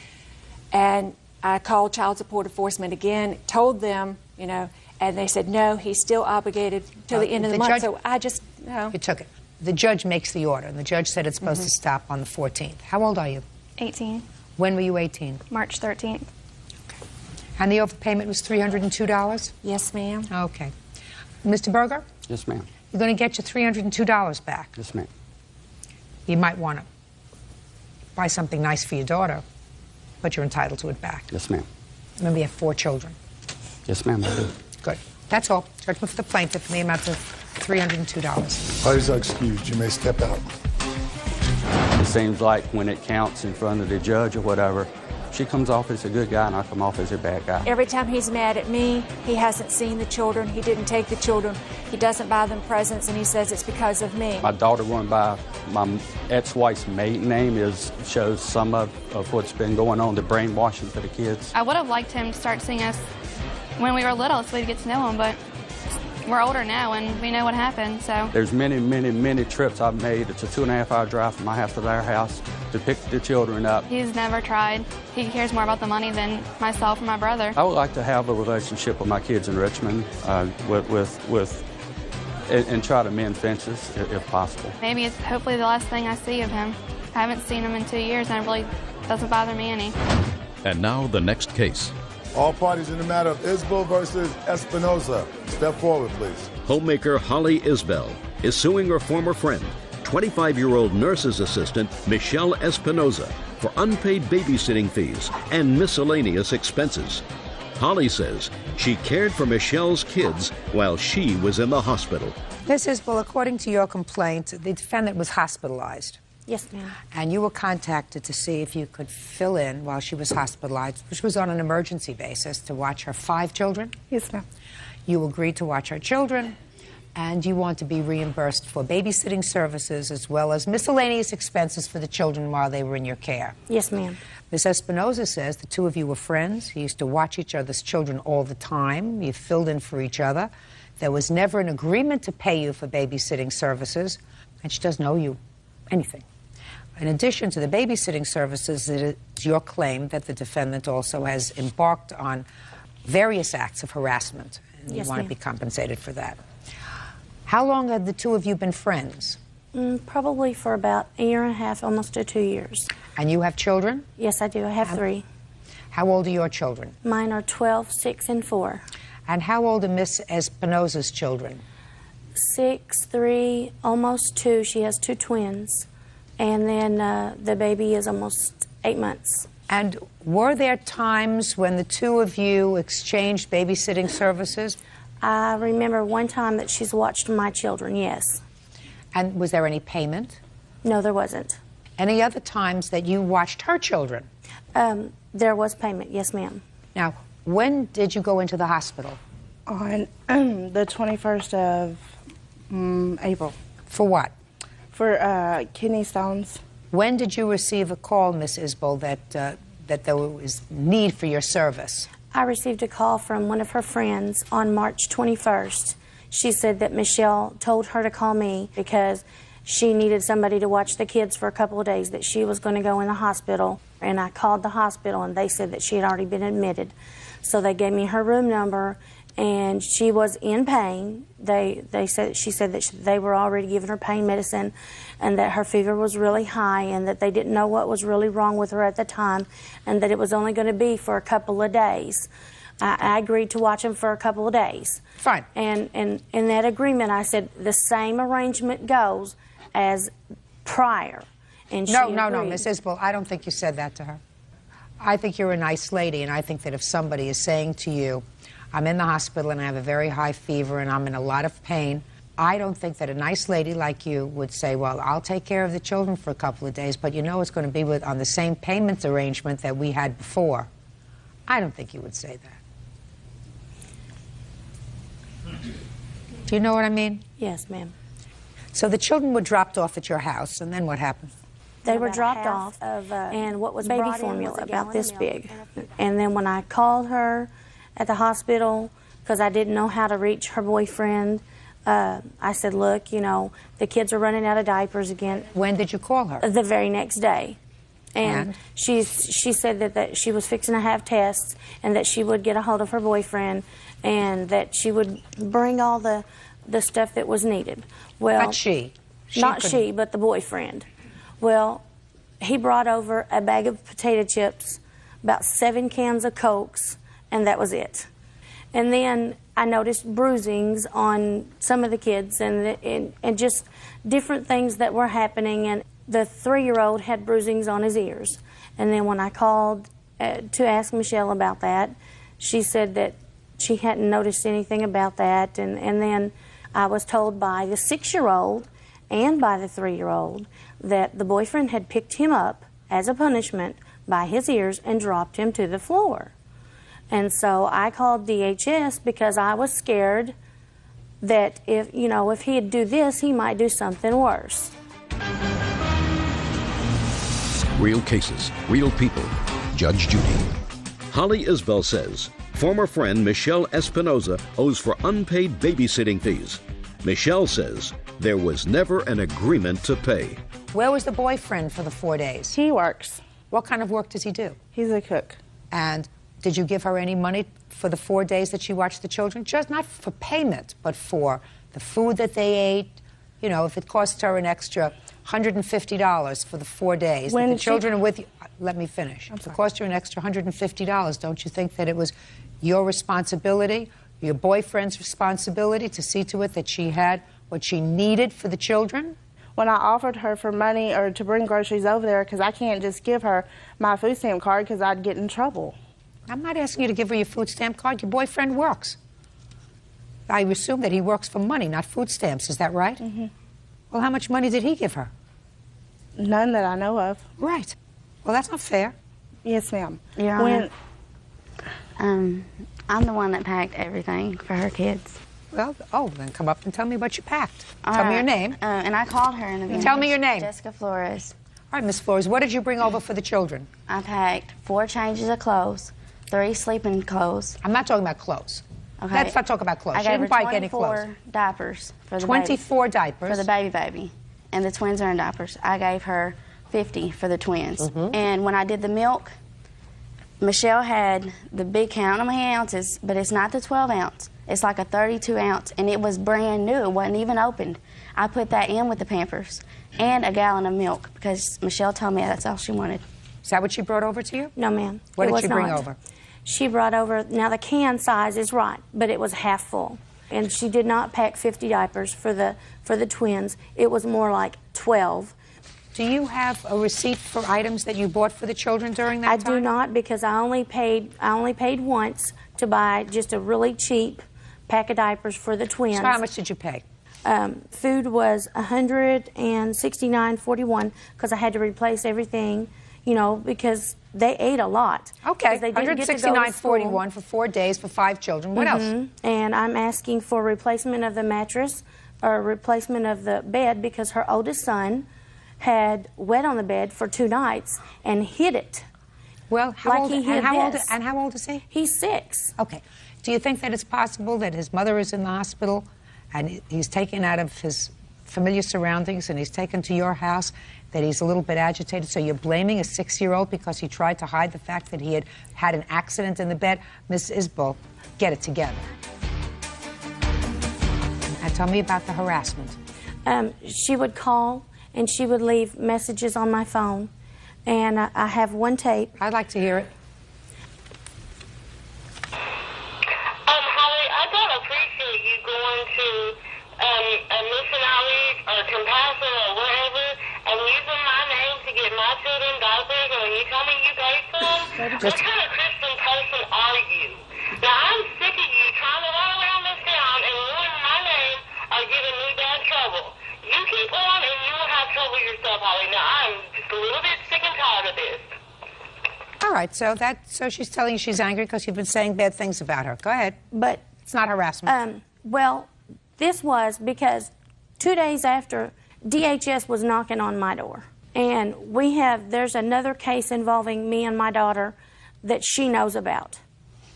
And I called child support enforcement again, told them, you know, and they said, no, he's still obligated till the end of the month. So I just, You took it. The judge makes the order, and the judge said it's supposed to stop on the 14th. How old are you? 18. When were you 18? March 13th. And the overpayment was $302? Yes, ma'am. Okay. Mr. Berger? Yes, ma'am. You're going to get your $302 back. Yes, ma'am. You might want to buy something nice for your daughter, but you're entitled to it back. Yes, ma'am. Remember, you have 4 children. Yes, ma'am, I do. Good. That's all. Judgment for the plaintiff in the amount of $302. Parties are excused. You may step out. It seems like when it counts in front of the judge or whatever, she comes off as a good guy and I come off as a bad guy. Every time he's mad at me, he hasn't seen the children. He didn't take the children. He doesn't buy them presents, and he says it's because of me. My daughter going by my ex-wife's maiden name shows some of what's been going on, the brainwashing for the kids. I would have liked him to start seeing us when we were little so we'd get to know him, but we're older now and we know what happened, so. There's many, many, many trips I've made. It's a 2.5-hour drive from my house to their house to pick the children up. He's never tried. He cares more about the money than myself or my brother. I would like to have a relationship with my kids in Richmond and try to mend fences if possible. Maybe it's hopefully the last thing I see of him. I haven't seen him in 2 years and it really doesn't bother me any. And now the next case. All parties in the matter of Isbell versus Espinoza. Step forward, please. Homemaker Holly Isbell is suing her former friend, 25-year-old nurse's assistant Michelle Espinoza, for unpaid babysitting fees and miscellaneous expenses. Holly says she cared for Michelle's kids while she was in the hospital. Ms. Isbell, according to your complaint, the defendant was hospitalized. Yes, ma'am. And you were contacted to see if you could fill in while she was hospitalized, which was on an emergency basis, to watch her 5 children. Yes, ma'am. You agreed to watch her children, and you want to be reimbursed for babysitting services as well as miscellaneous expenses for the children while they were in your care. Yes, ma'am. Ms. Espinoza says the two of you were friends. You used to watch each other's children all the time. You filled in for each other. There was never an agreement to pay you for babysitting services, and she doesn't owe you anything. In addition to the babysitting services, it is your claim that the defendant also has embarked on various acts of harassment, and Yes, you want ma'am. to be compensated for that. How long have the two of you been friends? Probably for about a year and a half, almost to 2 years. And you have children? Yes, I do. I have 3. How old are your children? Mine are 12, 6, and 4. And how old are Miss Espinoza's children? 6, 3, almost 2. She has 2 twins. And then the baby is almost 8 months. And were there times when the two of you exchanged babysitting services? I remember one time that she's watched my children, yes. And was there any payment? No, there wasn't. Any other times that you watched her children? There was payment, yes, ma'am. Now, when did you go into the hospital? On the 21st of April. For what? For kidney stones. When did you receive a call, Miss Isbell, that there was need for your service? I received a call from one of her friends on March 21st. She said that Michelle told her to call me because she needed somebody to watch the kids for a couple of days, that she was going to go in the hospital. And I called the hospital, and they said that she had already been admitted. So they gave me her room number, and she was in pain. She said that they were already giving her pain medicine, and that her fever was really high, and that they didn't know what was really wrong with her at the time, and that it was only going to be for a couple of days. I agreed to watch them for a couple of days. Fine. And in that agreement, I said the same arrangement goes as prior. And No, she no, agreed. Miss Isbell, I don't think you said that to her. I think you're a nice lady, and I think that if somebody is saying to you, I'm in the hospital and I have a very high fever and I'm in a lot of pain, I don't think that a nice lady like you would say, well, I'll take care of the children for a couple of days, but you know it's going to be on the same payment arrangement that we had before. I don't think you would say that. Do you know what I mean? Yes, ma'am. So the children were dropped off at your house, and then what happened? They were About dropped half off, and what was baby baby formula, formula, about about this this big. And then when I called her at the hospital, because I didn't know how to reach her boyfriend, I said, look, you know, the kids are running out of diapers again. When did you call her? The very next day. And she said that she was fixing to have tests and that she would get a hold of her boyfriend and that she would bring all the stuff that was needed. Well, Not she. Not she, but the boyfriend. Well, he brought over a bag of potato chips, about 7 cans of Cokes, and that was it. And then I noticed bruisings on some of the kids and just different things that were happening. And the 3-year-old had bruisings on his ears. And then when I called to ask Michelle about that, she said that she hadn't noticed anything about that. And then I was told by the 6-year-old and by the 3-year-old that the boyfriend had picked him up as a punishment by his ears and dropped him to the floor. And so I called DHS because I was scared that if he'd do this, he might do something worse. Real cases, real people. Judge Judy. Holly Isbell says former friend Michelle Espinoza owes for unpaid babysitting fees. Michelle says there was never an agreement to pay. Where was the boyfriend for the 4 days? He works. What kind of work does he do? He's a cook. And did you give her any money for the 4 days that she watched the children? Just not for payment, but for the food that they ate. You know, if it cost her an extra $150 for the 4 days, When the children she... are with you. Let me finish. If it cost her an extra $150, don't you think that it was your responsibility, your boyfriend's responsibility to see to it that she had what she needed for the children? When I offered her for money or to bring groceries over there, because I can't just give her my food stamp card because I'd get in trouble. I'm not asking you to give her your food stamp card. Your boyfriend works. I assume that he works for money, not food stamps. Is that right? Mm-hmm. Well, how much money did he give her? None that I know of. Right. Well, that's not fair. Yes, ma'am. Your Honor, I'm the one that packed everything for her kids. Well, then come up and tell me what you packed. All tell me right. your name. And I called her in the beginning. Tell me your name. Jessica Flores. All right, Miss Flores, what did you bring over for the children? I packed 4 changes of clothes, 3 sleeping clothes. I'm not talking about clothes. Okay. Let's not talk about clothes. I She gave didn't her buy any clothes. 24 diapers for the 24 baby. diapers? For the baby. And the twins are in diapers. I gave her 50 for the twins. Mm-hmm. And when I did the milk, Michelle had the big count, I don't know how many ounces, but it's not the 12 ounce. It's like a 32 ounce, and it was brand new. It wasn't even opened. I put that in with the Pampers and a gallon of milk because Michelle told me that's all she wanted. Is that what she brought over to you? No, ma'am. What It did she was bring not. over? She brought over, now the can size is right, but it was half full. And she did not pack 50 diapers for the twins. It was more like 12. Do you have a receipt for items that you bought for the children during that time? I do not, because I only paid once to buy just a really cheap pack of diapers for the twins. So how much did you pay? Food was $169.41 because I had to replace everything, you know, because they ate a lot. Okay, They didn't get to go to school. $169.41 for 4 days for 5 children. What else? And I'm asking for replacement of the mattress or replacement of the bed because her oldest son had wet on the bed for 2 nights and hid it. Well, how old is he? He's 6. Okay. Do you think that it's possible that his mother is in the hospital and he's taken out of his familiar surroundings and he's taken to your house, that he's a little bit agitated, so you're blaming a 6-year-old because he tried to hide the fact that he had had an accident in the bed? Miss Isbell, get it together. Now tell me about the harassment. She would call and she would leave messages on my phone, and I have one tape. I'd like to hear it. Holly, I don't appreciate you going to a mission outreach or Compassion or wherever and using my name to get my children diapers, and when you tell me you paid for them, what kind of Christian person are you? Now, I'm sick of you trying to run around this town and ruin my name or giving me bad trouble. You keep on and you will have trouble yourself, Holly. Now, I'm just a little bit sick and tired of this. All right, so she's telling you she's angry because you've been saying bad things about her. Go ahead. But it's not harassment. Well, this was because 2 days after, DHS was knocking on my door. And there's another case involving me and my daughter that she knows about.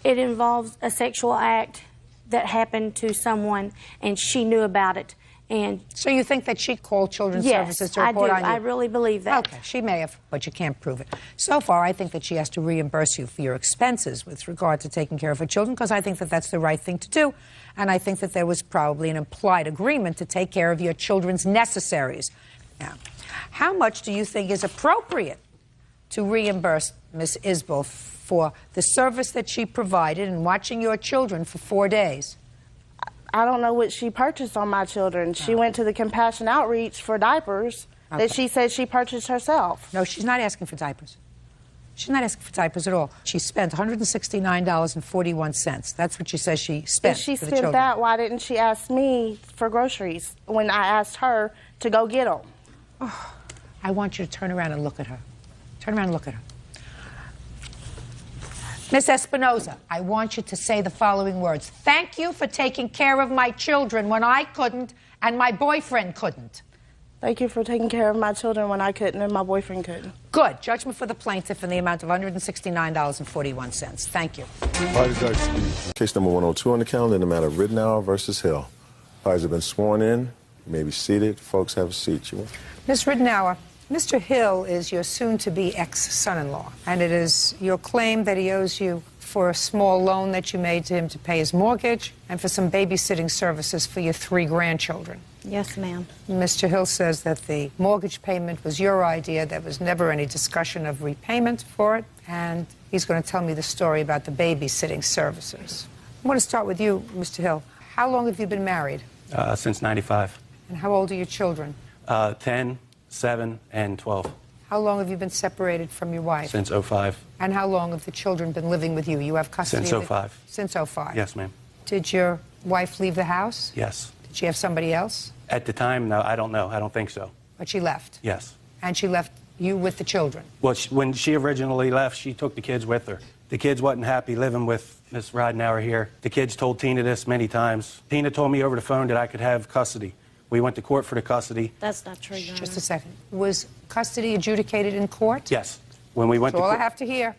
It involves a sexual act that happened to someone, and she knew about it. And so you think that she called Children's yes, Services to report on you? I really believe that. Okay, she may have, but you can't prove it. So far, I think that she has to reimburse you for your expenses with regard to taking care of her children, because I think that that's the right thing to do. And I think that there was probably an implied agreement to take care of your children's necessaries. Now, how much do you think is appropriate to reimburse Miss Isbell for the service that she provided in watching your children for 4 days? I don't know what she purchased on my children. She went to the Compassion Outreach for diapers that she said she purchased herself. No, she's not asking for diapers. She's not asking for diapers at all. She spent $169.41. That's what she says she spent If she for the spent children. that, why didn't she ask me for groceries when I asked her to go get them? Oh, I want you to turn around and look at her. Turn around and look at her. Miss Espinoza, I want you to say the following words. Thank you for taking care of my children when I couldn't and my boyfriend couldn't. Thank you for taking care of my children when I couldn't and my boyfriend couldn't. Good. Judgment for the plaintiff in the amount of $169.41. Thank you. Case number 102 on the calendar in the matter of Ridenour versus Hill. Parties have been sworn in. You may be seated. Folks, have a seat. Ms. Ridenour, Mr. Hill is your soon-to-be ex-son-in-law, and it is your claim that he owes you for a small loan that you made to him to pay his mortgage and for some babysitting services for your 3 grandchildren. Yes, ma'am. Mr. Hill says that the mortgage payment was your idea. There was never any discussion of repayment for it, and he's going to tell me the story about the babysitting services. I want to start with you, Mr. Hill. How long have you been married? Since 95. And how old are your children? 10, 7, and 12. How long have you been separated from your wife? Since 05. And how long have the children been living with you? You have custody Since of 05. Since 05. Yes, ma'am. Did your wife leave the house? Yes. Did she have somebody else? At the time, no, I don't know. I don't think so. But she left? Yes. And she left you with the children? Well, when she originally left, she took the kids with her. The kids wasn't happy living with Miss Ridenour here. The kids told Tina this many times. Tina told me over the phone that I could have custody. We went to court for the custody. That's not true, Your Honor. Just a second. Was custody adjudicated in court? Yes. When we went That's to all court. I have to hear.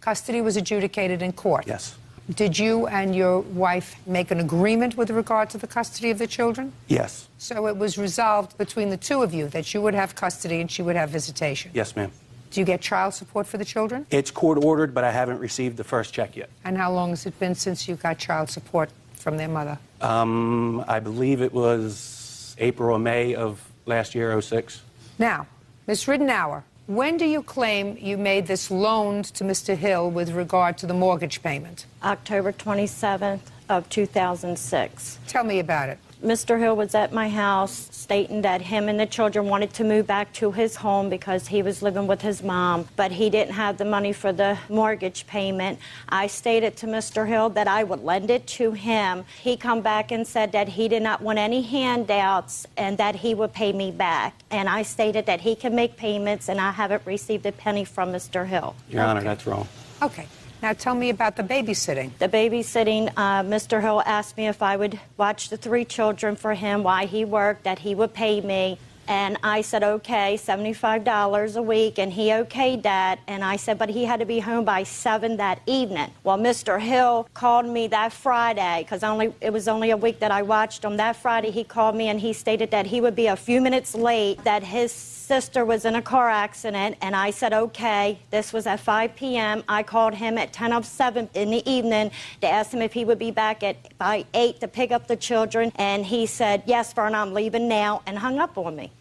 Custody was adjudicated in court? Yes. Did you and your wife make an agreement with regard to the custody of the children? Yes. So it was resolved between the two of you that you would have custody and she would have visitation? Yes, ma'am. Do you get child support for the children? It's court-ordered, but I haven't received the first check yet. And how long has it been since you got child support from their mother? I believe it was April or May of last year, 06. Now, Ms. Ridenour, when do you claim you made this loan to Mr. Hill with regard to the mortgage payment? October 27th of 2006. Tell me about it. Mr. Hill was at my house stating that him and the children wanted to move back to his home because he was living with his mom, but he didn't have the money for the mortgage payment. I stated to Mr. Hill that I would lend it to him. He come back and said that he did not want any handouts and that he would pay me back. And I stated that he can make payments, and I haven't received a penny from Mr. Hill. Your Honor, that's wrong. Okay. Now tell me about the babysitting. The babysitting, Mr. Hill asked me if I would watch the 3 children for him while he worked, that he would pay me. And I said, okay, $75 a week, and he okayed that. And I said, but he had to be home by 7 that evening. Well, Mr. Hill called me that Friday, because it was only a week that I watched him. That Friday, he called me, and he stated that he would be a few minutes late, that his sister was in a car accident, and I said, okay. This was at 5 p.m. I called him at 10:07 in the evening to ask him if he would be back by 8 to pick up the children, and he said, yes, Vern, I'm leaving now, and hung up on me.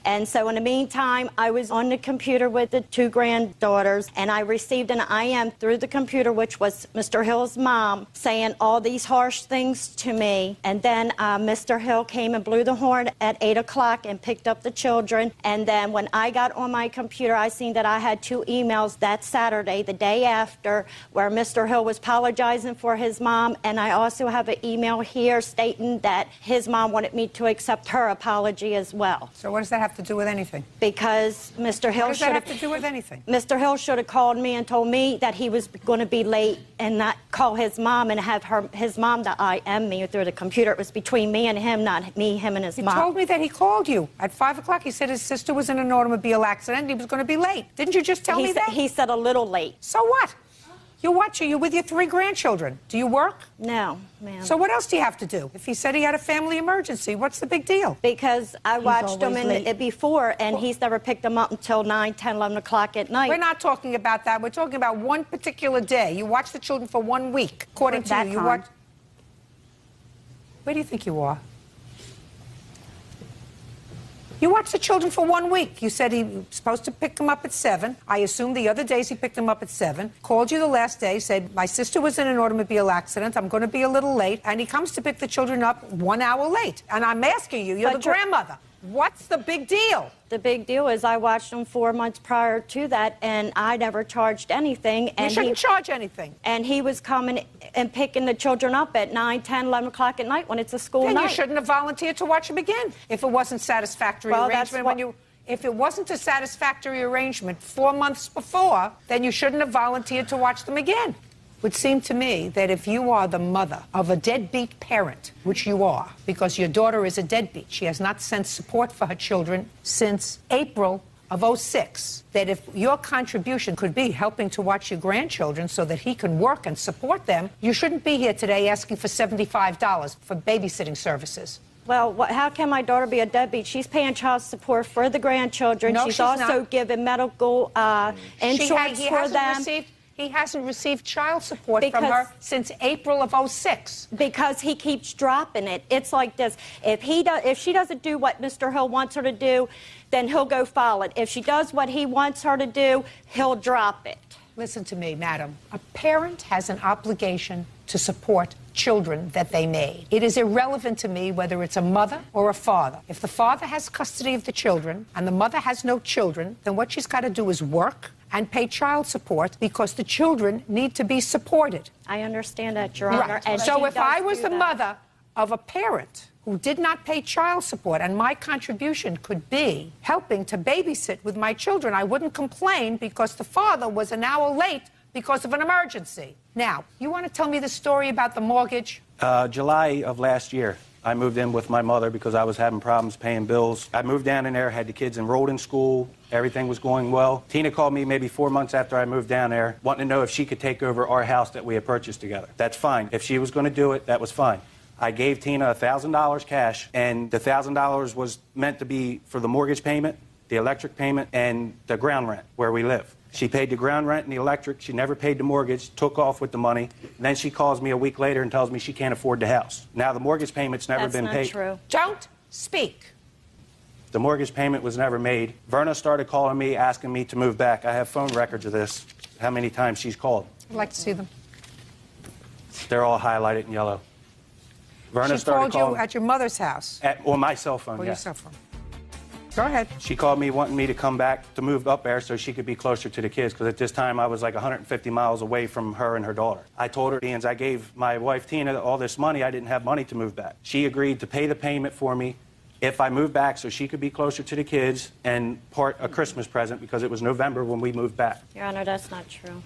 And so in the meantime, I was on the computer with the 2 granddaughters, and I received an IM through the computer, which was Mr. Hill's mom, saying all these harsh things to me. And then Mr. Hill came and blew the horn at 8 o'clock and picked up the children. And then when I got on my computer, I seen that I had 2 emails that Saturday, the day after, where Mr. Hill was apologizing for his mom. And I also have an email here stating that his mom wanted me to accept her apology as well. So what does that have to do with anything? Because Mr. Hill What does that have to do with anything? Mr. Hill should have called me and told me that he was going to be late and not call his mom and have his mom to IM me through the computer. It was between me and him, not me, him, and his mom. He told me that he called you at 5 o'clock. He said his sister was in an automobile accident and he was going to be late. Didn't you just tell me that? He said a little late. So what? You watch, you're with your 3 grandchildren. Do you work? No, ma'am. So what else do you have to do? If he said he had a family emergency, what's the big deal? Because I watched him before, and he's never picked them up until 9, 10, 11 o'clock at night. We're not talking about that. We're talking about one particular day. You watch the children for 1 week, according to you. You watch. Where do you think you are? You watched the children for 1 week. You said he was supposed to pick them up at 7. I assume the other days he picked them up at 7. Called you the last day, said, my sister was in an automobile accident. I'm going to be a little late. And he comes to pick the children up 1 hour late. And I'm asking you, you're the grandmother. What's the big deal? The big deal is I watched him 4 months prior to that, and I never charged anything. And you shouldn't charge anything. And he was coming and picking the children up at 9, 10, 11 o'clock at night when it's a school night. Then you shouldn't have volunteered to watch them again if it wasn't satisfactory arrangement. If it wasn't a satisfactory arrangement 4 months before, then you shouldn't have volunteered to watch them again. It would seem to me that if you are the mother of a deadbeat parent, which you are, because your daughter is a deadbeat, she has not sent support for her children since April of '06, that if your contribution could be helping to watch your grandchildren so that he can work and support them, you shouldn't be here today asking for $75 for babysitting services. Well, how can my daughter be a deadbeat? She's paying child support for the grandchildren. No, she's also not. Giving medical insurance for them. He hasn't received child support from her since April of '06. Because he keeps dropping it. It's like this. If she doesn't do what Mr. Hill wants her to do, then he'll go file it. If she does what he wants her to do, he'll drop it. Listen to me, madam. A parent has an obligation to support children that they made. It is irrelevant to me whether it's a mother or a father. If the father has custody of the children and the mother has no children, then what she's got to do is work and pay child support because the children need to be supported. I understand that, Your Honor. Right. So if I was the mother of a parent who did not pay child support and my contribution could be helping to babysit with my children, I wouldn't complain because the father was an hour late because of an emergency. Now, you want to tell me the story about the mortgage? July of last year, I moved in with my mother because I was having problems paying bills. I moved down in there, had the kids enrolled in school. Everything was going well. Tina called me maybe 4 months after I moved down there, wanting to know if she could take over our house that we had purchased together. That's fine. If she was going to do it, that was fine. I gave Tina $1,000 cash, and the $1,000 was meant to be for the mortgage payment, the electric payment, and the ground rent where we live. She paid the ground rent and the electric. She never paid the mortgage, took off with the money. And then she calls me a week later and tells me she can't afford the house. Now the mortgage payment's never been paid. That's not true. Don't speak. The mortgage payment was never made. Verna started calling me, asking me to move back. I have phone records of this, how many times she's called. I'd like to see them. They're all highlighted in yellow. Verna she started called calling you at your mother's house? On my cell phone, Or yes. your cell phone. Go ahead. She called me wanting me to come back to move up there so she could be closer to the kids, because at this time I was like 150 miles away from her and her daughter. I told her, I gave my wife Tina all this money. I didn't have money to move back. She agreed to pay the payment for me if I moved back so she could be closer to the kids and part a Christmas present, because it was November when we moved back. Your Honor, that's not true.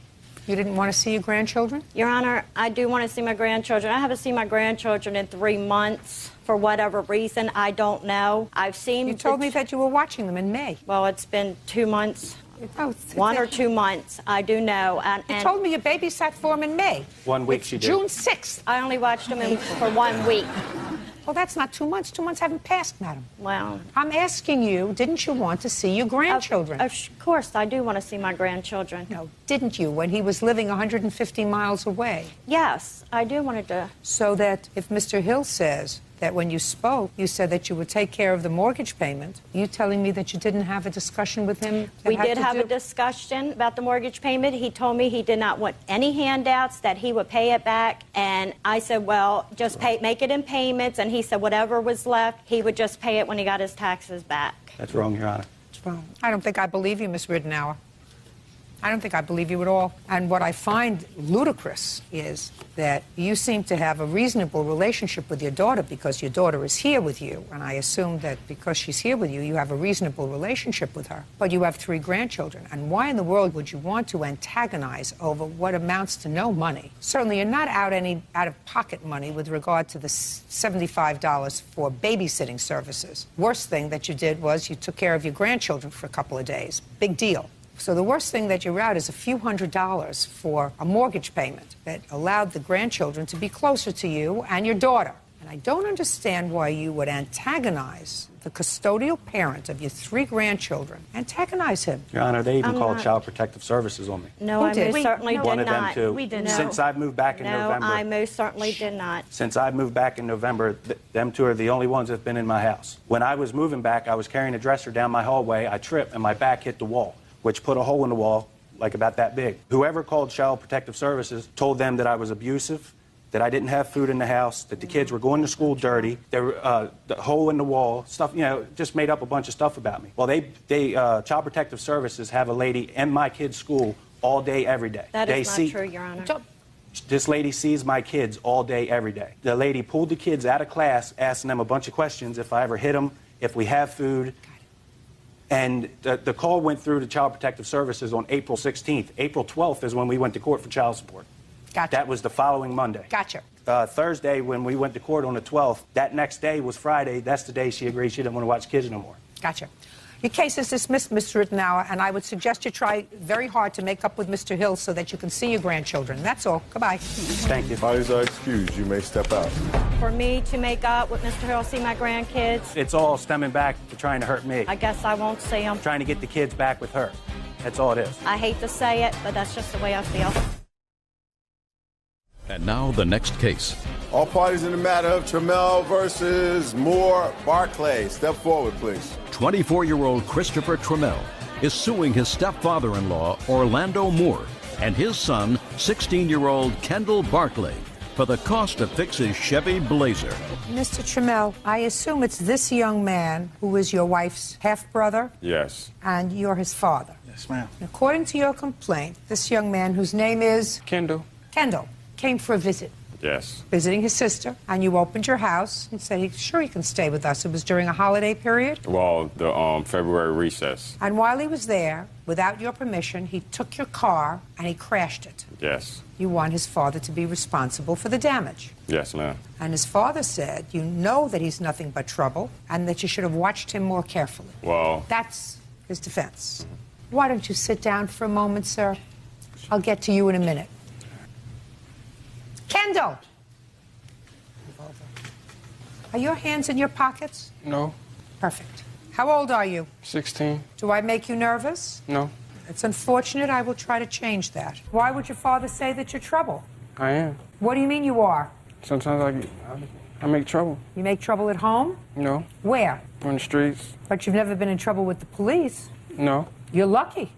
You didn't want to see your grandchildren? Your Honor, I do want to see my grandchildren. I haven't seen my grandchildren in 3 months. For whatever reason, I don't know. I've seen... You told me that you were watching them in May. Well, it's been 2 months. Oh, 1 or 2 months. I do know. You told me you babysat for them in May. 1 week she did. June 6th. I only watched them for 1 week. Well, that's not 2 months. 2 months haven't passed, madam. Well... I'm asking you, didn't you want to see your grandchildren? Of course, I do want to see my grandchildren. No, didn't you, when he was living 150 miles away? Yes, I do want to. So that if Mr. Hill says that when you spoke, you said that you would take care of the mortgage payment, you telling me that you didn't have a discussion with him? We did have a discussion about the mortgage payment. He told me he did not want any handouts, that he would pay it back. And I said, well, just make it in payments. And he said whatever was left, he would just pay it when he got his taxes back. That's wrong, Your Honor. It's wrong. I don't think I believe you, Miss Ridenour. I don't think I believe you at all. And what I find ludicrous is that you seem to have a reasonable relationship with your daughter because your daughter is here with you. And I assume that because she's here with you, you have a reasonable relationship with her. But you have 3 grandchildren. And why in the world would you want to antagonize over what amounts to no money? Certainly, you're not out any out-of-pocket money with regard to the $75 for babysitting services. Worst thing that you did was you took care of your grandchildren for a couple of days. Big deal. So the worst thing that you're out is a few $100s for a mortgage payment that allowed the grandchildren to be closer to you and your daughter. And I don't understand why you would antagonize the custodial parent of your 3 grandchildren. Antagonize him. Your Honor, they even called Child Protective Services on me. No, I most certainly did not. One of them, too. We did not. Since I've moved back in November. No, I most certainly did not. Since I moved back in November, them 2 are the only ones that have been in my house. When I was moving back, I was carrying a dresser down my hallway. I tripped, and my back hit the wall, which put a hole in the wall like about that big. Whoever called Child Protective Services told them that I was abusive, that I didn't have food in the house, that the kids were going to school dirty, the hole in the wall, stuff, just made up a bunch of stuff about me. Well, Child Protective Services have a lady in my kids' school all day, every day. That is not true, Your Honor. This lady sees my kids all day, every day. The lady pulled the kids out of class, asking them a bunch of questions, if I ever hit them, if we have food. And the call went through to Child Protective Services on April 16th. April 12th is when we went to court for child support. Gotcha. That was the following Monday. Gotcha. Thursday, when we went to court on the 12th, that next day was Friday. That's the day she agreed she didn't want to watch kids no more. Gotcha. Your case is dismissed, Mr. Rittenauer, and I would suggest you try very hard to make up with Mr. Hill so that you can see your grandchildren. That's all. Goodbye. Thank you. Parties are excused. You may step out. For me to make up with Mr. Hill, see my grandkids, It's all stemming back to trying to hurt me. I guess I won't see them. Trying to get the kids back with her. That's all it is. I hate to say it, but that's just the way I feel. And now the next case. All parties in the matter of Trammell versus Moore Barclay. Step forward, please. 24-year-old Christopher Trammell is suing his stepfather-in-law, Orlando Moore, and his son, 16-year-old Kendall Barclay, for the cost to fix his Chevy Blazer. Mr. Trammell, I assume it's this young man who is your wife's half-brother, Yes. and you're his father. Yes, ma'am. According to your complaint, this young man, whose name is Kendall, came for a visit, Yes. visiting his sister, and you opened your house and said, sure, he can stay with us. It was during a holiday period. well, the February recess. And while he was there, without your permission, he took your car and he crashed it. Yes. You want his father to be responsible for the damage. Yes, ma'am. And his father said, you know that he's nothing but trouble and that you should have watched him more carefully. Well, That's his defense. Why don't you sit down for a moment, sir? I'll get to you in a minute. Kendall! Are your hands in your pockets? no. Perfect. How old are you? 16. Do I make you nervous? No. It's unfortunate. I will try to change that. Why would your father say that you're trouble? I am. What do you mean you are? Sometimes I make trouble. You make trouble at home? No. Where? On the streets. But you've never been in trouble with the police. No. You're lucky.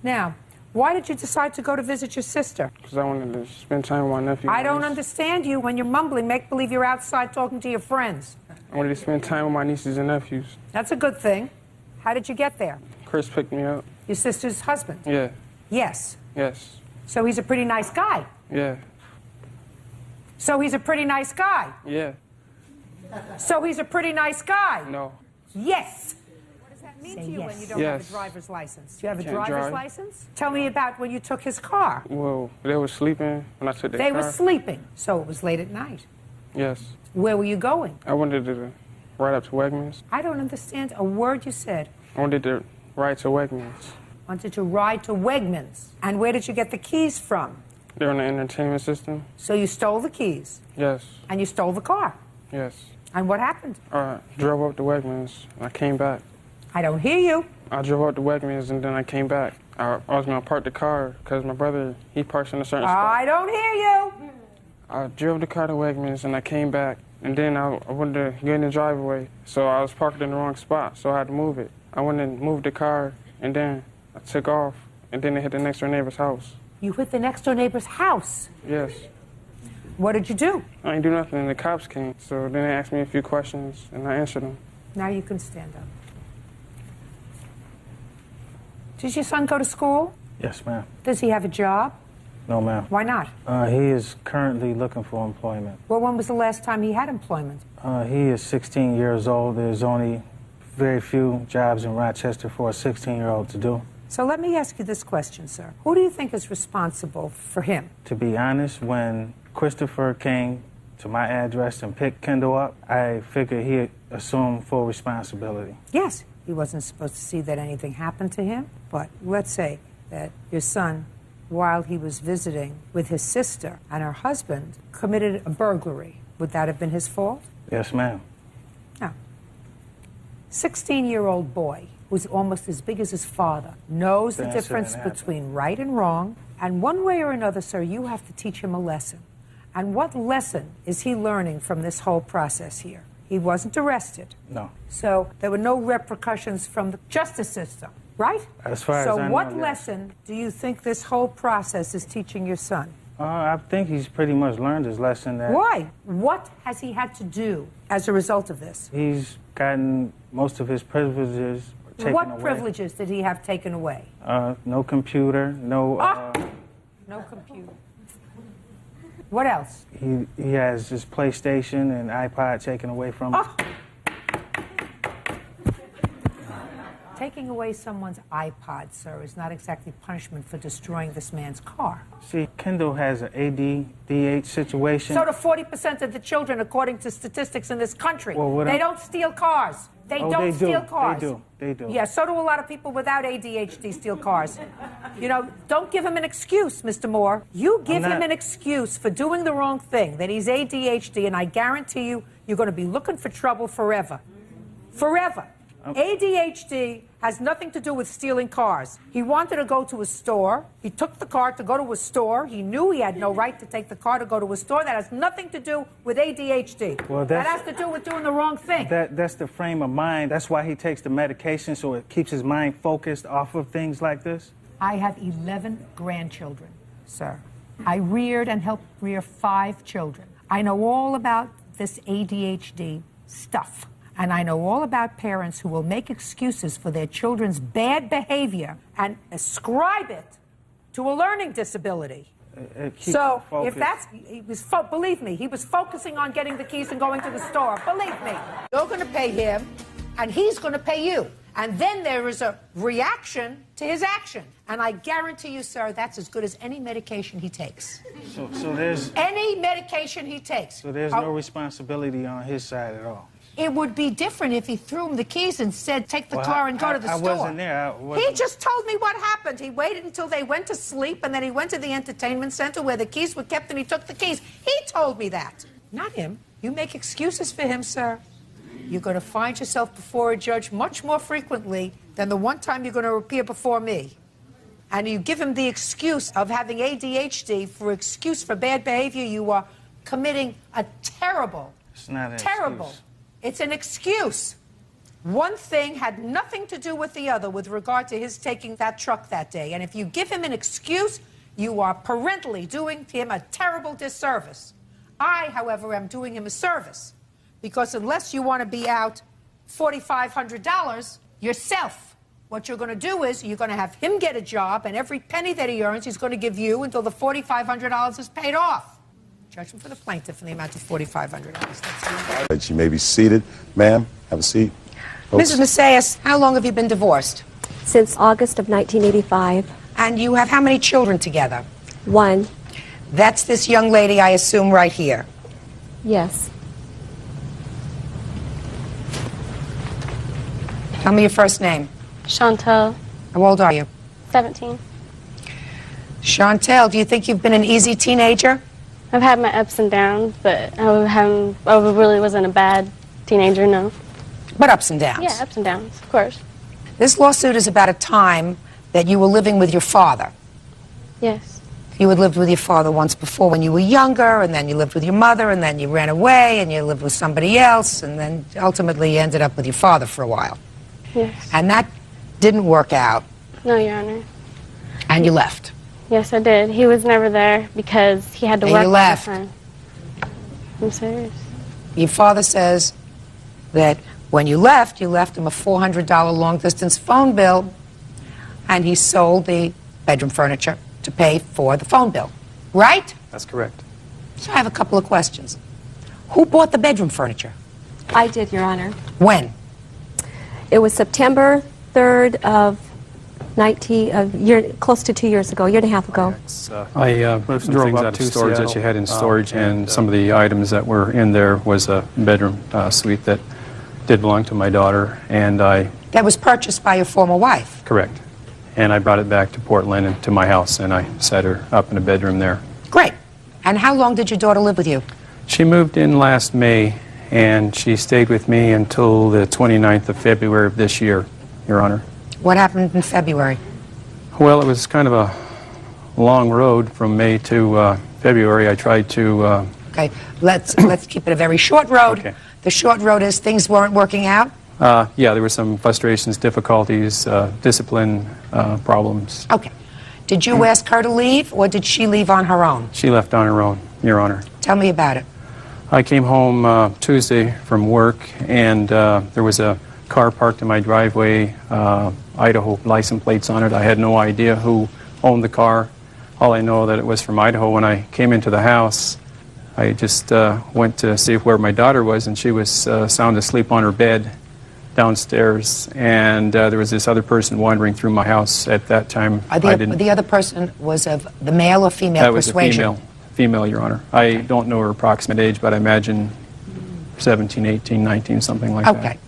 Now, why did you decide to go to visit your sister? Because I wanted to spend time with my nephew. I don't understand you when you're mumbling. Make believe you're outside talking to your friends. I wanted to spend time with my nieces and nephews. That's a good thing. How did you get there? Chris picked me up. Your sister's husband? Yeah. Yes. Yes. So he's a pretty nice guy. Yeah. So he's a pretty nice guy. Yeah. So he's a pretty nice guy. No. Yes. What does that mean to you when you don't have a Yes. driver's license? Do you have a Can't driver's drive. license? Tell me about when you took his car. Well, they were sleeping when I took their They car. were sleeping, so it was late at night. Yes. Where were you going? I wanted to ride up to Wegmans. I don't understand a word you said. I wanted to ride to Wegmans. Wanted to ride to Wegmans. And where did you get the keys from? They're on the entertainment system. So you stole the keys, Yes. and you stole the car. Yes. And what happened? Drove up to Wegmans. And I came back. I don't hear you. I drove up to Wegmans and then I came back. I was going to park the car because my brother, he parks in a certain spot. I don't hear you. I drove the car to Wegmans and I came back. And then I wanted to get in the driveway. So I was parked in the wrong spot, so I had to move it. I went and moved the car, and then I took off, and then I hit the next door neighbor's house. You hit the next door neighbor's house. Yes. What did you do? I didn't do nothing, and the cops came. So then they asked me a few questions, and I answered them. Now you can stand up. Does your son go to school? Yes, ma'am. Does he have a job? No, ma'am. Why not? He is currently looking for employment. Well, when was the last time he had employment? He is 16 years old. There's only very few jobs in Rochester for a 16-year-old to do. So let me ask you this question, sir. Who do you think is responsible for him? To be honest, when Christopher came to my address and picked Kendall up, I figured he assumed full responsibility. Yes, He wasn't supposed to see that anything happened to him. But let's say that your son, while he was visiting with his sister and her husband, committed a burglary. Would that have been his fault? Yes, ma'am. No. 16-year-old boy who's almost as big as his father knows the That's difference what happened. between right and wrong. And one way or another, sir, you have to teach him a lesson. And what lesson is he learning from this whole process here? He wasn't arrested. No. So there were no repercussions from the justice system, right? As far so as I what know, yes. lesson do you think this whole process is teaching your son? I think he's pretty much learned his lesson. That Why? What has he had to do as a result of this? He's gotten most of his privileges taken What away. privileges did he have taken away? No computer, no... No computer. What else? He has his PlayStation and iPod taken away from him. Taking away someone's iPod, sir, is not exactly punishment for destroying this man's car. See, Kendall has an ADDH situation. So do 40% of the children, according to statistics in this country. Well, they don't steal cars. They Oh, don't they steal do. cars. They do. Yeah, so do a lot of people without ADHD steal cars. You know, don't give him an excuse, Mr. Moore. You give him an excuse for doing the wrong thing, that he's ADHD, and I guarantee you, you're going to be looking for trouble forever. Forever. ADHD has nothing to do with stealing cars. He wanted to go to a store. He took the car to go to a store. He knew he had no right to take the car to go to a store. That has nothing to do with ADHD. Well, that has to do with doing the wrong thing. That's the frame of mind. That's why he takes the medication, so it keeps his mind focused off of things like this. I have 11 grandchildren, sir. I reared and helped rear 5 children. I know all about this ADHD stuff. And I know all about parents who will make excuses for their children's bad behavior and ascribe it to a learning disability. So if that's, believe me, he was focusing on getting the keys and going to the store. Believe me, you're going to pay him and he's going to pay you. And then there is a reaction to his action. And I guarantee you, sir, that's as good as any medication he takes. So there's... Any medication he takes. So there's no responsibility on his side at all. It would be different if he threw him the keys and said, take the car and go to the store. I wasn't there. He just told me what happened. He waited until they went to sleep, and then he went to the entertainment center where the keys were kept, and he took the keys. He told me that. Not him. You make excuses for him, sir. You're going to find yourself before a judge much more frequently than the one time you're going to appear before me. And you give him the excuse of having ADHD for excuse for bad behavior, you are committing a terrible, it's not an terrible... excuse. It's an excuse. One thing had nothing to do with the other with regard to his taking that truck that day. And if you give him an excuse, you are parentally doing him a terrible disservice. I, however, am doing him a service. Because unless you want to be out $4,500 yourself, what you're going to do is you're going to have him get a job, and every penny that he earns he's going to give you until the $4,500 is paid off. Judgment for the plaintiff in the amount of $4,500. You may be seated. Ma'am, have a seat. Folks. Mrs. Macias, how long have you been divorced? Since August of 1985. And you have how many children together? 1. That's this young lady, I assume, right here. Yes. Tell me your first name. Chantel. How old are you? 17. Chantel, do you think you've been an easy teenager? I've had my ups and downs, but I really wasn't a bad teenager, no. But ups and downs? Yeah, ups and downs, of course. This lawsuit is about a time that you were living with your father. Yes. You had lived with your father once before when you were younger, and then you lived with your mother, and then you ran away, and you lived with somebody else, and then ultimately you ended up with your father for a while. Yes. And that didn't work out. No, Your Honor. And you left. Yes, I did. He was never there because he had to work all the time. I'm serious. Your father says that when you left him a $400 long-distance phone bill, and he sold the bedroom furniture to pay for the phone bill. Right? That's correct. So I have a couple of questions. Who bought the bedroom furniture? I did, Your Honor. When? It was September 3rd of close to 2 years ago, a year and a half ago. I moved some things out of storage that you had in storage, and some of the items that were in there was a bedroom suite that did belong to my daughter, and I That was purchased by your former wife? Correct. And I brought it back to Portland and to my house, and I set her up in a bedroom there. Great. And how long did your daughter live with you? She moved in last May, and she stayed with me until the 29th of February of this year, Your Honor. What happened in February? Well, it was kind of a long road from May to February. I tried to... Okay, let's keep it a very short road. Okay. The short road is things weren't working out? Yeah, there were some frustrations, difficulties, discipline problems. Okay. Did you ask her to leave, or did she leave on her own? She left on her own, Your Honor. Tell me about it. I came home Tuesday from work, and there was a car parked in my driveway, Idaho license plates on it. I had no idea who owned the car. All I know that it was from Idaho. When I came into the house, I just went to see where my daughter was, and she was sound asleep on her bed downstairs, and there was this other person wandering through my house at that time. The other person was of the male or female persuasion? That was a female, Your Honor. I don't know her approximate age, but I imagine 17, 18, 19, something like that. Okay.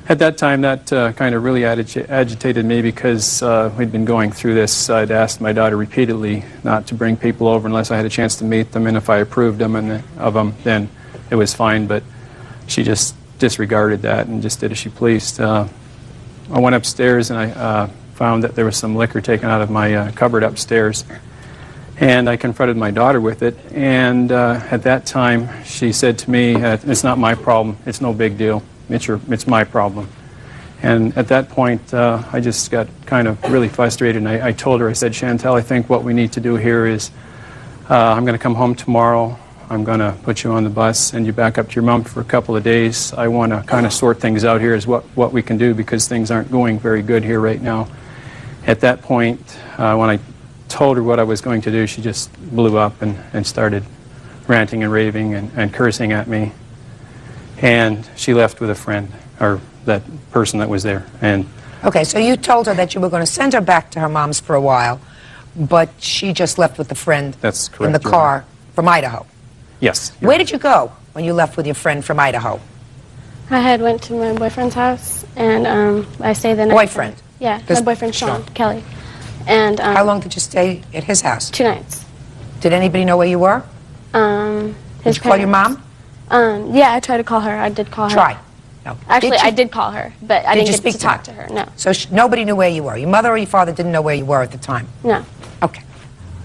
At that time, that kind of really agitated me because we'd been going through this. I'd asked my daughter repeatedly not to bring people over unless I had a chance to meet them, and if I approved of them, then it was fine, but she just disregarded that and just did as she pleased. I went upstairs and I found that there was some liquor taken out of my cupboard upstairs, and I confronted my daughter with it, and at that time she said to me, "It's not my problem, it's no big deal, it's my problem." And at that point I just got kind of really frustrated, and I told her, I said, "Chantel, I think what we need to do here is I'm going to come home tomorrow. I'm going to put you on the bus, send you back up to your mom for a couple of days. I want to kind of sort things out here as what we can do, because things aren't going very good here right now." At that point, when I told her what I was going to do, she just blew up and started ranting and raving and cursing at me. And she left with a friend, or that person that was there. And okay, so you told her that you were going to send her back to her mom's for a while, but she just left with the friend that's correct, in the car from Idaho. Yes. Where did you go when you left with your friend from Idaho? I had went to my boyfriend's house, and I stayed the night. Boyfriend? Yeah, my boyfriend, Sean Kelly. And how long did you stay at his house? 2 nights. Did anybody know where you were? Did you call your mom? Yeah, I tried to call her. I did call her. Try. No. Actually, I did call her, but I didn't get to talk to her. No. So nobody knew where you were? Your mother or your father didn't know where you were at the time? No. Okay.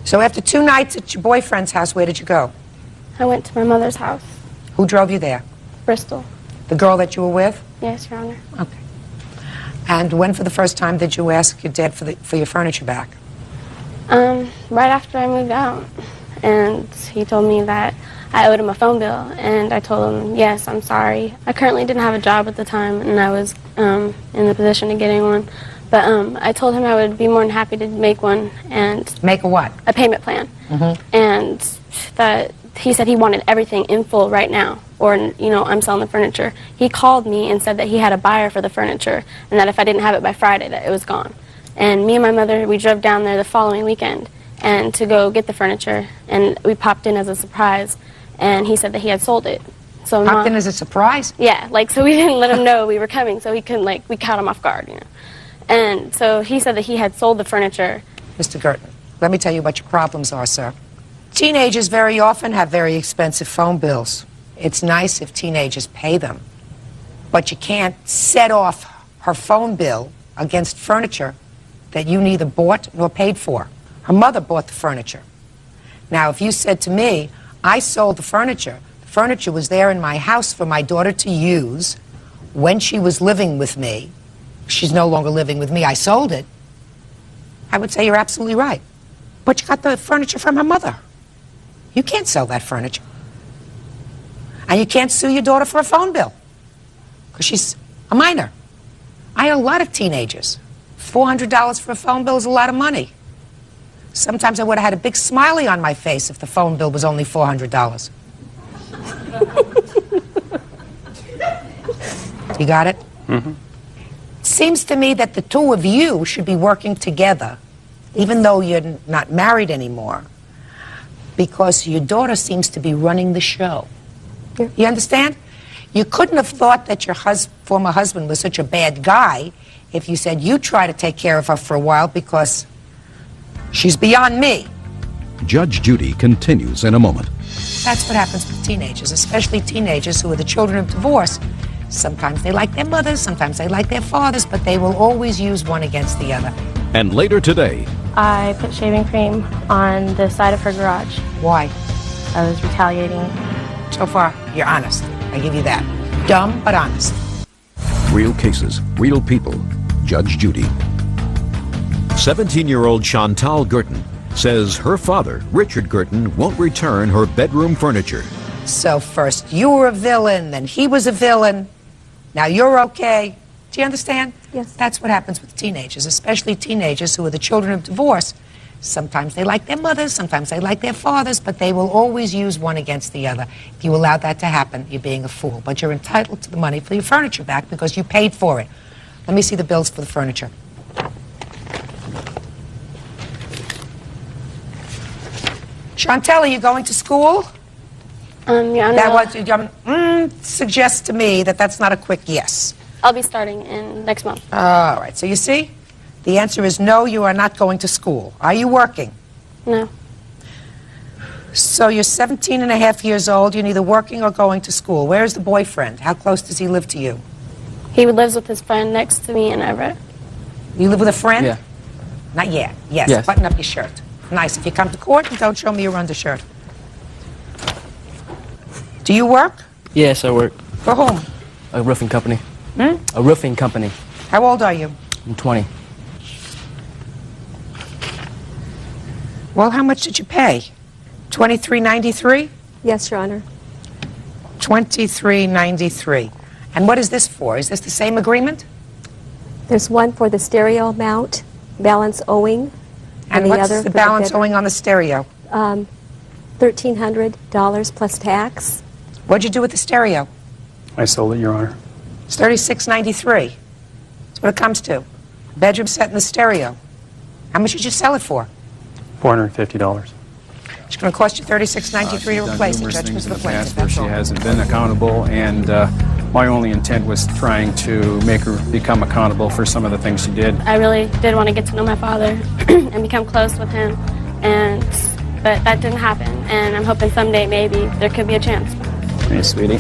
So after 2 nights at your boyfriend's house, where did you go? I went to my mother's house. Who drove you there? Bristol. The girl that you were with? Yes, Your Honor. Okay. And when for the first time did you ask your dad for your furniture back? Right after I moved out. And he told me that I owed him a phone bill, and I told him, yes, I'm sorry. I currently didn't have a job at the time, and I was in the position of getting one. But I told him I would be more than happy to make one. And make a what? A payment plan. Mm-hmm. And that he said he wanted everything in full right now, or, you know, I'm selling the furniture. He called me and said that he had a buyer for the furniture, and that if I didn't have it by Friday, that it was gone. And me and my mother, we drove down there the following weekend and to go get the furniture, and we popped in as a surprise, and he said that he had sold it. So popped in as a surprise? Yeah, like, so we didn't let him know we were coming, so he couldn't, like, we caught him off guard, you know. And so he said that he had sold the furniture. Mr. Girton, let me tell you what your problems are, sir. Teenagers very often have very expensive phone bills. It's nice if teenagers pay them, but you can't set off her phone bill against furniture that you neither bought nor paid for. Her mother bought the furniture. Now, if you said to me, I sold the furniture was there in my house for my daughter to use when she was living with me, she's no longer living with me, I sold it, I would say you're absolutely right. But you got the furniture from her mother. You can't sell that furniture. And you can't sue your daughter for a phone bill because she's a minor. I owe a lot of teenagers. $400 for a phone bill is a lot of money. Sometimes I would have had a big smiley on my face if the phone bill was only $400. You got it? Mm-hmm. Seems to me that the two of you should be working together, even though you're not married anymore, because your daughter seems to be running the show. You understand? You couldn't have thought that your former husband was such a bad guy if you said you try to take care of her for a while because she's beyond me. Judge Judy continues in a moment. That's what happens with teenagers, especially teenagers who are the children of divorce. Sometimes they like their mothers, sometimes they like their fathers, but they will always use one against the other. And later today, I put shaving cream on the side of her garage. Why? I was retaliating. So far, you're honest. I give you that. Dumb, but honest. Real cases, real people. Judge Judy. 17-year-old Chantal Gurton says her father, Richard Gurton, won't return her bedroom furniture. So first you were a villain, then he was a villain. Now you're okay. Do you understand? Yes. That's what happens with teenagers, especially teenagers who are the children of divorce. Sometimes they like their mothers, sometimes they like their fathers, but they will always use one against the other. If you allow that to happen, you're being a fool. But you're entitled to the money for your furniture back because you paid for it. Let me see the bills for the furniture. Chantel, are you going to school? Your Honor, That suggests to me that that's not a quick yes. I'll be starting in next month. All right, so you see, the answer is no, you are not going to school. Are you working? No. So you're 17 and a half years old, you're neither working or going to school. Where's the boyfriend? How close does he live to you? He lives with his friend next to me in Everett. You live with a friend? Yeah. Not yet. Yes. Yes. Button up your shirt. Nice. If you come to court, don't show me your undershirt. Do you work? Yes, I work. For whom? A roofing company. Hmm? A roofing company. How old are you? I'm 20. Well, how much did you pay? $23.93? Yes, Your Honor. $23.93. And what is this for? Is this the same agreement? There's one for the stereo mount, balance owing. And the what's other the for balance bed- owing on the stereo? $1,300 plus tax. What'd you do with the stereo? I sold it, Your Honor. It's $36.93. That's what it comes to. Bedroom set and the stereo. How much did you sell it for? $450. It's going to cost you $36.93 to replace it. Numerous Judge things was in the the plaintiff. past where That's she all. hasn't been accountable, and my only intent was trying to make her become accountable for some of the things she did. I really did want to get to know my father and become close with him, but that didn't happen. And I'm hoping someday maybe there could be a chance. Hey, sweetie.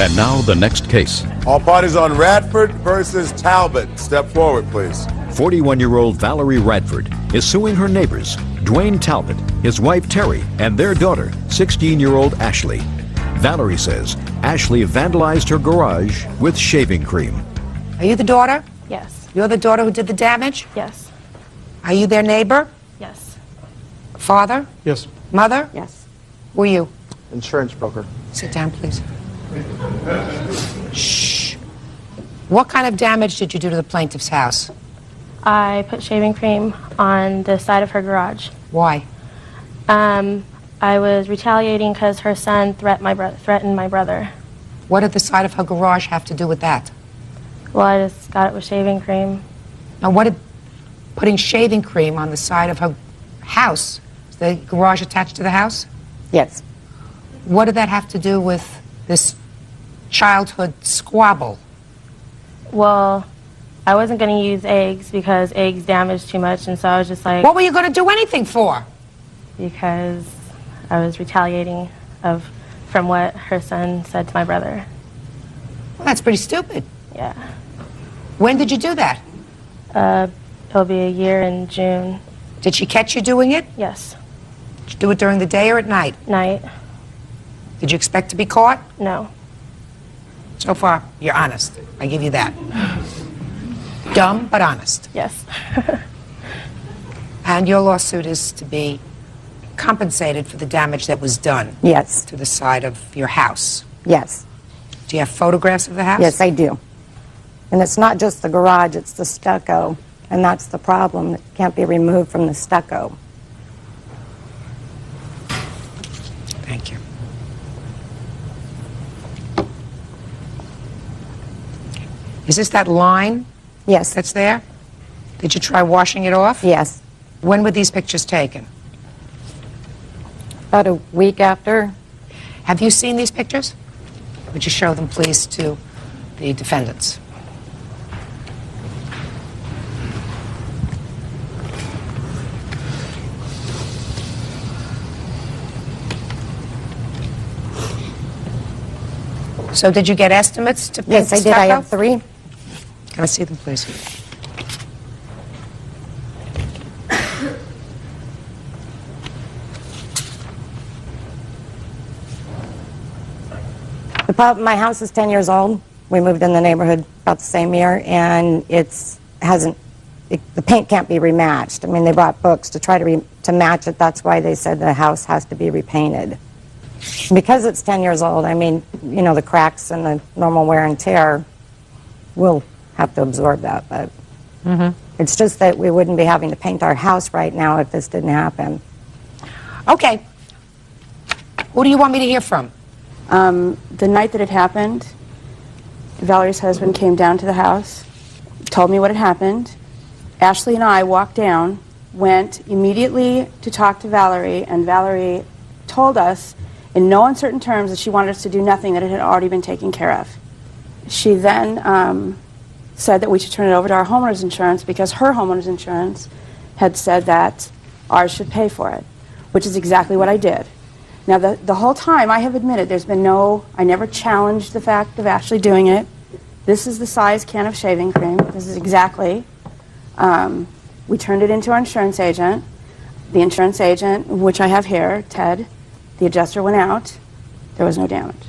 And now the next case. All parties on Radford versus Talbot. Step forward, please. 41-year-old Valerie Radford is suing her neighbors, Dwayne Talbot, his wife Terry, and their daughter, 16-year-old Ashley. Valerie says Ashley vandalized her garage with shaving cream. Are you the daughter? Yes. You're the daughter who did the damage? Yes. Are you their neighbor? Yes. Father? Yes. Mother? Yes. Who are you? Insurance broker. Sit down, please. Shh. What kind of damage did you do to the plaintiff's house? I put shaving cream on the side of her garage. Why? I was retaliating because her son threatened my brother. What did the side of her garage have to do with that? Well, I just got it with shaving cream. Now, what did putting shaving cream on the side of her house, is the garage attached to the house? Yes. What did that have to do with this childhood squabble? Well, I wasn't going to use eggs because eggs damage too much, and so I was just like... What were you going to do anything for? Because I was retaliating from what her son said to my brother. Well, that's pretty stupid. Yeah. When did you do that? It'll be a year in June. Did she catch you doing it? Yes. Did you do it during the day or at night? Night. Did you expect to be caught? No. So far, you're honest. I give you that. Dumb, but honest. Yes. And your lawsuit is to be compensated for the damage that was done. Yes. To the side of your house. Yes. Do you have photographs of the house? Yes, I do. And it's not just the garage, it's the stucco. And that's the problem. It can't be removed from the stucco. Thank you. Is this that line? Yes. That's there? Did you try washing it off? Yes. When were these pictures taken? About a week after. Have you seen these pictures? Would you show them, please, to the defendants? So did you get estimates to paint Yes, the I did. I stucco? have 3. Can I see them, please? My house is 10 years old. We moved in the neighborhood about the same year, and the paint can't be rematched. I mean, they brought books to try to match it. That's why they said the house has to be repainted. Because it's 10 years old, I mean, you know, the cracks and the normal wear and tear will have to absorb that. But it's just that we wouldn't be having to paint our house right now if this didn't happen. Okay. Who do you want me to hear from? The night that it happened, Valerie's husband came down to the house, told me what had happened. Ashley and I walked down, went immediately to talk to Valerie, and Valerie told us in no uncertain terms that she wanted us to do nothing, that it had already been taken care of. She then said that we should turn it over to our homeowner's insurance because her homeowner's insurance had said that ours should pay for it, which is exactly what I did. Now, the whole time, I have admitted there's been I never challenged the fact of Ashley doing it. This is the size can of shaving cream. This is exactly. We turned it into our insurance agent. The insurance agent, which I have here, Ted, the adjuster went out. There was no damage.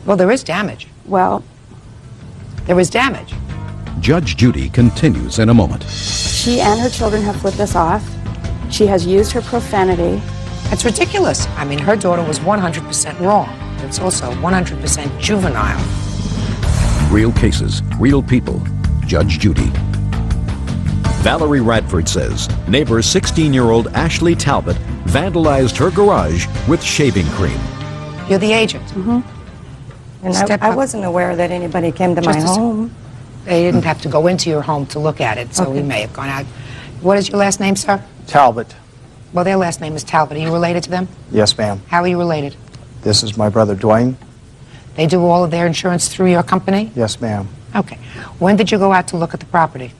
Well, there is damage. Well, there was damage. Judge Judy continues in a moment. She and her children have flipped us off. She has used her profanity. That's ridiculous. I mean, her daughter was 100% wrong. It's also 100% juvenile. Real cases, real people. Judge Judy. Valerie Radford says neighbor 16-year-old Ashley Talbot vandalized her garage with shaving cream. You're the agent. And I wasn't aware that anybody came to my home. They didn't have to go into your home to look at it, so we may have gone out. What is your last name, sir? Talbot. Well, their last name is Talbot. Are you related to them? Yes, ma'am. How are you related? This is my brother, Dwayne. They do all of their insurance through your company? Yes, ma'am. Okay. When did you go out to look at the property?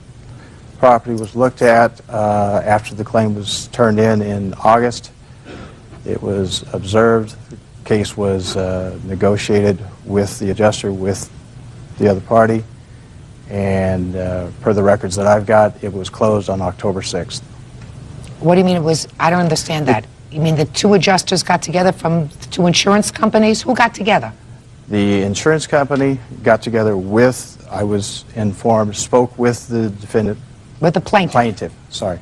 Property was looked at after the claim was turned in August. It was observed. The case was negotiated with the adjuster, with the other party, and per the records that I've got, it was closed on October 6th. What do you mean it was? I don't understand that. You mean the two adjusters got together from the two insurance companies? Who got together? The insurance company got together with, I was informed, spoke with the defendant. With the plaintiff? Plaintiff, sorry.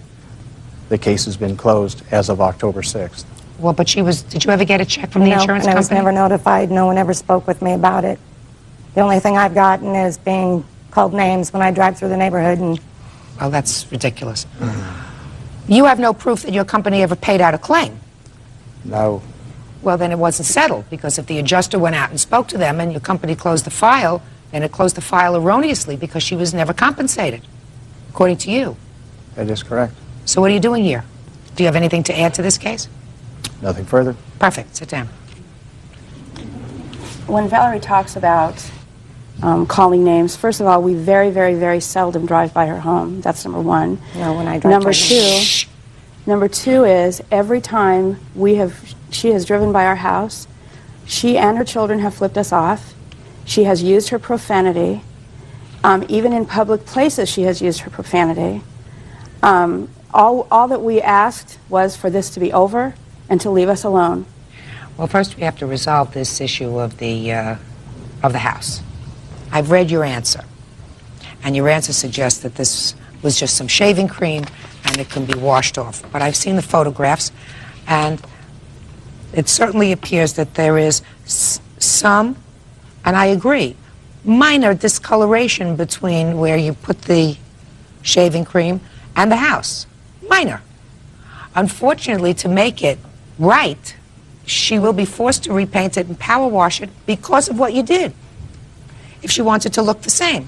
The case has been closed as of October 6th. Well, but did you ever get a check from the insurance company? I was never notified. No one ever spoke with me about it. The only thing I've gotten is being called names when I drive through the neighborhood. Well, that's ridiculous. You have no proof that your company ever paid out a claim? No. Well, then it wasn't settled, because if the adjuster went out and spoke to them and your company closed the file, then it closed the file erroneously because she was never compensated, according to you. That is correct. So what are you doing here? Do you have anything to add to this case? Nothing further. Perfect. Sit down. When Valerie talks about calling names, first of all, we very, very, very seldom drive by her home. That's number one. No, when I drive Number two is every time she has driven by our house, she and her children have flipped us off. She has used her profanity. Even in public places, she has used her profanity. All that we asked was for this to be over and to leave us alone. Well, first we have to resolve this issue of the house. I've read your answer, and your answer suggests that this was just some shaving cream and it can be washed off. But I've seen the photographs, and it certainly appears that there is some, and I agree, minor discoloration between where you put the shaving cream and the house. Minor. Unfortunately, to make it right, she will be forced to repaint it and power wash it because of what you did, if she wants it to look the same.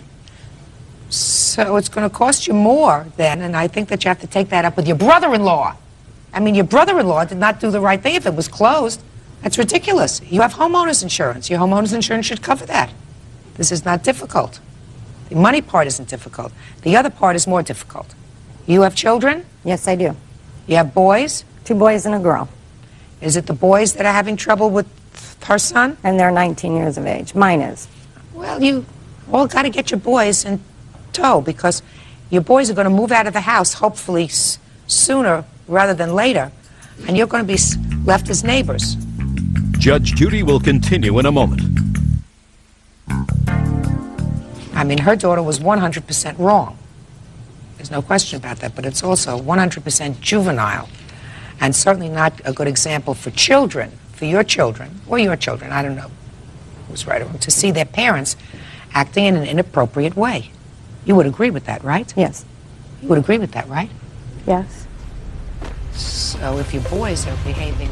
So it's going to cost you more then, and I think that you have to take that up with your brother-in-law. I mean, your brother-in-law did not do the right thing if it was closed. That's ridiculous. You have homeowner's insurance. Your homeowner's insurance should cover that. This is not difficult. The money part isn't difficult. The other part is more difficult. You have children? Yes, I do. You have boys? 2 boys and a girl. Is it the boys that are having trouble with her son? And they're 19 years of age. Mine is. Well, you all got to get your boys in tow because your boys are going to move out of the house hopefully sooner rather than later, and you're going to be left as neighbors. Judge Judy will continue in a moment. I mean, her daughter was 100% wrong. There's no question about that, but it's also 100% juvenile and certainly not a good example for children, for your children, or your children, I don't know who's right or wrong, to see their parents acting in an inappropriate way. You would agree with that, right? Yes. You would agree with that, right? Yes. So if your boys are behaving...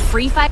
Free fight.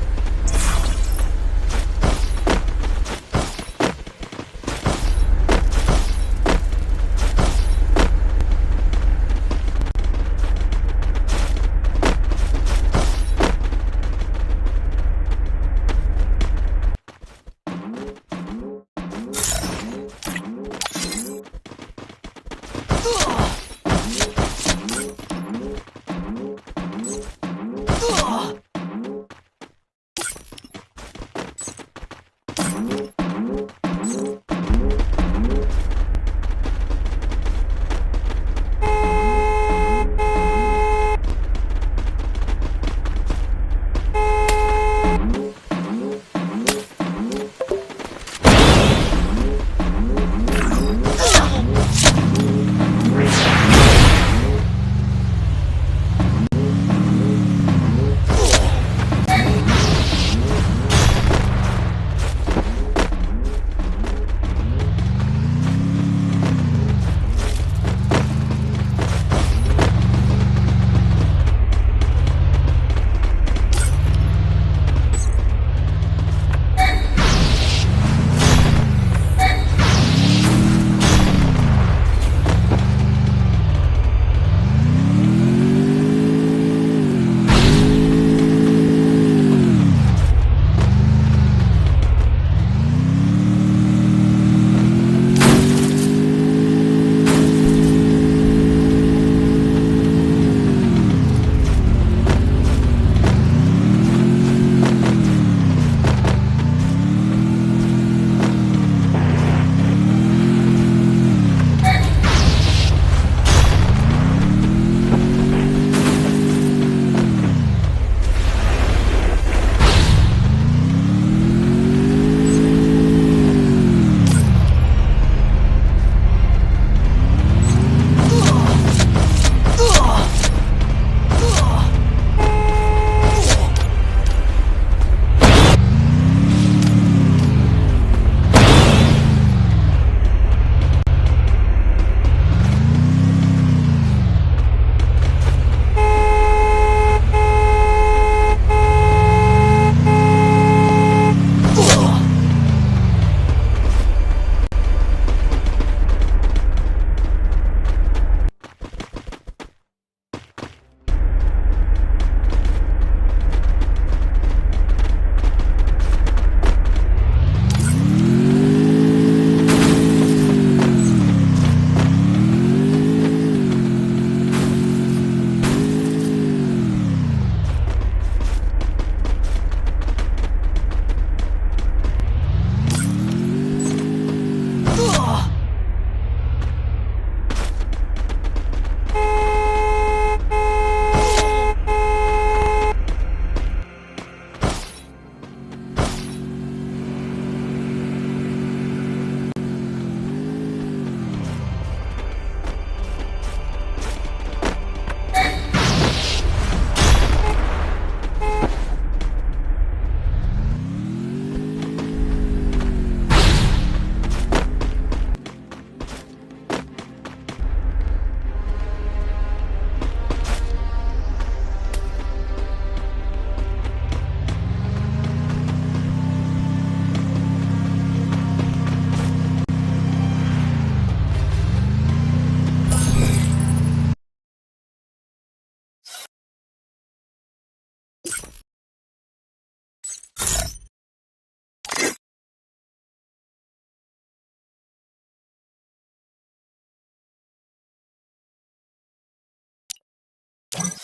you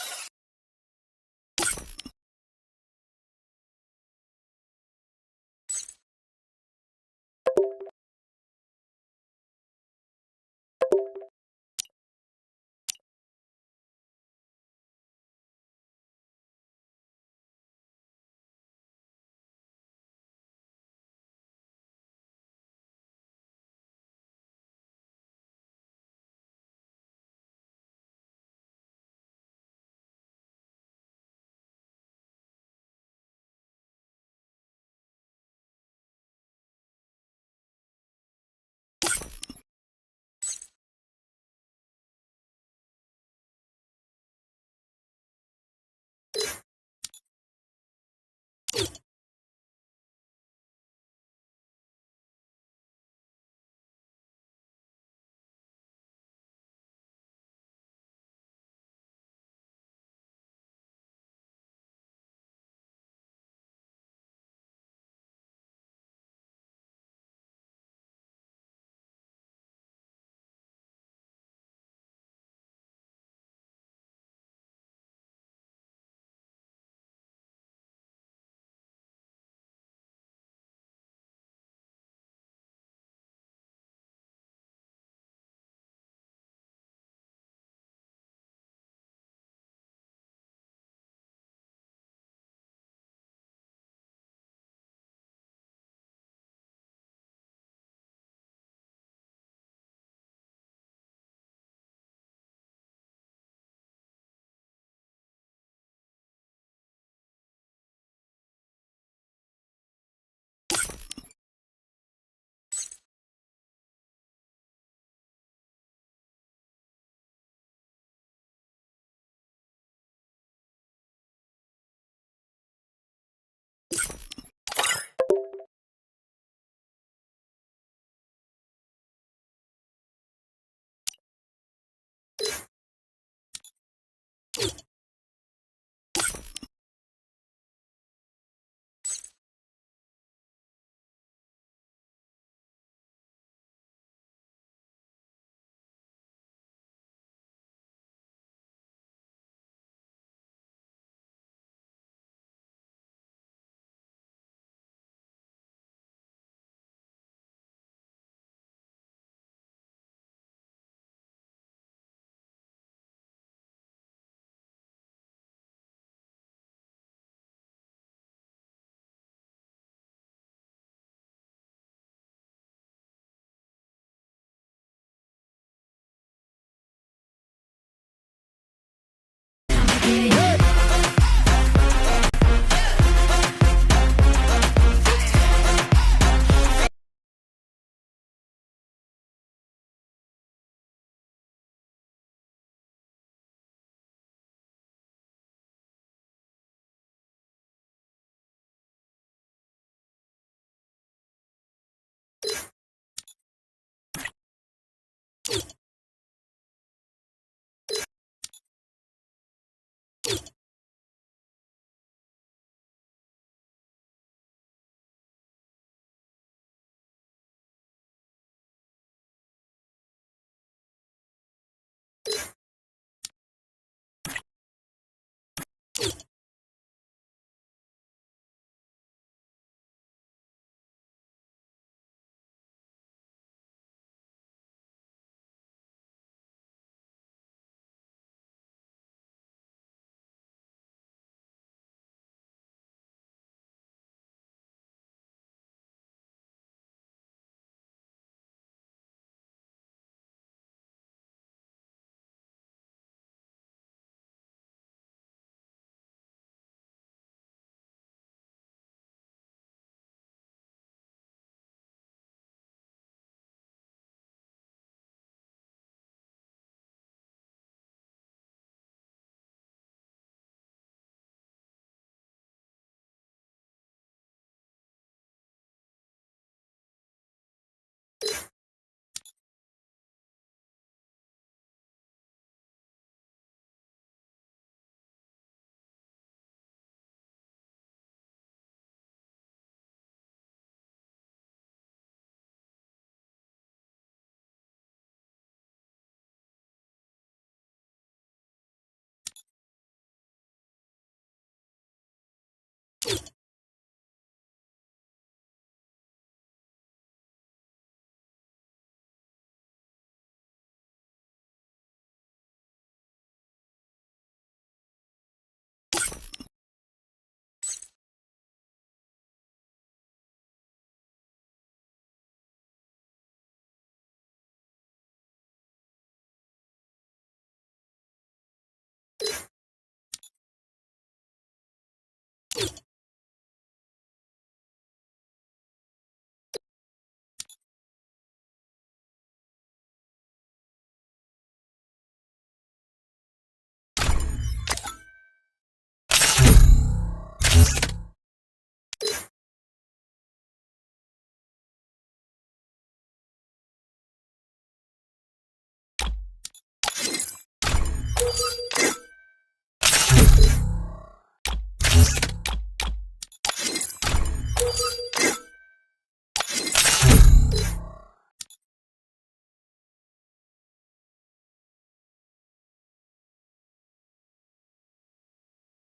it.